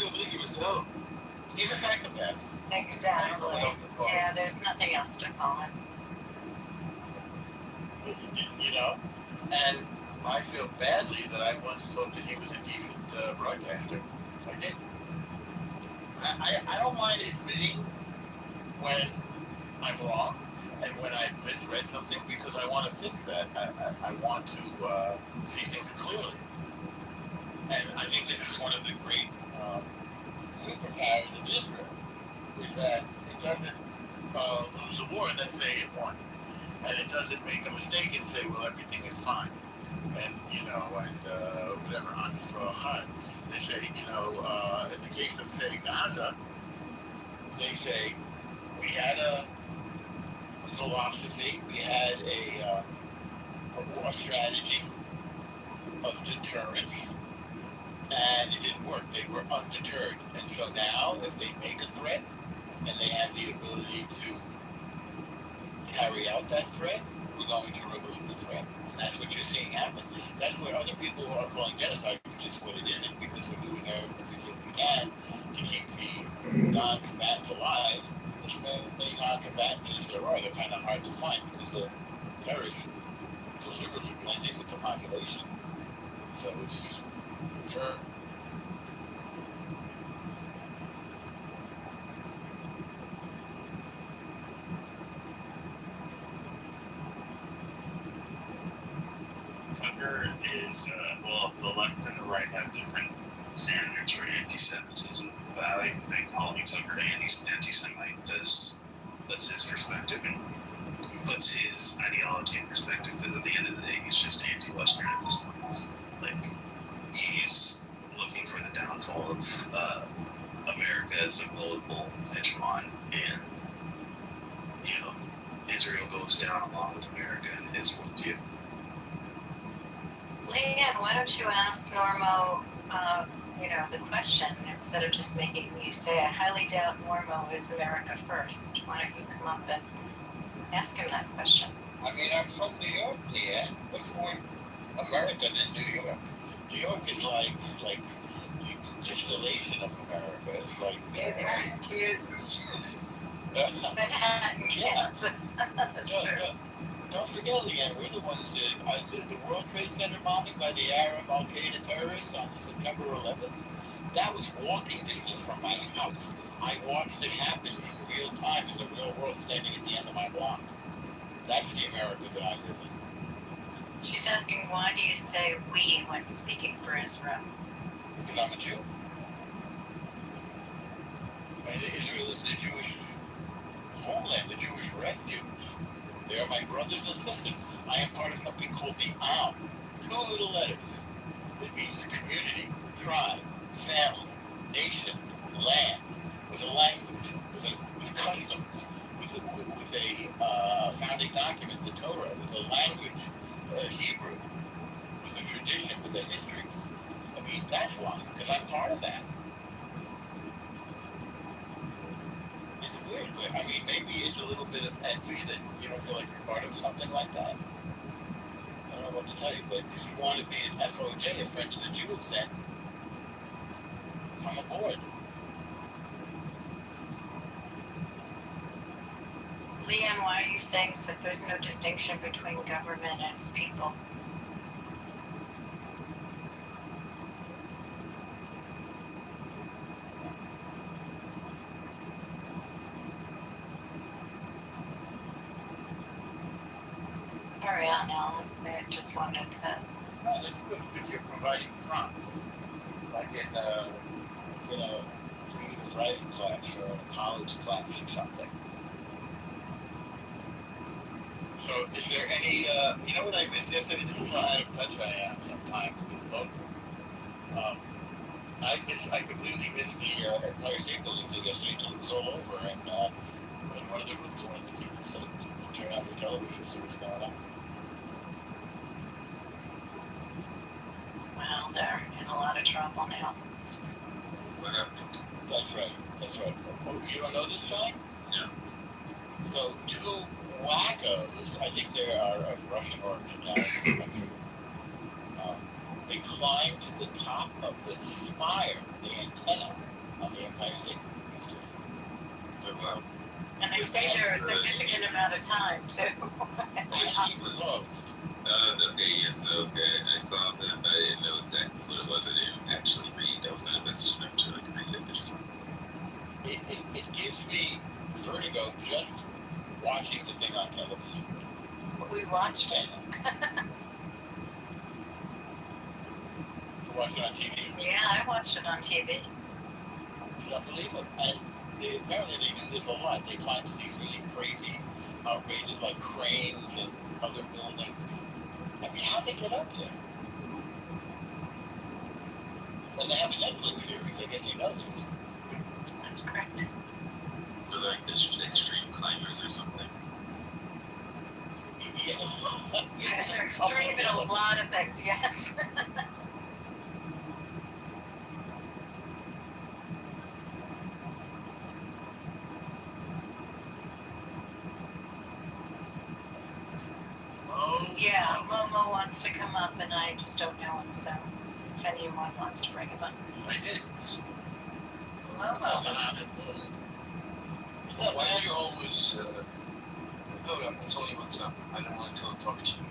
gonna believe himself. He's a psychopath. Exactly. Yeah, there's nothing else to call him. And I feel badly that I once thought that he was a decent broadcaster. I did. I don't mind admitting when I'm wrong and when I've misread something, because I want to fix that. I want to see things clearly. And I think this is one of the great superpowers of Israel, is that it doesn't lose a war and then say it won. And it doesn't make a mistake and say, well, everything is fine. And, whatever, on Israel high. They say, in the case of, say, Gaza, they say, we had a philosophy. We had a war strategy of deterrence, and it didn't work. They were undeterred. And so now, if they make a threat and they have the ability to carry out that threat, we're going to remove the threat. And that's what you're seeing happen. That's what other people are calling genocide, which is what it isn't, because we're doing everything we can to keep the non-combatants alive. As many non-combatants as there are, they're kind of hard to find because the terrorists deliberately blend in with the population. So it's sure. Tucker is, well, the left and the right have different standards for anti-Semitism. But I think calling Tucker an anti-Semite puts his perspective and puts his ideology in perspective, because at the end of the day, he's just anti-Western at this point. Like, he's looking for the downfall of America as a global hegemon, and, you know, Israel goes down along with America in his worldview. Leanne, why don't you ask Normo, the question, instead of just making you say, I highly doubt Normo is America first. Why don't you come up and ask him that question? I mean, I'm from New York, Leanne. What's more America than New York? New York is like the distillation of America. It's like Kansas. Manhattan, Kansas. That's true. Don't forget, Leanne, we're the ones that the World Trade Center bombing by the Arab Al-Qaeda terrorists on September 11th. That was walking distance from my house. I watched it happen in real time in the real world, standing at the end of my block. That's the America that I live in. She's asking, why do you say we when speaking for Israel? Because I'm a Jew. And Israel is the Jewish homeland, the Jewish refuge. They are my brothers and sisters. I am part of something called the Am. 2 little letters. It means the community, tribe, family, nation, land, with a language, with customs, with a founding document, the Torah, with a language, Hebrew, with a tradition, with a history. I mean, that's why, because I'm part of that. It's weird, but I mean, maybe it's a little bit of envy that you don't feel like you're part of something like that. I don't know what to tell you, but if you want to be an FOJ, a friend of the Jews, then come aboard. Leanne, why are you saying so there's no distinction between government and its people? Carry on, Alan. I just wanted to... No, that's good because you're providing prompts. Like in a writing class or in a college class or something. So is there any, you know what I missed yesterday? This is how out of touch I am sometimes with local. I completely missed the Empire State Building thing yesterday until it was all over, and in one of the rooms, one of the people said, turn on the television to see what's going on. Well, they're in a lot of trouble now. What happened? That's right. Oh, you don't know this guy? No. So 2 wackos, I think they are of Russian origin now in this country. They climbed to the top of the spire, the antenna on the Empire State Building. Oh, wow. And they stay there a significant amount of time, too. Okay, yes, okay. I saw that. I didn't know exactly what it was. I didn't actually read. I wasn't invested enough to read it. Just... It gives me vertigo just watching the thing on television. We watched it. You watched it on TV? Yeah, I watched it on TV. It's unbelievable. And apparently they do this a lot. They climb to these really crazy, outrageous, like cranes and other buildings. I mean, how'd they get up there? And they have a Netflix series. I guess you know this. That's correct. They're like extreme climbers or something. They're extreme in a lot of things, yes. Yeah, Momo wants to come up, and I just don't know him, so if anyone wants to bring him up. I did. Momo. Why do you always? Hold on, that's only what's up. I don't want to talk to you.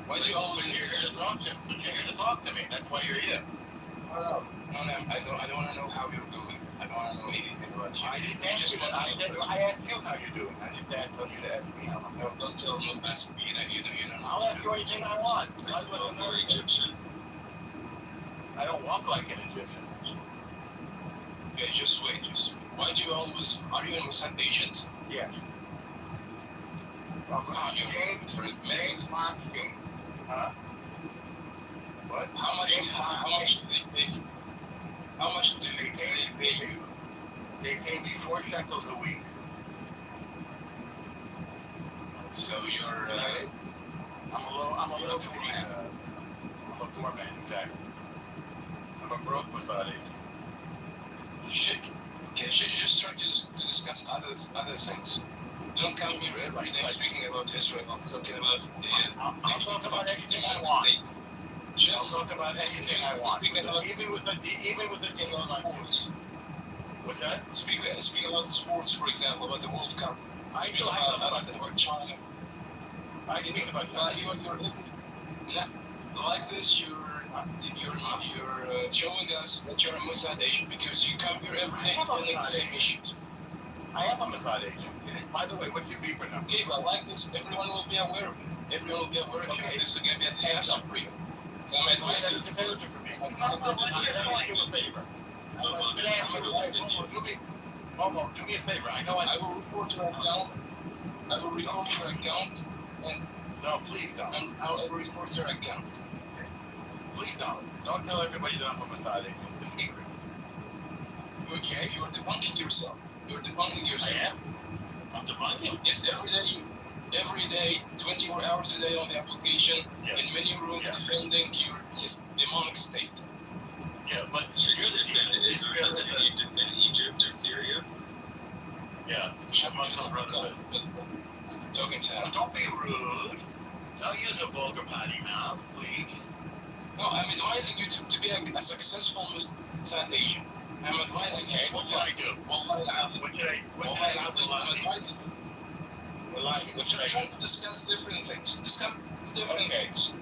Why do you always? But you're here to talk to. But you're here to talk to me. That's why you're here. No, I don't want to know how you're doing. I don't want to know anything about you. I didn't ask you that. I asked you how you're doing. I didn't tell you to ask me how I'm doing. No, don't tell me. Ask me. You don't. I'll ask you anything I want. It's a little more Egyptian. I don't walk like an Egyptian. Okay, just wait. Why do you always? Are you a Mossad agent? Yes. James Martin. Huh? What? How much do they pay you? How much do they pay you? They pay me 4 shekels a week. So you're I'm a little poor man. I'm a poor man, exactly. I'm a broke Mossad agent. Shit. Okay, just try to discuss other things. Don't come here every day speaking about Israel. I'm talking about I'll talk about anything I want. Just I'll talk about anything I want. Even with the team like this. What's that? Speak about sports, for example, about the World Cup. I Speak do about China. I speak about that. You're like this. You're showing us that you're a Mossad agent because you come here every day defending the same issues. I am a Mossad agent. By the way, what's your beeper number? Okay, but like this, everyone will be aware of it. Everyone will be aware of you. This is going to be a disaster for you. So I'm advising It's a disaster for me. What's your point? Do me a favor. Momo, do me a favor. I know I will report your account. I will report your account. And no, please don't. And I will report your account. Please don't. Don't tell everybody that I'm a Mossad agent. It's a secret. You're debunking yourself. You're debunking yourself. I am. I'm debunking. Yes, every day, 24 hours a day on the application, in many rooms defending your demonic state. Yeah, but should you defend Israel? Should you defend Egypt or Syria? Yeah, shut my brother. Talking to him. Don't be rude. Don't use a vulgar potty mouth, please. No, I'm advising you to be a successful Mossad agent. I'm advising you. What can I do? I'm advising you. We're trying to discuss different things. Things.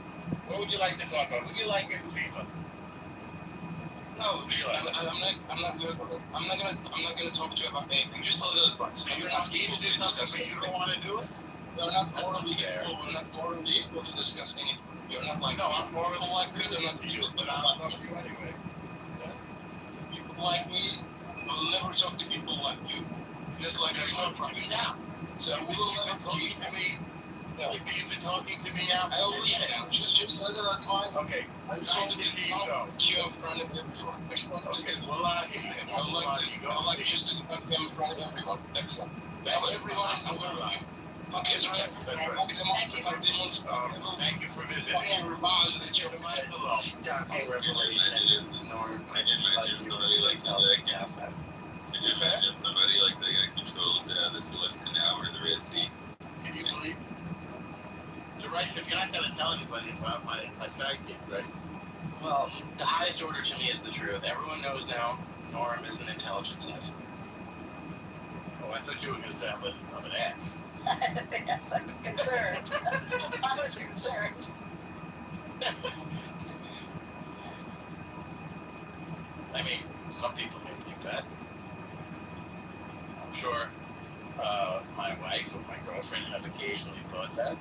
What would you like to talk about? Would you like in FIFA? No, I'm not gonna talk to you about anything. Just a little advice. You're not able to discuss anything. You don't want to do it? You're not morally able. We're not morally able to discuss anything. You're not like no, I'm morally like me. They're not to you, but I'll talk to you anyway. People like me will never talk to people like you. Just like you're talking to me now. So we will never talking to me. You've been talking to me now. I will leave now. Just let her advise. Okay. I just wanted to debunk you in front of everyone. I just wanted to well, I would like just to debunk him in front of everyone. That's it. Now everyone is aware of you. Fuck Israel. Fuck them all. Fuck demons. Thank you for visiting. Fuck your bond. That's your mind. I can imagine somebody like that. Could you imagine somebody like that controlled the Suez Canal or the Red Sea? Can you believe? If you're not going to tell anybody about my sidekick, right? Well, the highest order to me is the truth. Everyone knows now Norm is an intelligence test. Oh, I thought you were going to say I'm an ass. Yes, I was concerned. I was concerned. I mean, some people may think that. I'm sure my wife or my girlfriend have occasionally thought that.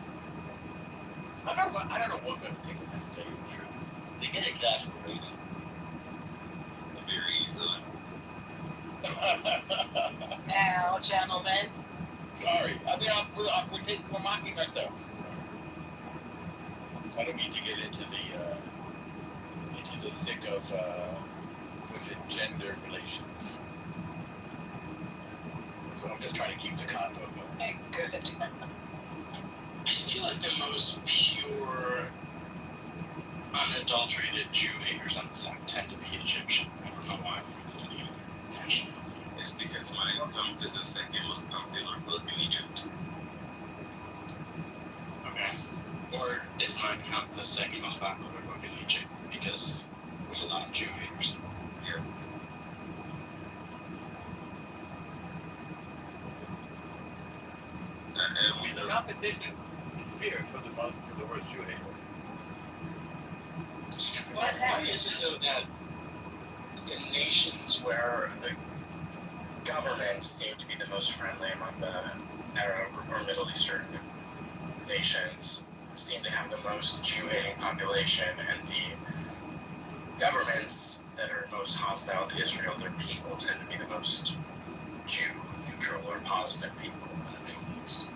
I don't know what women think of that, to tell you the truth. They get exasperated. Very easily. Now, gentlemen. Sorry. I mean, we're mocking ourselves. I don't mean to get into the thick of gender relations. But I'm just trying to keep the convo going. Good. I feel like the most pure, unadulterated Jew haters on this app tend to be Egyptian. I don't know why. National. It's because Mein Kampf is the second most popular book in Egypt. Okay. Or is Mein Kampf the second most popular book in Egypt because there's a lot of Jew haters? Yes. The competition is fierce for the worst Jew hater. Why is it though that the nations where the governments seem to be the most friendly among the Arab or Middle Eastern nations seem to have the most Jew-hating population, and the governments that are most hostile to Israel, their people tend to be the most Jew-neutral or positive people in the Middle East?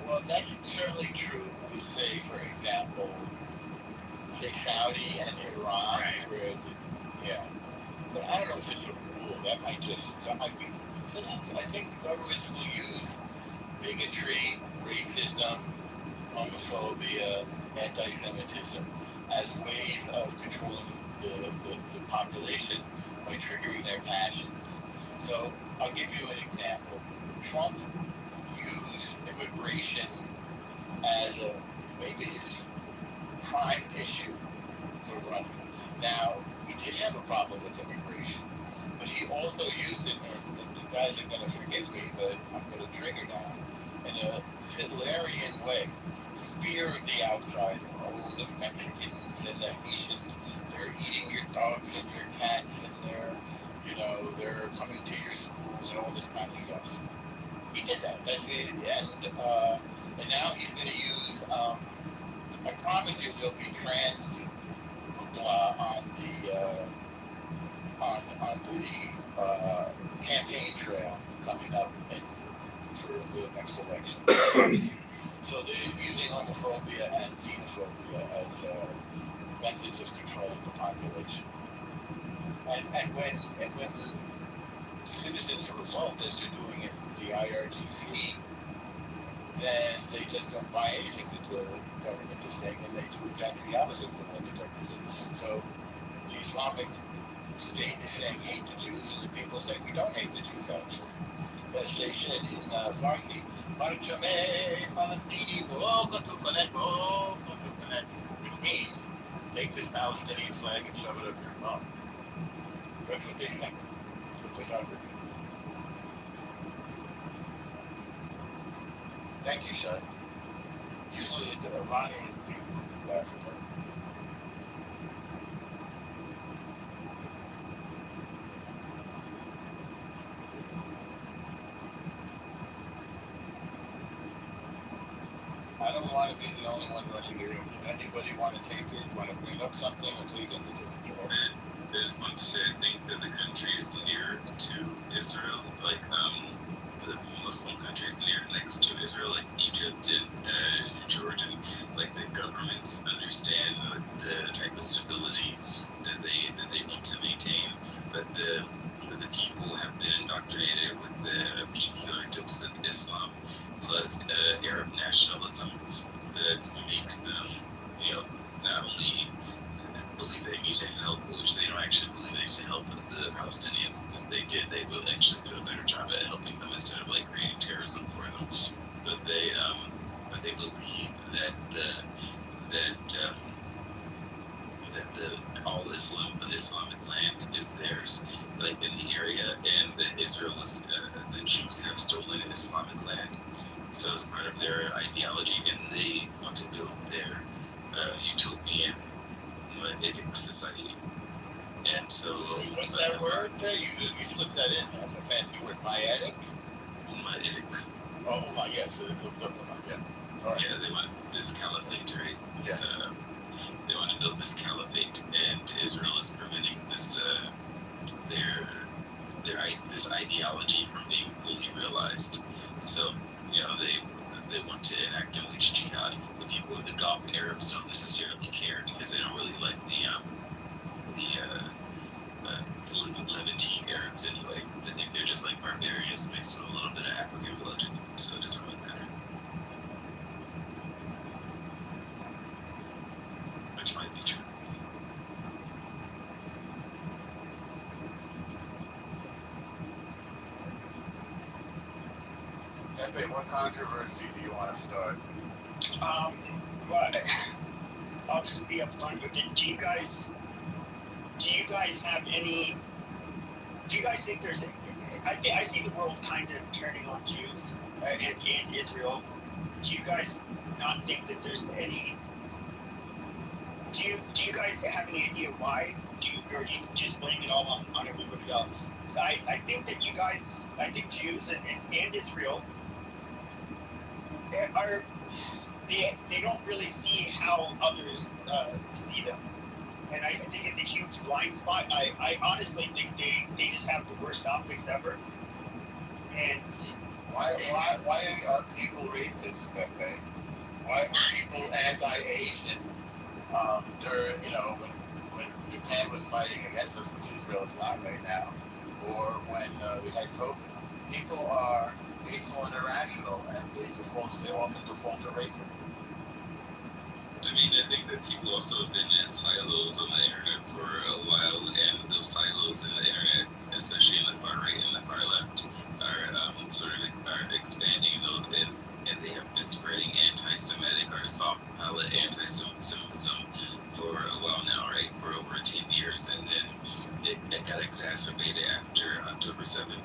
Well, that's certainly true. We say, for example, say Saudi and Iran, where but I don't know if it's a rule. That might be coincidence. I think governments will use bigotry, racism, homophobia, anti-Semitism as ways of controlling the population by triggering their passions. So I'll give you an example. Trump used immigration as maybe his prime issue for running. Now, he did have a problem with immigration, but he also used it, and you guys are going to forgive me, but I'm going to trigger now, in a Hitlerian way. Fear of the outsider. Oh, the Mexicans and the Haitians, they're eating your dogs and your cats, and they're coming to your schools and all this kind of stuff. He did that. That's it. And now he's going to use, I promise you there'll be trans on the campaign trail coming up for the next election. So they're using homophobia and xenophobia as methods of controlling the population. And when the citizens revolt, as they're doing in the IRGC, then they just don't buy anything that the government is saying, and they do exactly the opposite of what the government says. So the Islamic State is saying hate the Jews, and the people say we don't hate the Jews, actually. As they said in Farsi, which means take this Palestinian flag and shove it up your bum. That's what they think. That's what this argument. Thank you, son. Usually it's the Iranian people who laugh at that. I don't want to be the only one running the room. Does anybody want to take it? Want to bring up something or take it? I just want to say, I think that the countries near to Israel, like the Muslim countries near next to Israel, like Egypt and Jordan, like the governments understand the type of stability that they want to maintain, but the people have been indoctrinated with the particular dose of Islam plus Arab nationalism that makes them, not only believe they need to help, which they don't actually believe they need to help the Palestinians. If they did, they will actually do a better job at helping them instead of creating terrorism for them. But they believe that all Islamic land is theirs, like in the area, and that Israel is the Jews have stolen Islamic land. So it's part of their ideology, and they want to build their utopian Moahidic society. And so what's that word there? You put that in. That's a fancy word. Moahidic? Moahidic. Oh my, yes. Yeah, they want this caliphate, right? Yeah. They want to build this caliphate, and Israel is preventing this this ideology from being fully realized. So they want to enact a wage jihad. The people of the Gulf Arabs don't necessarily care because they don't really like the Levantine Arabs anyway. They think they're just like barbarians mixed with a little bit of African blood, so it doesn't really matter. Pepe, what controversy do you want to start? Well, I'll just be upfront with it. Do you guys have any? Do you guys think there's? I see the world kind of turning on Jews and Israel. Do you guys not think that there's any? Do you guys have any idea why? Or do you just blame it all on everybody else? So I think that you guys, I think Jews and Israel are they don't really see how others see them. And I think it's a huge blind spot. I honestly think they just have the worst optics ever. And why are people racist, Pepe? Why are people anti-Asian? During, when Japan was fighting against us, which Israel is not right now, or when we had COVID, people are hateful and irrational, and they often default to racism. I mean, I think that people also have been in silos on the internet for a while, and those silos in the internet, especially in the far right and the far left, are expanding, though, and they have been spreading anti-Semitic or soft palette anti-Semitism for a while now, right? For over 10 years, and then it got exacerbated after October 7th,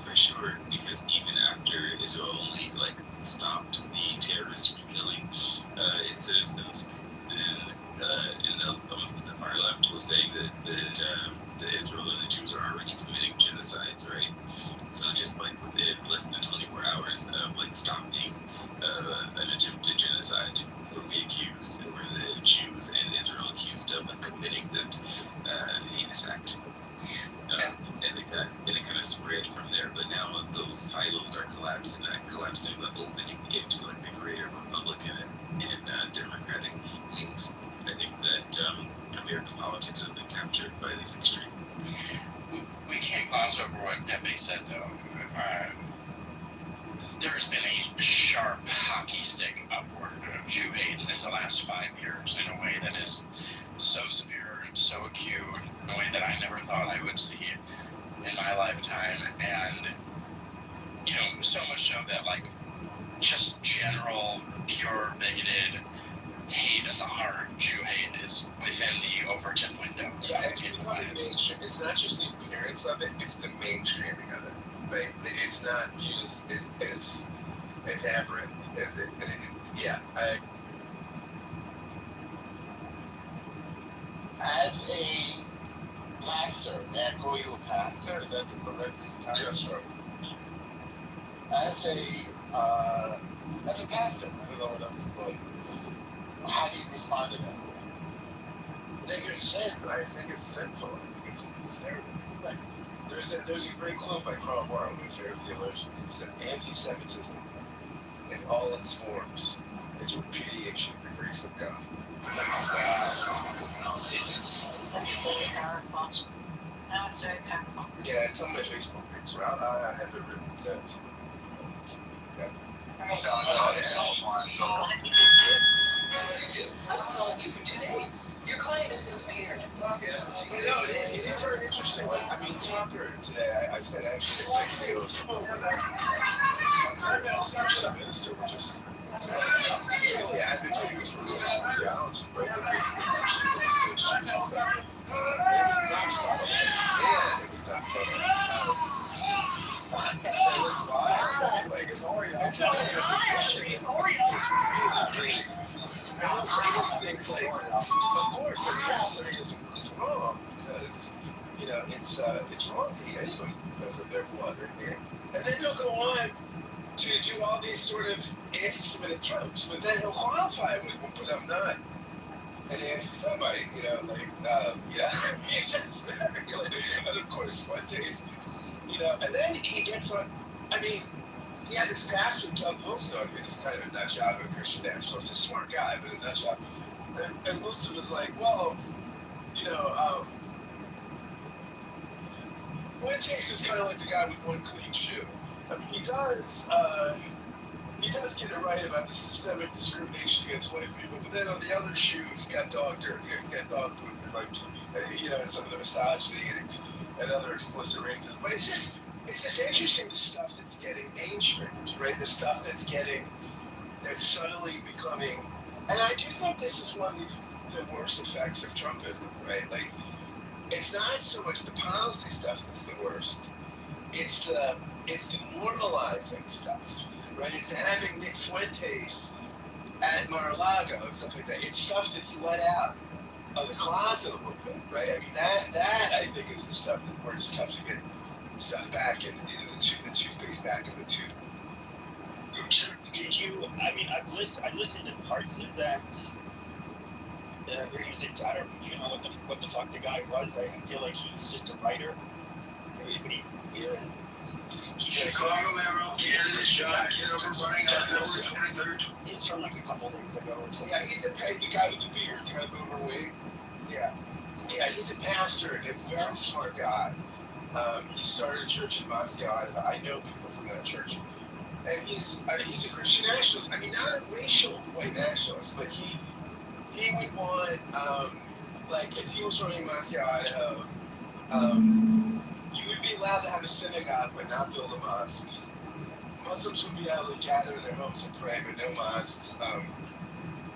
for sure, because even after Israel only stopped the terrorists from killing its citizens, then the far left was saying that Israel and the Jews are already committing genocides, right? So just within less than 24 hours of stopping an attempted genocide, where the Jews and Israel accused of committing that heinous act. And it kind of spread from there, but now those silos are collapsing, but opening into the greater Republican and Democratic wings. I think that American politics have been captured by these extremes. We can't gloss over what Pepe said, though. There's been a sharp hockey stick upward of Jew hate in the last 5 years in a way that is so severe and so acute, in a way that I never thought I would see in my lifetime. And, so much so that, just general, pure, bigoted hate at the heart, Jew hate, is within the Overton window. Yeah, it's not just the appearance of it, it's the mainstreaming of it. Right? It's not viewed as aberrant as it. As a pastor, may I call you a pastor? Is that the correct term? Yes, sir. As a pastor, I don't know what else to call you. How do you respond to that? I think it's sin, but I think it's sinful. I think it's terrible. There's a great quote by Karl Barth, my favorite theologian. It said, "Anti-Semitism, in all its forms, is repudiation of the grace of God." That's very powerful. No, it's very powerful. Yeah, it's on my Facebook page. So I have it written that. I've followed you for 2 days. Your client has disappeared. It's very interesting. Tucker today, I said actually it's the minister were just really advocating for religious theology, but it was not subtle. Man, it was not subtle. That was why. Those things of course, anti-Semitism is wrong because it's wrong to hate anybody because of their blood or anything. And then he'll go on to do all these sort of anti-Semitic tropes, but then he'll qualify it but I'm not an anti-Semite, just and of course Fuentes, and then he gets on. He had this pastor, Doug Wilson, who's kind of a nut job, a Christian nationalist, a smart guy, but a nut job. And Wilson was like, well, Fuentes is kind of like the guy with one clean shoe. He does get it right about the systemic discrimination against white people, but then on the other shoe, he's got dog dirt. He's got dog poop, and some of the misogyny and other explicit racism. But it's just, it's just interesting the stuff that's getting mainstreamed, right? The stuff that's subtly becoming, and I do think this is one of the worst effects of Trumpism, right? Like, it's not so much the policy stuff that's the worst. It's the normalizing stuff, right? It's the having Nick Fuentes at Mar-a-Lago and stuff like that. It's stuff that's let out of the closet a little bit, right? I mean, that I think is the stuff where it's tough to get stuff back in the toothpaste back in the tube. Did you? I mean, I listened to parts of that. Where he said, I don't even know what the fuck the guy was. I feel like he's just a writer. But he's Chicago Mayoral candidate shot Kitover running on February 23rd. He's from like a couple days ago or something. Yeah, he's the guy with the beard, kind of overweight. Yeah, he's a pastor and a very smart guy. He started a church in Moscow. I know people from that church. And he's a Christian nationalist. I mean, not a racial white nationalist, but he would want, like, if he was running Moscow, Idaho, you would be allowed to have a synagogue but not build a mosque. Muslims would be able to gather in their homes and pray, but no mosques.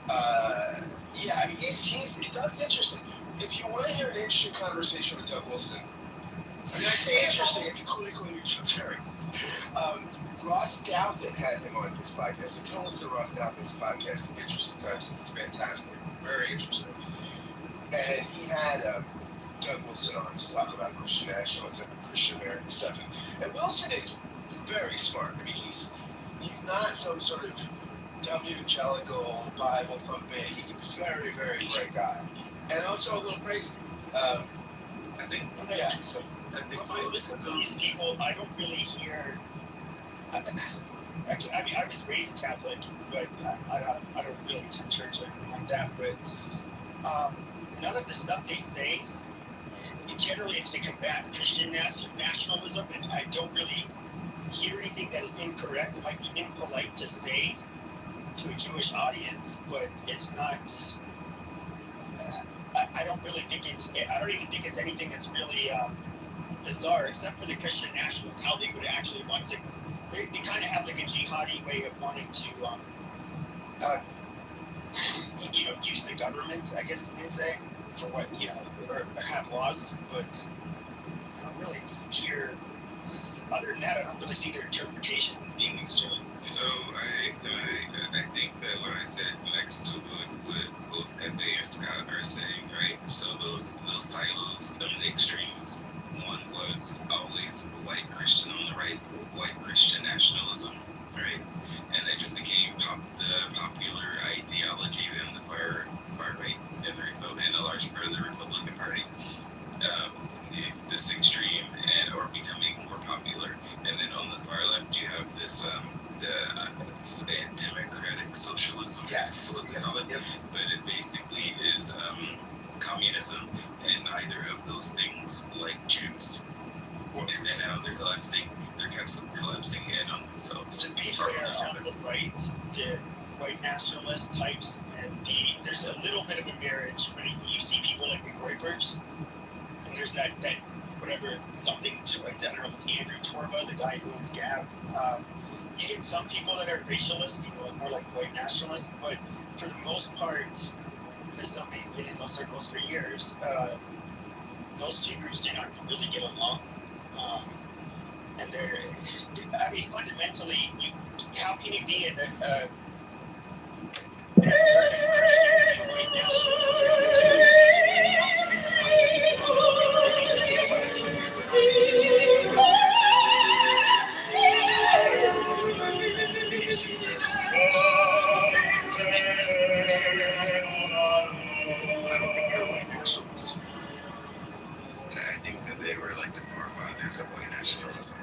Yeah, I mean, Doug's interesting. If you want to hear an interesting conversation with Doug Wilson, I mean, I say interesting, it's a politically neutral term. Ross Douthat had him on his podcast. If you don't listen to Ross Douthat's podcast, Interesting Times, it's fantastic. Very interesting. And he had Doug Wilson on to talk about Christian nationalism and Christian American stuff. And Wilson is very smart. I mean, he's not some sort of evangelical Bible thumping. He's a very, very bright guy. And also a little crazy. I think when I listen to these people, I don't really hear. I mean, I was raised Catholic, but I don't really attend church or anything like that. But none of the stuff they say, generally, it's to combat Christian nationalism, and I don't really hear anything that is incorrect. It might be impolite to say to a Jewish audience, but it's not. I don't really think it's. I don't even think it's anything that's really bizarre, except for the Christian nationalists, how they would actually want to. They kind of have like a jihadi way of wanting to, use the government, I guess you could say, for what, or have laws, but I don't really hear, other than that, I don't really see their interpretations as being extreme. So I think that what I said connects to what both Ebe and Scott are saying, right? So those silos, the extremes, one was always white Christian on the right, white Christian nationalism, right? And that just became the popular ideology in the far right and a large part of the Republican Party. This extreme or becoming more popular, and then on the far left you have this democratic socialism. Yes. What they call it. Yep. But it basically is communism, and neither of those things like Jews. And now they're collapsing. They're collapsing in on themselves. To be fair, on the right, the white nationalist types, and there's a little bit of a marriage when you see people like the Groybergs, and there's that whatever something choice. I don't know if it's Andrew Torba, the guy who owns Gab. You get some people that are racialist, more like white nationalists, but for the most part, there's some reason been in those circles for years. Those two groups do not really get along. And fundamentally, how can you be a Christian white nationalist? I don't think they're white nationalists. I think that they were like the forefathers of white nationalism.